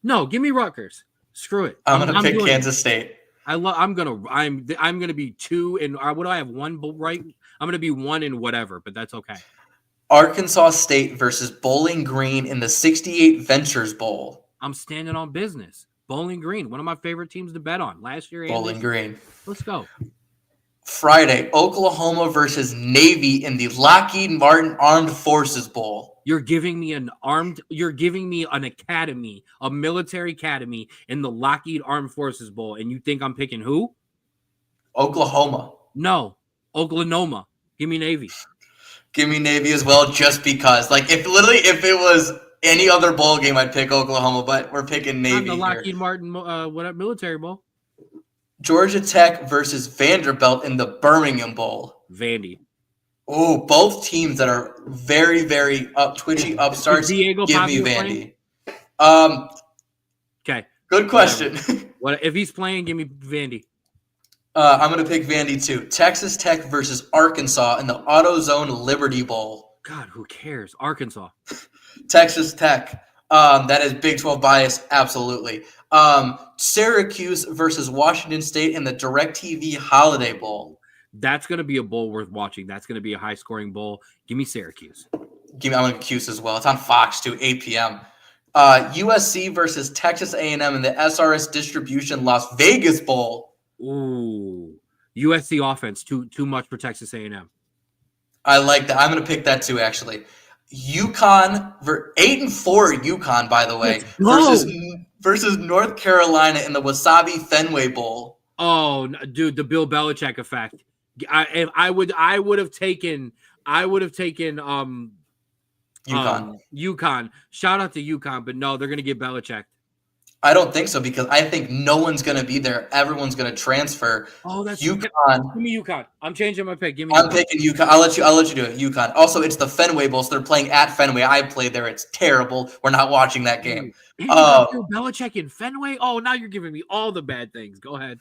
No, give me Rutgers. Screw it. I'm gonna pick Kansas State. I'm gonna be 2 and what do I have? 1 right? I'm gonna be 1 in whatever, but that's okay. Arkansas State versus Bowling Green in the 68 Ventures Bowl. I'm standing on business. Bowling Green, one of my favorite teams to bet on last year. Bowling Green. Let's go. Friday, Oklahoma versus Navy in the Lockheed Martin Armed Forces Bowl. You're giving me an academy, a military academy in the Lockheed Armed Forces Bowl, and you think I'm picking who? Oklahoma. No, Oklahoma. Give me Navy. Give me Navy as well, just because. Like, if it was any other bowl game, I'd pick Oklahoma, but we're picking Navy. The Lockheed Martin military bowl. Georgia Tech versus Vanderbilt in the Birmingham Bowl. Vandy. Oh, both teams that are very, very twitchy upstarts. Give me Vandy. Okay. Good question. What if he's playing? Give me Vandy. I'm going to pick Vandy too. Texas Tech versus Arkansas in the AutoZone Liberty Bowl. God, who cares? Arkansas. Texas Tech. That is Big 12 bias, absolutely. Syracuse versus Washington State in the DirecTV Holiday Bowl. That's going to be a bowl worth watching. That's going to be a high-scoring bowl. Give me Syracuse. I'm going to Cuse as well. It's on Fox too, 8 p.m. USC versus Texas A&M in the SRS Distribution Las Vegas Bowl. Ooh, USC offense too much for Texas A&M. I like that. I'm going to pick that too, actually. UConn 8-4 UConn, by the way, versus North Carolina in the Wasabi Fenway Bowl. Oh, dude, the Bill Belichick effect. I would have taken UConn. Shout out to UConn, but no, they're gonna get Belichick. I don't think so because I think no one's gonna be there. Everyone's gonna transfer. Oh, that's UConn. Give me UConn. I'm changing my pick. I'm picking UConn. I'll let you do it. UConn. Also, it's the Fenway Bowl, so they're playing at Fenway. I played there. It's terrible. We're not watching that game. Bill Belichick in Fenway. Oh, now you're giving me all the bad things. Go ahead.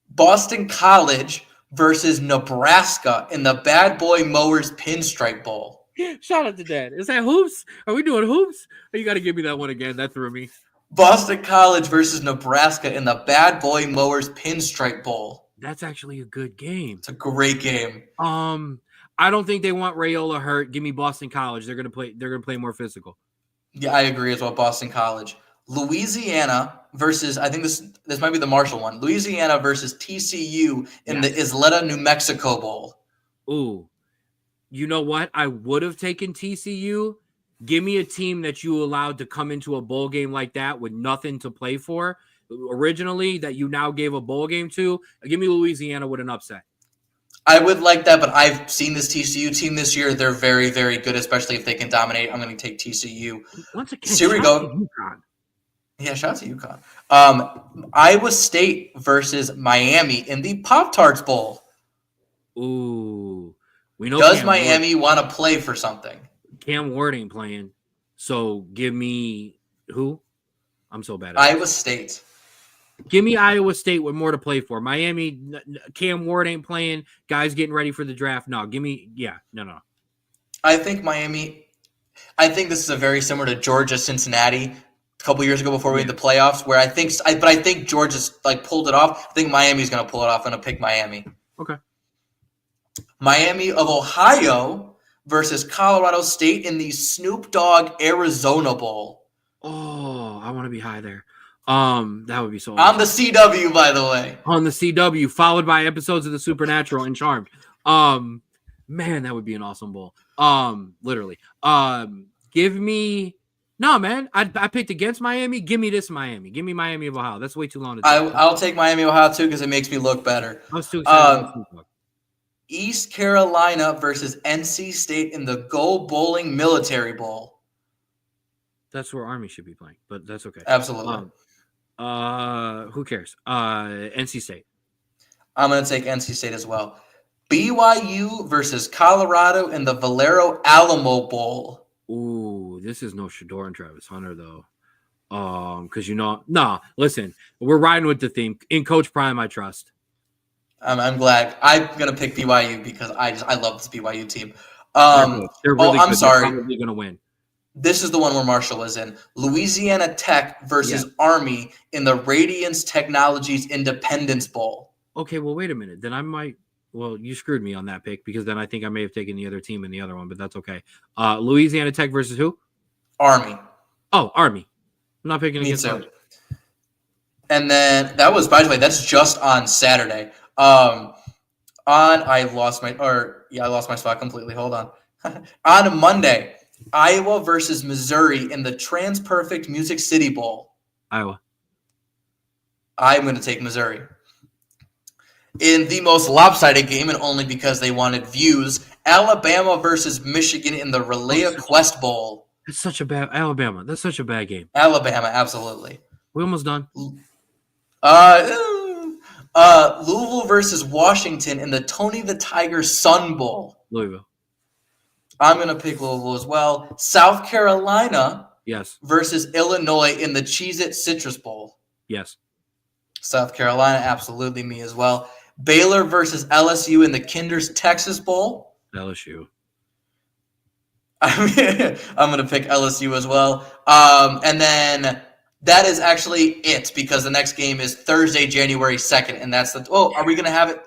Boston College versus Nebraska in the Bad Boy Mowers Pinstripe Bowl. Shout out to that. Is that hoops? Are we doing hoops? Oh, you got to give me that one again. That threw me. Boston College versus Nebraska in the Bad Boy Mowers Pinstripe Bowl. That's actually a good game. It's a great game. I don't think they want Raiola hurt. Give me Boston College. They're gonna play more physical. Yeah, I agree as well. Boston College. Louisiana versus, I think this might be the Marshall one. Louisiana versus TCU in the Isleta, New Mexico Bowl. Ooh, you know what? I would have taken TCU. Give me a team that you allowed to come into a bowl game like that with nothing to play for originally that you now gave a bowl game to. Give me Louisiana with an upset. I would like that, but I've seen this TCU team this year. They're very, very good, especially if they can dominate. I'm going to take TCU. Once again, here we go. Yeah, shout out to UConn. Iowa State versus Miami in the Pop-Tarts Bowl. Ooh. We know Does Miami want to play for something? Cam Ward ain't playing. So give me who? I'm so bad at Iowa State. Give me Iowa State with more to play for. Miami, Cam Ward ain't playing. Guys getting ready for the draft. No, give me, no. I think Miami, I think this is a very similar to Georgia, Cincinnati a couple years ago before we made the playoffs, where I think Georgia's like pulled it off. I think Miami's going to pull it off. I'm going to pick Miami. Okay. Miami of Ohio versus Colorado State in the Snoop Dogg Arizona Bowl. Oh, I want to be high there. That would be so awesome. On the CW, by the way. On the CW, followed by episodes of The Supernatural and Charmed. Man, that would be an awesome bowl. Literally. Give me No, man. I picked against Miami. Give me this Miami. Give me Miami of Ohio. That's way too long to take. I'll take Miami, Ohio too because it makes me look better. I was too excited. East Carolina versus NC State in the Go Bowling Military Bowl. That's where Army should be playing, but that's okay. Absolutely. Who cares? NC State. I'm going to take NC State as well. BYU versus Colorado in the Valero Alamo Bowl. Ooh, this is no Shador and Travis Hunter though. Because listen, we're riding with the theme. In Coach Prime, I trust. I'm glad. I'm gonna pick BYU because I love this BYU team. They're really good. I'm sorry. They're probably gonna win. This is the one where Marshall was in. Louisiana Tech versus Army in the Radiance Technologies Independence Bowl. Okay, well, wait a minute. Then I might. Well, you screwed me on that pick because then I think I may have taken the other team in the other one, but that's okay. Louisiana Tech versus who? Army. Oh, Army. I'm not picking against Army. And then that was, by the way, that's just on Saturday. I lost my spot completely. Hold on. On Monday, Iowa versus Missouri in the TransPerfect Music City Bowl. Iowa. I'm going to take Missouri. In the most lopsided game, and only because they wanted views, Alabama versus Michigan in the Relaya Quest Bowl. That's such a bad Alabama. That's such a bad game. Alabama, absolutely. We almost done. Louisville versus Washington in the Tony the Tiger Sun Bowl. Louisville. I'm going to pick Louisville as well. South Carolina versus Illinois in the Cheez-It Citrus Bowl. Yes. South Carolina, absolutely me as well. Baylor versus LSU in the Kinder's Texas Bowl. LSU. I'm going to pick LSU as well. And then that is actually it because the next game is Thursday, January 2nd. And that's are we going to have it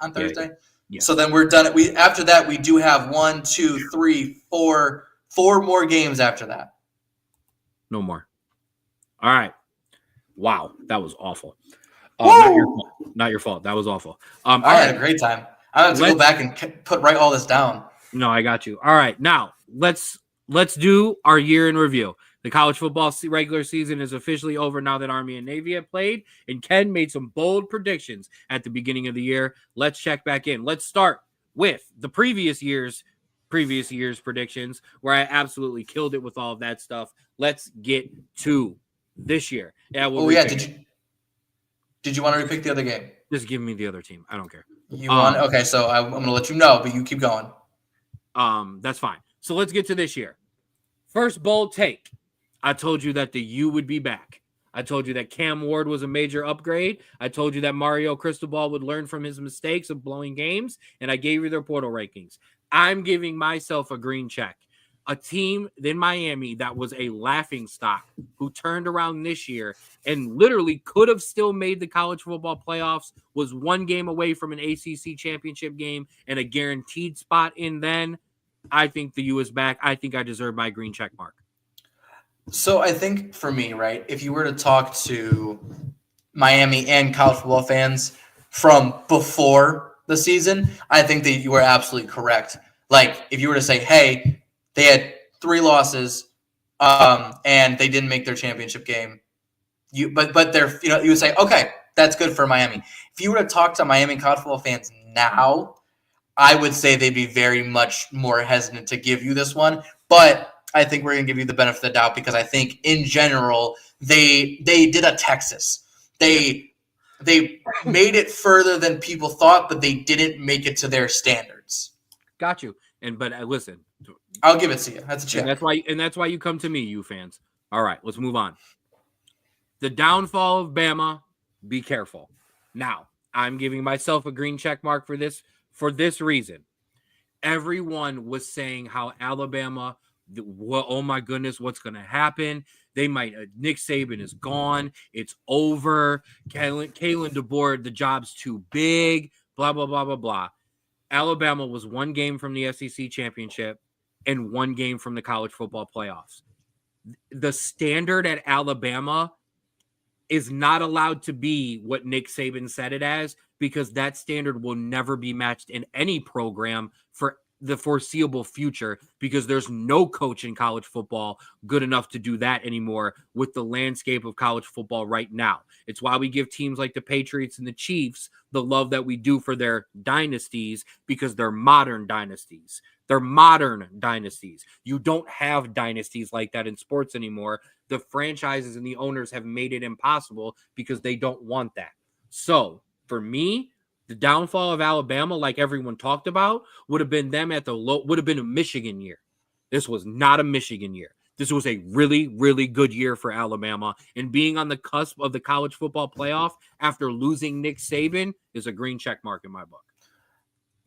on Thursday? Yeah. So then we're done. After that, we do have 1, 2, 3, 4 more games after that. No more. All right. Wow. That was awful. Not your fault. That was awful. I had a great time. I have to go back and write all this down. No, I got you. All right. Now let's do our year in review. The college football regular season is officially over now that Army and Navy have played, and Ken made some bold predictions at the beginning of the year. Let's check back in. Let's start with the previous year's predictions, where I absolutely killed it with all of that stuff. Let's get to this year. Yeah. Did you want to repick the other game? Just give me the other team. I don't care. You want? Okay, so I'm going to let you know, but you keep going. That's fine. So let's get to this year. First bold take. I told you that the U would be back. I told you that Cam Ward was a major upgrade. I told you that Mario Cristobal would learn from his mistakes of blowing games, and I gave you their portal rankings. I'm giving myself a green check. A team in Miami that was a laughingstock who turned around this year and literally could have still made the college football playoffs, was one game away from an ACC championship game and a guaranteed spot in then. I think the U is back. I think I deserve my green check mark. So I think for me, right, if you were to talk to Miami and college football fans from before the season, I think that you were absolutely correct. Like if you were to say, hey, they had 3 losses, and they didn't make their championship game. But they're you would say, okay, that's good for Miami. If you were to talk to Miami college football fans now, I would say they'd be very much more hesitant to give you this one. But I think we're going to give you the benefit of the doubt because I think in general they did a Texas. They made it further than people thought, but they didn't make it to their standards. Got you. But listen. I'll give it to you. That's a check. And that's why you come to me, you fans. All right, let's move on. The downfall of Bama, be careful. Now, I'm giving myself a green check mark for this reason. Everyone was saying how Alabama, oh my goodness, what's going to happen? They might, Nick Saban is gone. It's over. Kalen DeBoer, the job's too big, blah, blah, blah, blah, blah. Alabama was one game from the SEC championship and one game from the college football playoffs. The standard at Alabama is not allowed to be what Nick Saban said it as because that standard will never be matched in any program for the foreseeable future, because there's no coach in college football good enough to do that anymore with the landscape of college football right now. It's why we give teams like the Patriots and the Chiefs the love that we do for their dynasties, because they're modern dynasties. They're modern dynasties. You don't have dynasties like that in sports anymore. The franchises and the owners have made it impossible because they don't want that. So for me, the downfall of Alabama, like everyone talked about, would have been them at the low, would have been a Michigan year. This was not a Michigan year. This was a really, really good year for Alabama. And being on the cusp of the college football playoff after losing Nick Saban is a green check mark in my book.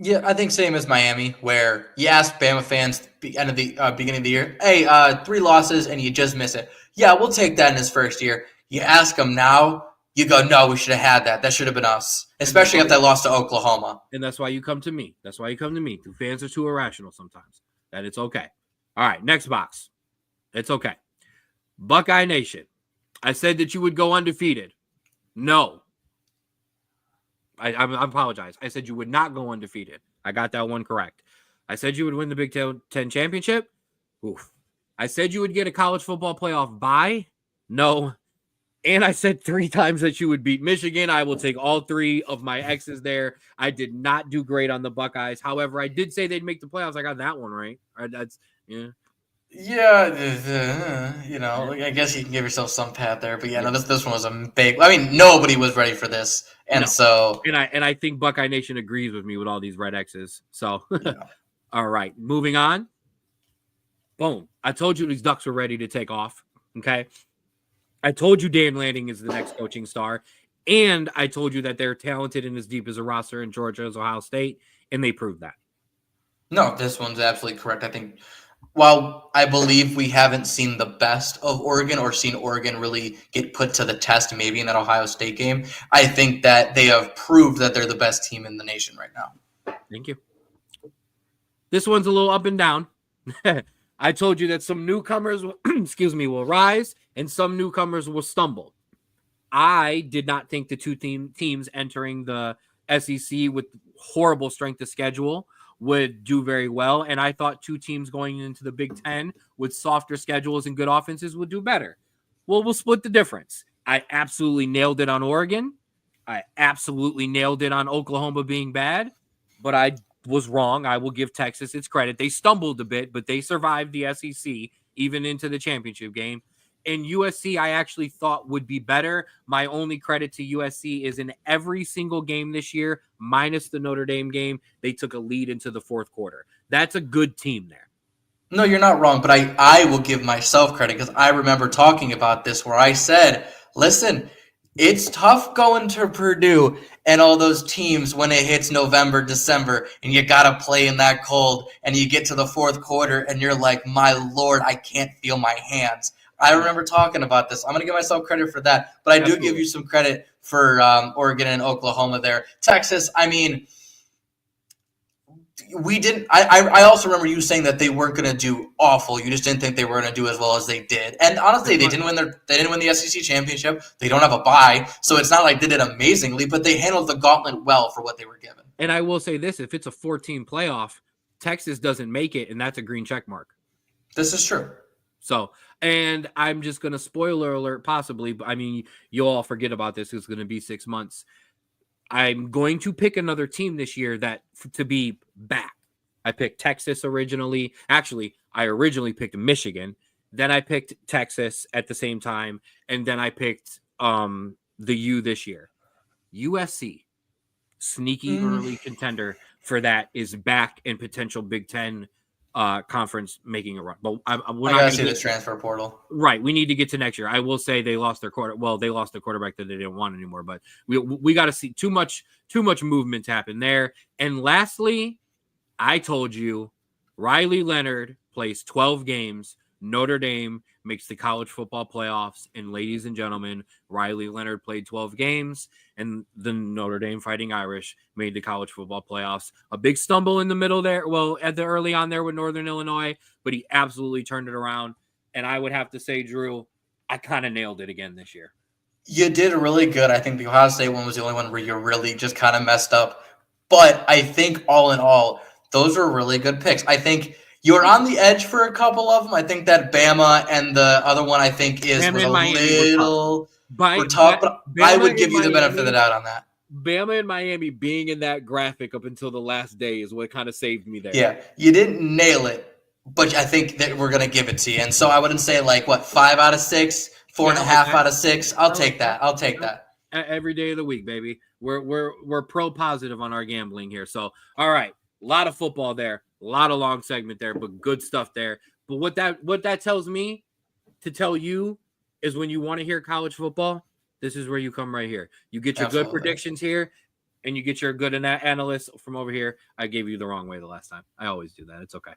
Yeah, I think same as Miami, where you ask Bama fans end of the beginning of the year, hey, 3 losses and you just miss it. Yeah, we'll take that in his first year. You ask them now, you go, no, we should have had that. That should have been us, especially if they lost to Oklahoma. And that's why you come to me. That's why you come to me. The fans are too irrational sometimes. That it's okay. All right, next box. It's okay. Buckeye Nation. I said that you would go undefeated. No. I apologize. I said you would not go undefeated. I got that one correct. I said you would win the Big Ten championship. Oof. I said you would get a college football playoff bye. No. And I said 3 times that you would beat Michigan. I will take all 3 of my X's there. I did not do great on the Buckeyes. However, I did say they'd make the playoffs. I got that one right. That's yeah. Yeah, I guess you can give yourself some pat there, but no, this one was a big. I mean, nobody was ready for this, and so I think Buckeye Nation agrees with me with all these red X's. So, all right, moving on. Boom! I told you these Ducks were ready to take off. Okay, I told you Dan Lanning is the next coaching star, and I told you that they're talented and as deep as a roster in Georgia as Ohio State, and they proved that. No, this one's absolutely correct. I think. While I believe we haven't seen the best of Oregon or seen Oregon really get put to the test maybe in that Ohio State game, I think that they have proved that they're the best team in the nation right now. Thank you. This one's a little up and down. I told you that some newcomers, will rise and some newcomers will stumble. I did not think the 2 teams entering the SEC with horrible strength of schedule would do very well. And I thought 2 teams going into the Big Ten with softer schedules and good offenses would do better. Well, we'll split the difference. I absolutely nailed it on Oregon. I absolutely nailed it on Oklahoma being bad, but I was wrong. I will give Texas its credit. They stumbled a bit, but they survived the SEC even into the championship game. And USC, I actually thought would be better. My only credit to USC is in every single game this year, minus the Notre Dame game, they took a lead into the 4th quarter. That's a good team there. No, you're not wrong, but I will give myself credit because I remember talking about this where I said, listen, it's tough going to Purdue and all those teams when it hits November, December, and you got to play in that cold, and you get to the 4th quarter, and you're like, my Lord, I can't feel my hands. I remember talking about this. I'm going to give myself credit for that, but I do give you some credit for Oregon and Oklahoma there. Texas, I mean, we didn't. I also remember you saying that they weren't going to do awful. You just didn't think they were going to do as well as they did. And honestly, they didn't win the SEC championship. They don't have a bye, so it's not like they did amazingly, but they handled the gauntlet well for what they were given. And I will say this: if it's a 14 playoff, Texas doesn't make it, and that's a green check mark. This is true. So, and I'm just going to spoiler alert possibly, but I mean, you'll all forget about this. It's going to be 6 months. I'm going to pick another team this year to be back. I picked Texas originally. Actually, I originally picked Michigan. Then I picked Texas at the same time. And then I picked the U this year. USC, sneaky early contender for that, is back in potential Big Ten conference making a run. But we're not going to see the transfer portal. Right. We need to get to next year. I will say they lost their they lost the quarterback that they didn't want anymore, but we got to see too much movement happen there. And lastly, I told you Riley Leonard plays 12 games. Notre Dame makes the college football playoffs. And ladies and gentlemen, Riley Leonard played 12 games, and the Notre Dame Fighting Irish made the college football playoffs. A big stumble in the middle there. Well, at the early on there with Northern Illinois, but he absolutely turned it around. And I would have to say, Drew, I kind of nailed it again this year. You did really good. I think the Ohio State one was the only one where you really just kind of messed up. But I think all in all, those are really good picks. I think you're on the edge for a couple of them. I think that Bama and the other one I think was a little were tough, but I would give you the benefit of the doubt on that. Bama and Miami being in that graphic up until the last day is what kind of saved me there. Yeah, you didn't nail it, but I think that we're going to give it to you. And so I wouldn't say 5 out of 6, 4.5 out of 6. I'll take that. I'll take that. Every day of the week, baby. We're pro positive on our gambling here. So, all right, a lot of football there, a lot of long segment there, but good stuff there. But what that tells me to tell you is when you want to hear college football, this is where you come right here. You get your good predictions here, and you get your good analysts from over here. I gave you the wrong way the last time. I always do that. It's okay.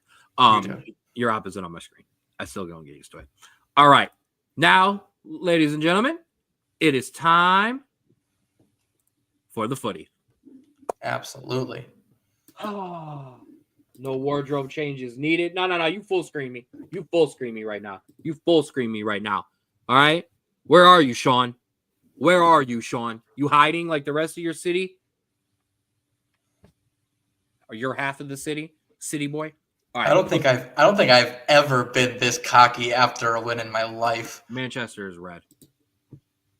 You're opposite on my screen. I still don't get used to it. All right. Now, ladies and gentlemen, it is time for the footy. Absolutely. Oh, no wardrobe changes needed. No. You full screen me. You full screen me right now. All right. Where are you, Sean? Where are you, Sean? You hiding like the rest of your city? Or you're half of the city boy? All right. I don't think I've ever been this cocky after a win in my life. Manchester is red.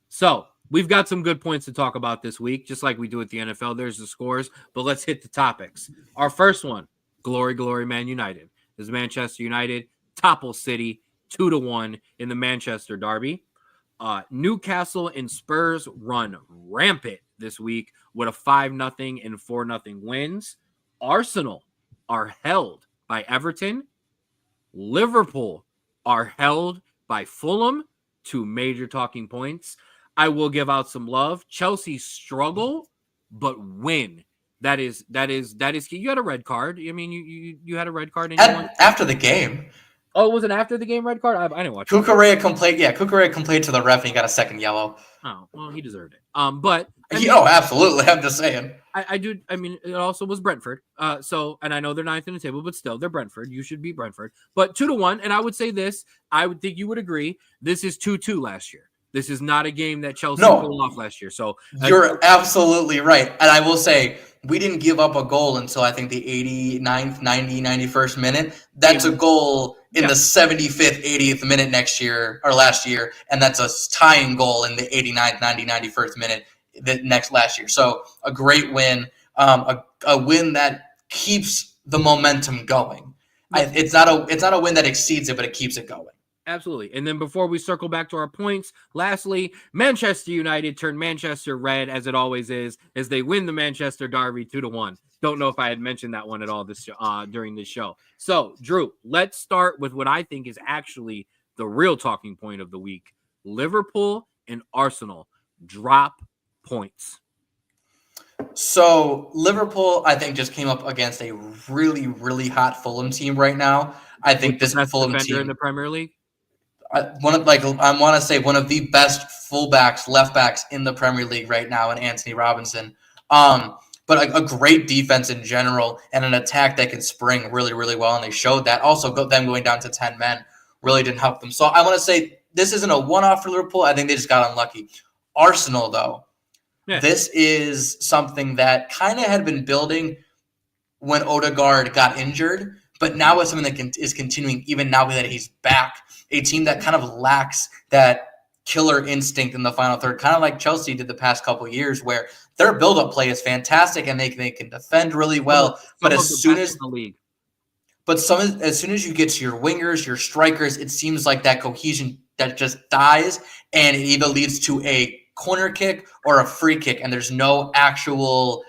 So we've got some good points to talk about this week, just like we do at the NFL. There's the scores, but let's hit the topics. Our first one, glory, Man United. Is Manchester United topple City 2-1 in the Manchester Derby. Newcastle and Spurs run rampant this week with a 5-0 and 4-0 wins. Arsenal are held by Everton. Liverpool are held by Fulham. 2 major talking points. I will give out some love. Chelsea struggle, but win. That is. You had a red card. I mean, you had a red card after the game. Oh, was it after the game red card? I didn't watch it. Cucurella complained. Yeah, Cucurella complained to the ref and he got a second yellow. Oh, well, he deserved it. But absolutely. I'm just saying. I do. I mean, it also was Brentford. And I know they're 9th in the table, but still, they're Brentford. You should be Brentford. But 2-1, and I would say this. I would think you would agree. This is 2-2 last year. This is not a game that Chelsea pulled off last year. So you're absolutely right. And I will say we didn't give up a goal until I think the 89th, 91st minute. That's a goal in the 75th, 80th minute last year. And that's a tying goal in the 89th, 91st minute last year. So a great win, a win that keeps the momentum going. It's not a win that exceeds it, but it keeps it going. Absolutely. And then before we circle back to our points, lastly, Manchester United turned Manchester red, as it always is, as they win the Manchester Derby 2-1. Don't know if I had mentioned that one at all during this show. So, Drew, let's start with what I think is actually the real talking point of the week. Liverpool and Arsenal drop points. So Liverpool, I think, just came up against a really, really hot Fulham team right now. I think this Fulham team in the Premier League. I want to say one of the best fullbacks, left backs in the Premier League right now, in Anthony Robinson. But a great defense in general and an attack that can spring really, really well, and they showed that. Also, them going down to 10 men really didn't help them. So I want to say this isn't a one-off for Liverpool. I think they just got unlucky. Arsenal, though, this is something that kind of had been building when Odegaard got injured, but now it's something that is continuing even now that he's back. A team that kind of lacks that killer instinct in the final third, kind of like Chelsea did the past couple of years, where their build-up play is fantastic and they can defend really well. But as soon as you get to your wingers, your strikers, it seems like that cohesion that just dies, and it either leads to a corner kick or a free kick, and there's no actual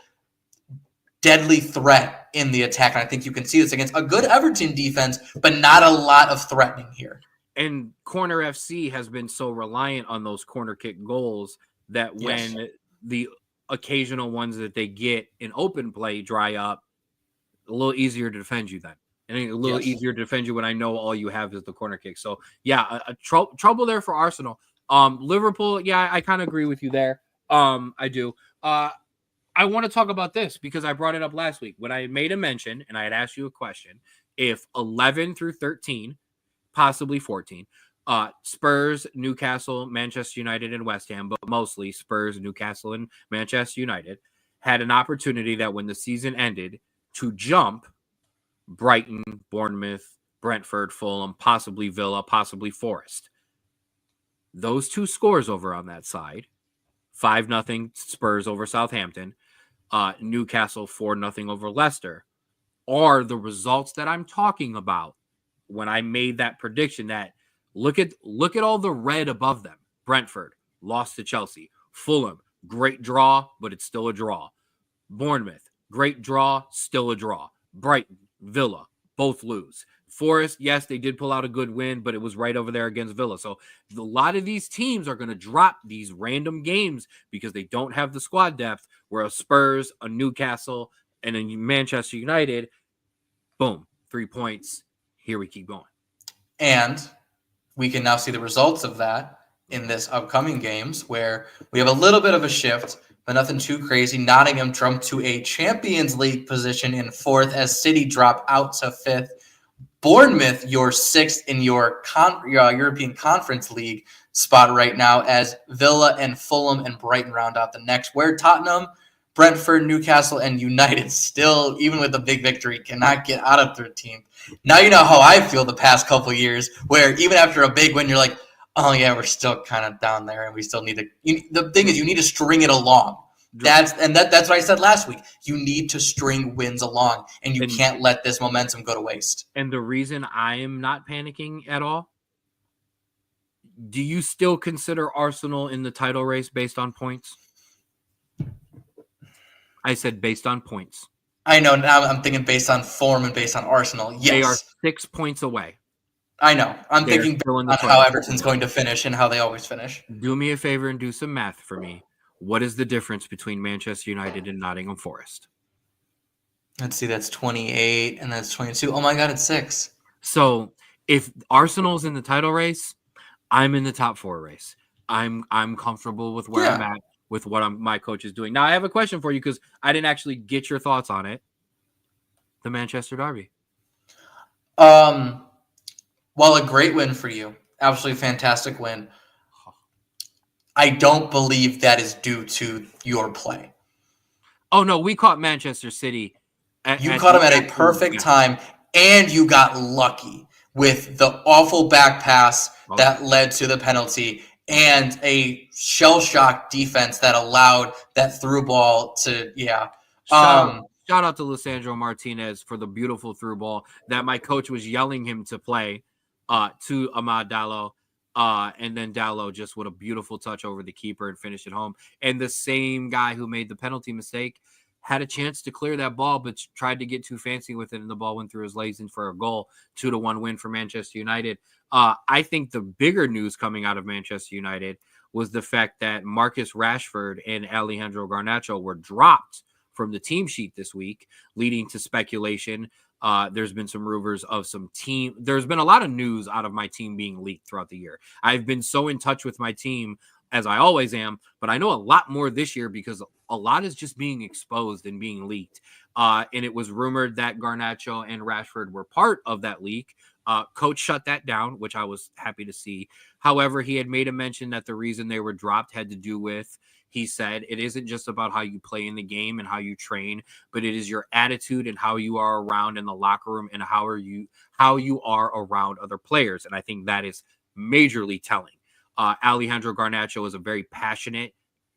deadly threat in the attack. And I think you can see this against a good Everton defense, but not a lot of threatening here. And Corner FC has been so reliant on those corner kick goals that when the occasional ones that they get in open play dry up, a little easier to defend you then. And a little easier to defend you when I know all you have is the corner kick. So, trouble there for Arsenal. Liverpool, I kind of agree with you there. I do. I want to talk about this because I brought it up last week when I made a mention and I had asked you a question. If 11 through 13, possibly 14, Spurs, Newcastle, Manchester United, and West Ham, but mostly Spurs, Newcastle, and Manchester United, had an opportunity that when the season ended to jump Brighton, Bournemouth, Brentford, Fulham, possibly Villa, possibly Forest. Those two scores over on that side, 5-0 Spurs over Southampton, Newcastle 4-0 over Leicester, are the results that I'm talking about when I made that prediction. That look at all the red above them. Brentford lost to Chelsea. Fulham, great draw, but it's still a draw. Bournemouth, great draw, still a draw. Brighton, Villa, both lose. Forest, yes, they did pull out a good win, but it was right over there against Villa. So a lot of these teams are going to drop these random games because they don't have the squad depth, where a Spurs, a Newcastle, and a Manchester United, boom, 3 points. Here we keep going. And we can now see the results of that in this upcoming games, where we have a little bit of a shift, but nothing too crazy. Nottingham jumped to a Champions League position in 4th as City drop out to 5th. Bournemouth, you're 6th in your European Conference League spot right now, as Villa and Fulham and Brighton round out the next, where Tottenham, Brentford, Newcastle, and United still, even with a big victory, cannot get out of 13th. Now you know how I feel the past couple of years, where even after a big win, you're like, oh yeah, we're still kind of down there, and we still need to. The thing is, you need to string it along. That's what I said last week. You need to string wins along, and you can't let this momentum go to waste. And the reason I am not panicking at all, do you still consider Arsenal in the title race based on points? I said based on points. I know. Now I'm thinking based on form and based on Arsenal. Yes. They are 6 points away. I know. I'm thinking on how Everton's going to finish and how they always finish. Do me a favor and do some math for me. What is the difference between Manchester United and Nottingham Forest? Let's see. That's 28 and that's 22. Oh my God, it's 6. So if Arsenal's in the title race, I'm in the top 4 race. I'm comfortable with where I'm at, with what my coach is doing. Now, I have a question for you because I didn't actually get your thoughts on it. The Manchester Derby. Well, a great win for you. Absolutely fantastic win. I don't believe that is due to your play. Oh, no, we caught Manchester City. You caught them at a perfect time, and you got lucky with the awful back pass that led to the penalty and a shell-shocked defense that allowed that through ball to, Shout out to Lisandro Martinez for the beautiful through ball that my coach was yelling him to play to Amad Diallo. And then Diallo just with a beautiful touch over the keeper and finished it home. And the same guy who made the penalty mistake had a chance to clear that ball, but tried to get too fancy with it, and the ball went through his legs in for a goal. 2-1 win for Manchester United. I think the bigger news coming out of Manchester United was the fact that Marcus Rashford and Alejandro Garnacho were dropped from the team sheet this week, leading to speculation. There's been some rumors of some team. There's been a lot of news out of my team being leaked throughout the year. I've been so in touch with my team, as I always am, but I know a lot more this year because a lot is just being exposed and being leaked. And it was rumored that Garnacho and Rashford were part of that leak. Coach shut that down, which I was happy to see. However, he had made a mention that the reason they were dropped had to do with, he said, it isn't just about how you play in the game and how you train, but it is your attitude and how you are around in the locker room and how you are around other players. And I think that is majorly telling. Alejandro Garnacho is a very passionate,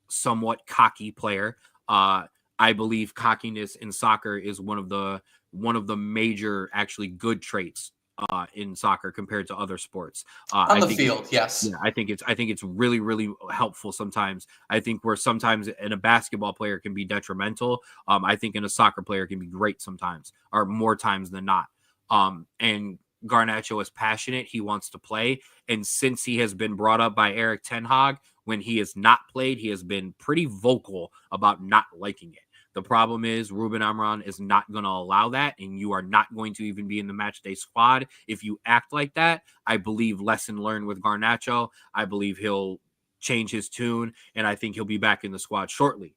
somewhat cocky player. I believe cockiness in soccer is one of the major, actually good traits in soccer compared to other sports. On the field, yes. Yeah, I think it's really, really helpful sometimes. I think where sometimes in a basketball player can be detrimental, I think in a soccer player can be great sometimes, or more times than not. And Garnacho is passionate. He wants to play. And since he has been brought up by Eric Ten Hag, when he has not played, he has been pretty vocal about not liking it. The problem is Ruben Amorim is not going to allow that, and you are not going to even be in the match day squad if you act like that. I believe lesson learned with Garnacho. I believe he'll change his tune, and I think he'll be back in the squad shortly.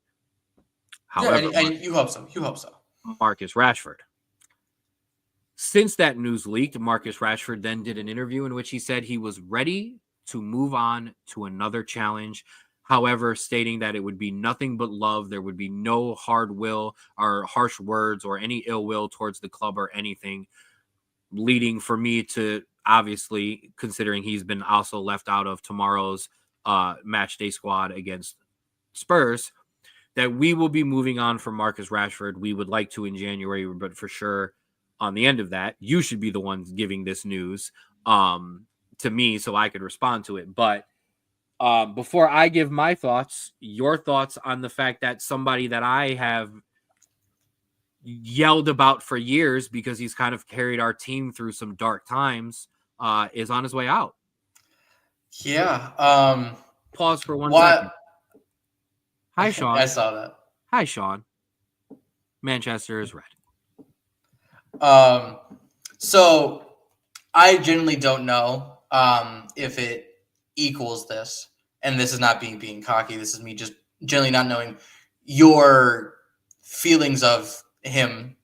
However, and you hope so. You hope so. Marcus Rashford. Since that news leaked, Marcus Rashford then did an interview in which he said he was ready to move on to another challenge. However, stating that it would be nothing but love, there would be no hard will or harsh words or any ill will towards the club or anything, leading for me to, obviously, considering he's been also left out of tomorrow's match day squad against Spurs, that we will be moving on from Marcus Rashford. We would like to in January, but for sure on the end of that, you should be the ones giving this news to me so I could respond to it. But before I give my thoughts, your thoughts on the fact that somebody that I have yelled about for years because he's kind of carried our team through some dark times is on his way out. Yeah. Pause for 1 second. Hi, Sean. I saw that. Hi, Sean. Manchester is red. So I genuinely don't know if it equals this, and this is not being cocky. This is me just generally not knowing your feelings of him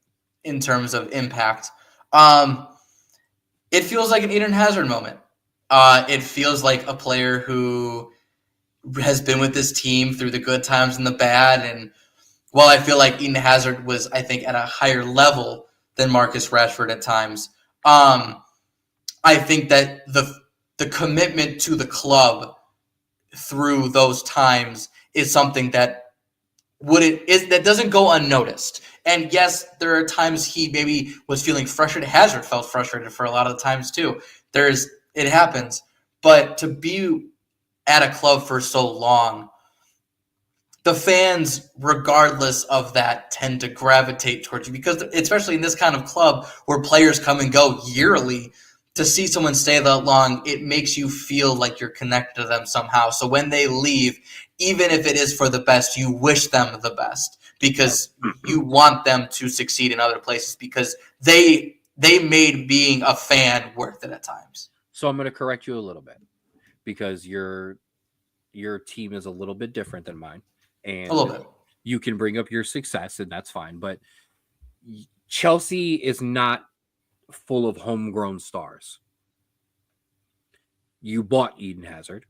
in terms of impact. It feels like an Eden Hazard moment. It feels like a player who has been with this team through the good times and the bad. And while I feel like Eden Hazard was, I think, at a higher level than Marcus Rashford at times, I think that the commitment to the club through those times is something that that doesn't go unnoticed. And yes, there are times he maybe was feeling frustrated. Hazard felt frustrated for a lot of the times too. It happens, but to be at a club for so long, the fans, regardless of that, tend to gravitate towards you because, especially in this kind of club where players come and go yearly, to see someone stay that long, it makes you feel like you're connected to them somehow. So when they leave, even if it is for the best, you wish them the best because you want them to succeed in other places because they made being a fan worth it at times. So I'm going to correct you a little bit because your team is a little bit different than mine. And a little bit. You can bring up your success, and that's fine. But Chelsea is not full of homegrown stars. You bought Eden Hazard.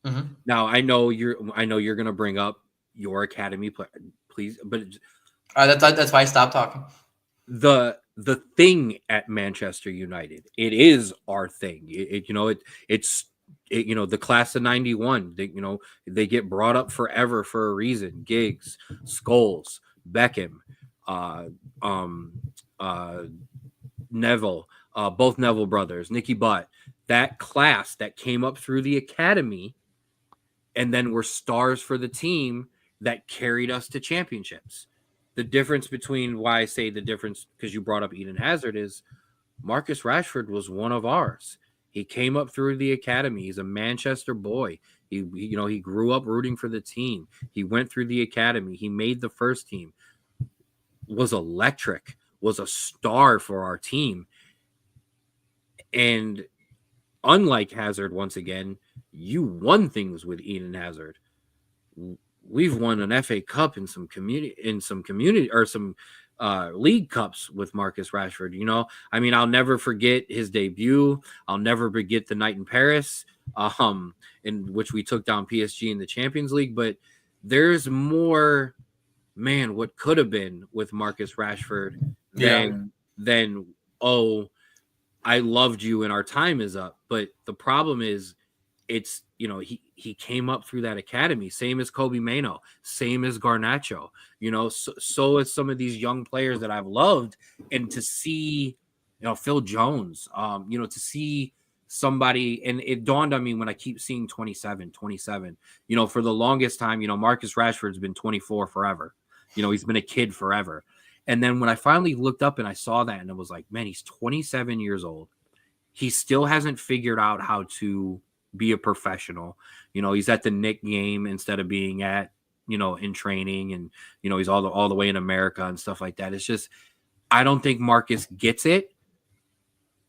Mm-hmm. Now I know you're going to bring up your academy player, please, but that's why I stopped talking. The thing at Manchester United, it is our thing. It's the class of 91. They get brought up forever for a reason. Giggs, Scholes, Beckham, Neville, both Neville brothers, Nicky Butt, that class that came up through the academy and then were stars for the team that carried us to championships. The difference between why I say the difference, because you brought up Eden Hazard, is Marcus Rashford was one of ours. He came up through the academy. He's a Manchester boy. He grew up rooting for the team. He went through the academy. He made the first team. Was electric. Was a star for our team. And unlike Hazard, once again, you won things with Eden Hazard. We've won an FA Cup in some community or some league cups with Marcus Rashford. I'll never forget his debut. I'll never forget the night in Paris, in which we took down PSG in the Champions League. But there's more, what could have been with Marcus Rashford than I loved you and our time is up. But the problem is, it's he came up through that academy, same as Kobe Mainoo, same as Garnacho, so as some of these young players that I've loved. And to see Phil Jones, to see somebody, and it dawned on me when I keep seeing 27, for the longest time, Marcus Rashford's been 24 forever. He's been a kid forever. And then when I finally looked up and I saw that, and it was like, man, he's 27 years old. He still hasn't figured out how to be a professional. He's at the Nick game instead of being at, in training, and, he's all the way in America and stuff like that. It's just, I don't think Marcus gets it,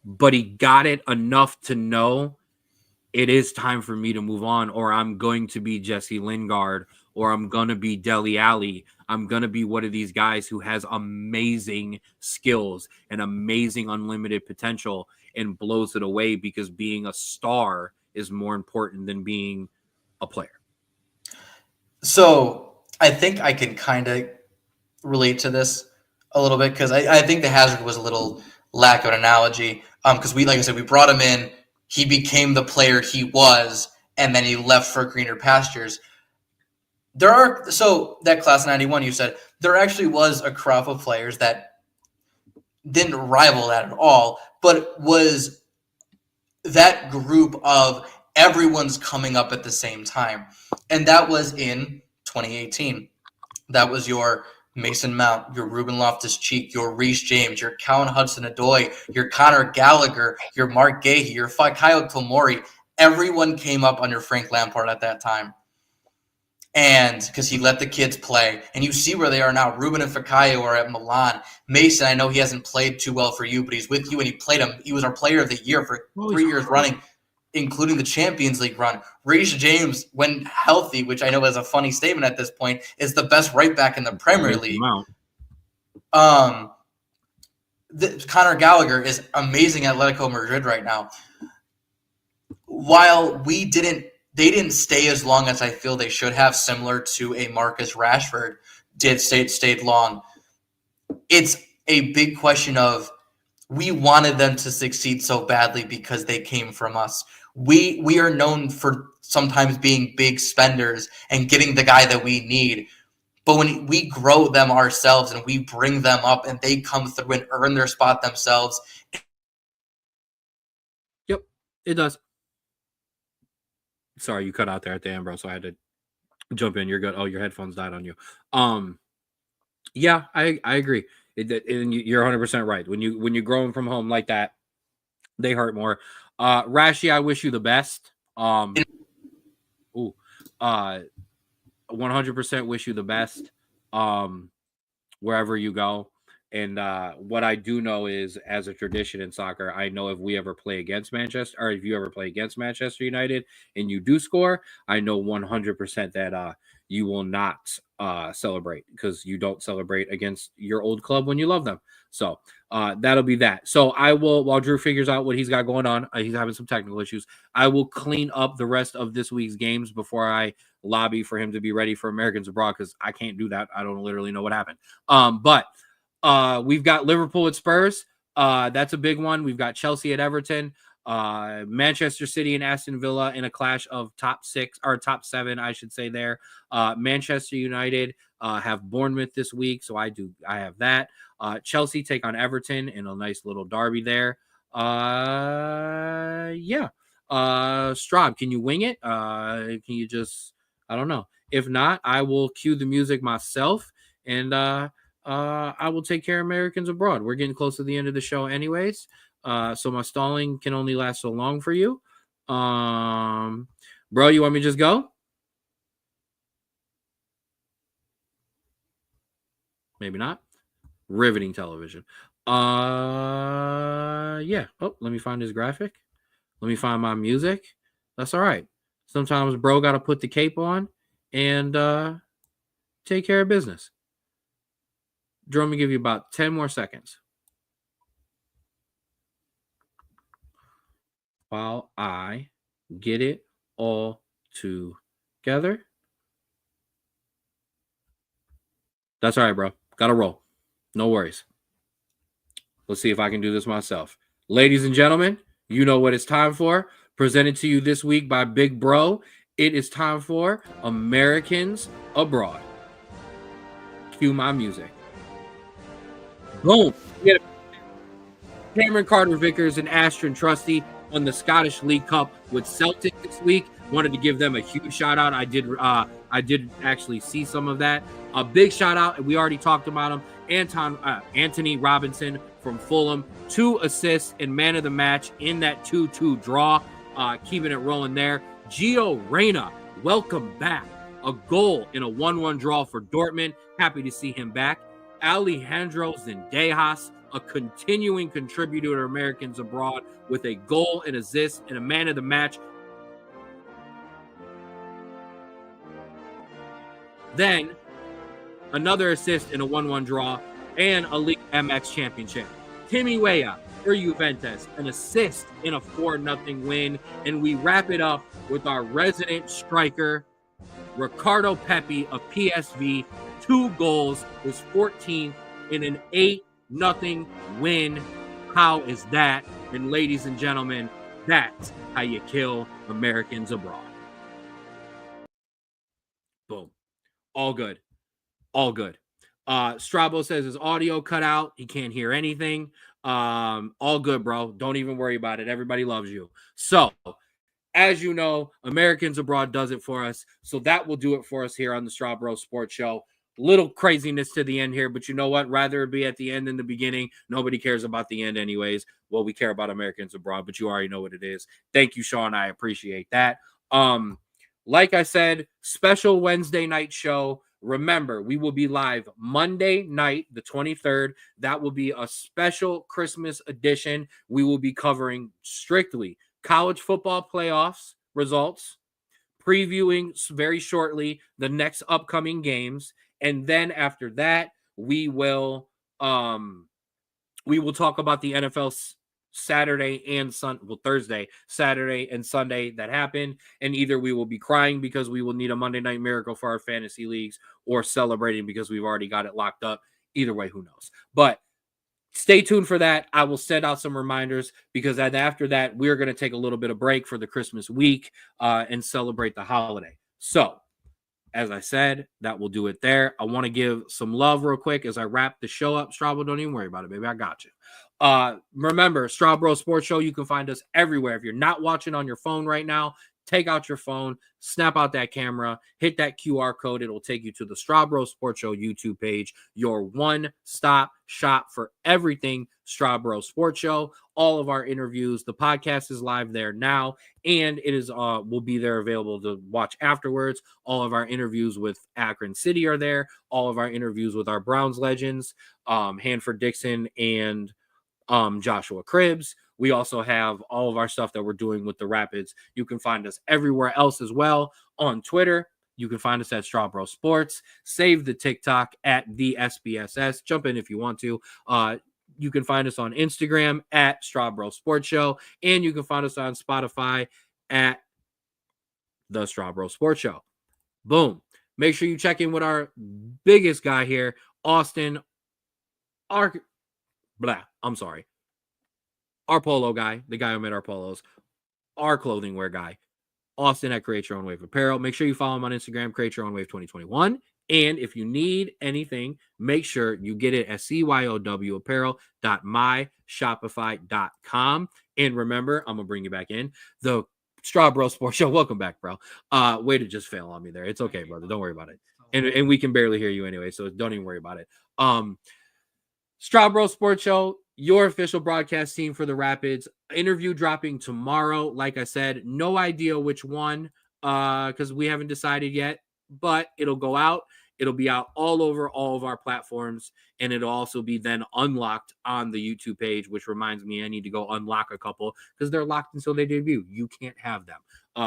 but he got it enough to know it is time for me to move on, or I'm going to be Jesse Lingard, or I'm going to be Dele Alli. I'm going to be one of these guys who has amazing skills and amazing unlimited potential and blows it away, because being a star is more important than being a player. So I think I can kind of relate to this a little bit because I think the Hazard was a little lack of an analogy. Because we, like I said, we brought him in, he became the player he was, and then he left for greener pastures. So that class of 91, you said there actually was a crop of players that didn't rival that at all, but was that group of everyone's coming up at the same time. And that was in 2018. That was your Mason Mount, your Ruben Loftus-Cheek, your Reece James, your Calvin Hudson-Odoi, your Connor Gallagher, your Mark Gahey, your Fikayo Tomori. Everyone came up under Frank Lampard at that time. And because he let the kids play. And you see where they are now. Ruben and Fikayo are at Milan. Mason, I know he hasn't played too well for you, but he's with you and he played him. He was our player of the year for 3 years running, including the Champions League run. Reece James, when healthy, which I know is a funny statement at this point, is the best right back in the Premier League. Connor Gallagher is amazing at Atletico Madrid right now. While they didn't stay as long as I feel they should have, similar to a Marcus Rashford stayed long. It's a big question of we wanted them to succeed so badly because they came from us. We are known for sometimes being big spenders and getting the guy that we need. But when we grow them ourselves and we bring them up and they come through and earn their spot themselves. Yep, it does. Sorry, you cut out there at the end, bro, so I had to jump in. You're good. Oh, your headphones died on you. Yeah, I agree. And you're 100% right. When you grow them from home like that, they hurt more. Rashi, I wish you the best. 100% wish you the best. Wherever you go. And what I do know is, as a tradition in soccer, I know if we ever play against Manchester, or if you ever play against Manchester United and you do score, I know 100% that you will not celebrate, because you don't celebrate against your old club when you love them. So that'll be that. So I will, while Drew figures out what he's got going on, he's having some technical issues, I will clean up the rest of this week's games before I lobby for him to be ready for Americans Abroad, because I can't do that. I don't literally know what happened. But we've got Liverpool at Spurs. That's a big one. We've got Chelsea at Everton. Manchester City and Aston Villa in a clash of top 7, I should say there. Manchester United have Bournemouth this week, so I have that. Chelsea take on Everton in a nice little derby there. Yeah. Straub, can you wing it? Can you just, I don't know. If not, I will cue the music myself, and I will take care of Americans Abroad. We're getting close to the end of the show anyways. So my stalling can only last so long for you. Bro, you want me to just go? Maybe not. Riveting television. Yeah. Oh, let me find his graphic. Let me find my music. That's all right. Sometimes bro got to put the cape on and take care of business. Drew, I'm going to give you about 10 more seconds while I get it all together. That's all right, bro. Got to roll. No worries. Let's see if I can do this myself. Ladies and gentlemen, you know what it's time for. Presented to you this week by Big Bro. It is time for Americans Abroad. Cue my music. Boom. Cameron Carter-Vickers and Ashton Trusty won the Scottish League Cup with Celtic this week. Wanted to give them a huge shout out. I did actually see some of that. A big shout out, and we already talked about him. Anthony Robinson from Fulham, 2 assists and man of the match in that 2-2 draw. Keeping it rolling there. Gio Reyna, welcome back. A goal in a 1-1 draw for Dortmund. Happy to see him back. Alejandro Zendejas, a continuing contributor to Americans Abroad, with a goal, an assist, and a man of the match. Then another assist in a 1-1 draw and a League MX championship. Timmy Weah for Juventus, an assist in a 4-0 win. And we wrap it up with our resident striker, Ricardo Pepi of PSV, 2 goals, was 14th in an 8-0 win. How is that? And ladies and gentlemen, that's how you kill Americans abroad. Boom. All good. All good. Strabo says his audio cut out. He can't hear anything. All good, bro. Don't even worry about it. Everybody loves you. So, as you know, Americans Abroad does it for us. So that will do it for us here on the Strawbro Sports Show. Little craziness to the end here, but you know what? Rather it be at the end than the beginning. Nobody cares about the end anyways. Well, we care about Americans Abroad, but you already know what it is. Thank you, Sean. I appreciate that. Like I said, special Wednesday night show. Remember, we will be live Monday night, the 23rd. That will be a special Christmas edition. We will be covering strictly college football playoffs results, previewing very shortly the next upcoming games, and then after that, we will talk about the NFL Saturday and Thursday, Saturday and Sunday that happened, and either we will be crying because we will need a Monday Night Miracle for our fantasy leagues, or celebrating because we've already got it locked up. Either way, who knows? But stay tuned for that. I will send out some reminders because after that, we're going to take a little bit of break for the Christmas week and celebrate the holiday. So, as I said, that will do it there. I want to give some love real quick as I wrap the show up. Strabo, don't even worry about it, baby. I got you. Remember, Strawbro Sports Show, you can find us everywhere. If you're not watching on your phone right now, take out your phone, snap out that camera, hit that QR code. It'll take you to the Strawbro Sports Show YouTube page, your one-stop shop for everything Strawbro Sports Show. All of our interviews, the podcast is live there now, and it is will be there available to watch afterwards. All of our interviews with Akron City are there. All of our interviews with our Browns legends, Hanford Dixon and Joshua Cribbs. We also have all of our stuff that we're doing with the Rapids. You can find us everywhere else as well. On Twitter, you can find us at Strawbro Sports. Save the TikTok at the SBSS. Jump in if you want to. You can find us on Instagram at Strawbro Sports Show. And you can find us on Spotify at the Strawbro Sports Show. Boom. Make sure you check in with our biggest guy here, Austin. Our polo guy, the guy who made our polos, our clothing wear guy, Austin at Create Your Own Wave Apparel. Make sure you follow him on Instagram, Create Your Own Wave 2021. And if you need anything, make sure you get it at cyowapparel.myshopify.com. And remember, I'm going to bring you back in. The Strawbro Sports Show. Welcome back, bro. Way to just fail on me there. It's okay, brother. Don't worry about it. And we can barely hear you anyway, so don't even worry about it. Strawbro Sports Show, your official broadcast team for the Rapids. Interview dropping tomorrow. Like I said, no idea which one because we haven't decided yet, but it'll go out. It'll be out all over all of our platforms, and it'll also be then unlocked on the YouTube page, which reminds me I need to go unlock a couple because they're locked until they debut. You can't have them.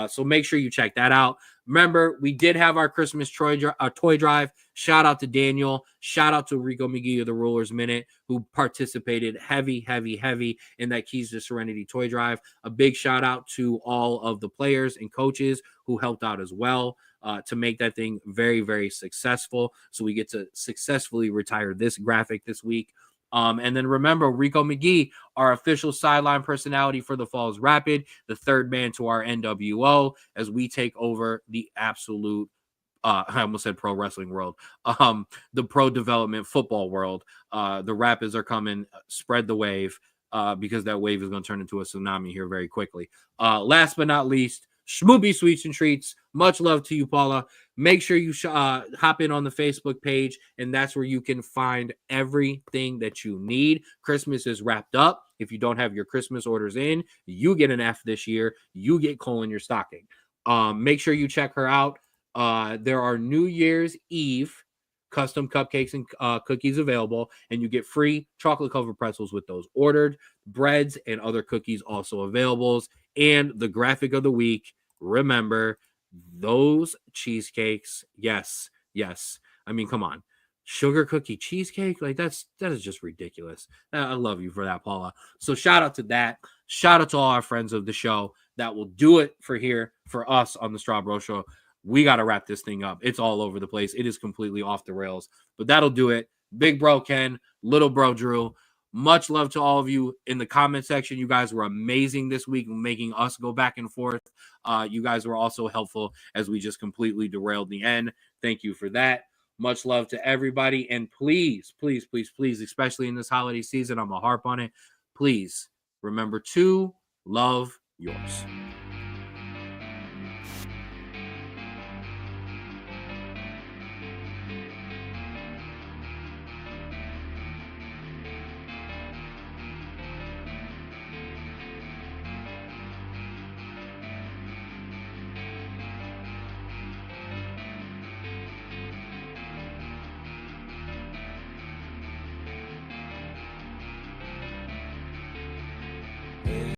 So make sure you check that out. Remember, we did have our Christmas toy drive. Shout out to Daniel. Shout out to Rico McGee of the Rulers Minute, who participated heavy in that Keys to Serenity toy drive. A big shout out to all of the players and coaches who helped out as well to make that thing very, very successful. So we get to successfully retire this graphic this week. And then remember, Rico McGee, our official sideline personality for the Falls Rapid, the third man to our NWO, as we take over the absolute, I almost said pro wrestling world, the pro development football world. The Rapids are coming, spread the wave, because that wave is going to turn into a tsunami here very quickly. Last but not least, Schmoopy Sweets and Treats. Much love to you, Paula. Make sure you hop in on the Facebook page, and that's where you can find everything that you need. Christmas is wrapped up. If you don't have your Christmas orders in, you get an F this year. You get coal in your stocking. Make sure you check her out. There are New Year's Eve custom cupcakes and cookies available, and you get free chocolate covered pretzels with those ordered. Breads and other cookies also available. And the graphic of the week, remember, those cheesecakes, yes. I mean, come on. Sugar cookie cheesecake, like that is just ridiculous. I love you for that, Paula. So shout out to that. Shout out to all our friends of the show. That will do it for us on the Strawbro Show. we got to wrap this thing up. It's all over the place. It is completely off the rails, but that'll do it. Big bro Ken, little bro Drew. Much love to all of you in the comment section. You guys were amazing this week, making us go back and forth. You guys were also helpful as we just completely derailed the end. Thank you for that. Much love to everybody. And please, please, please, please, especially in this holiday season, I'm going to harp on it. Please remember to love yours.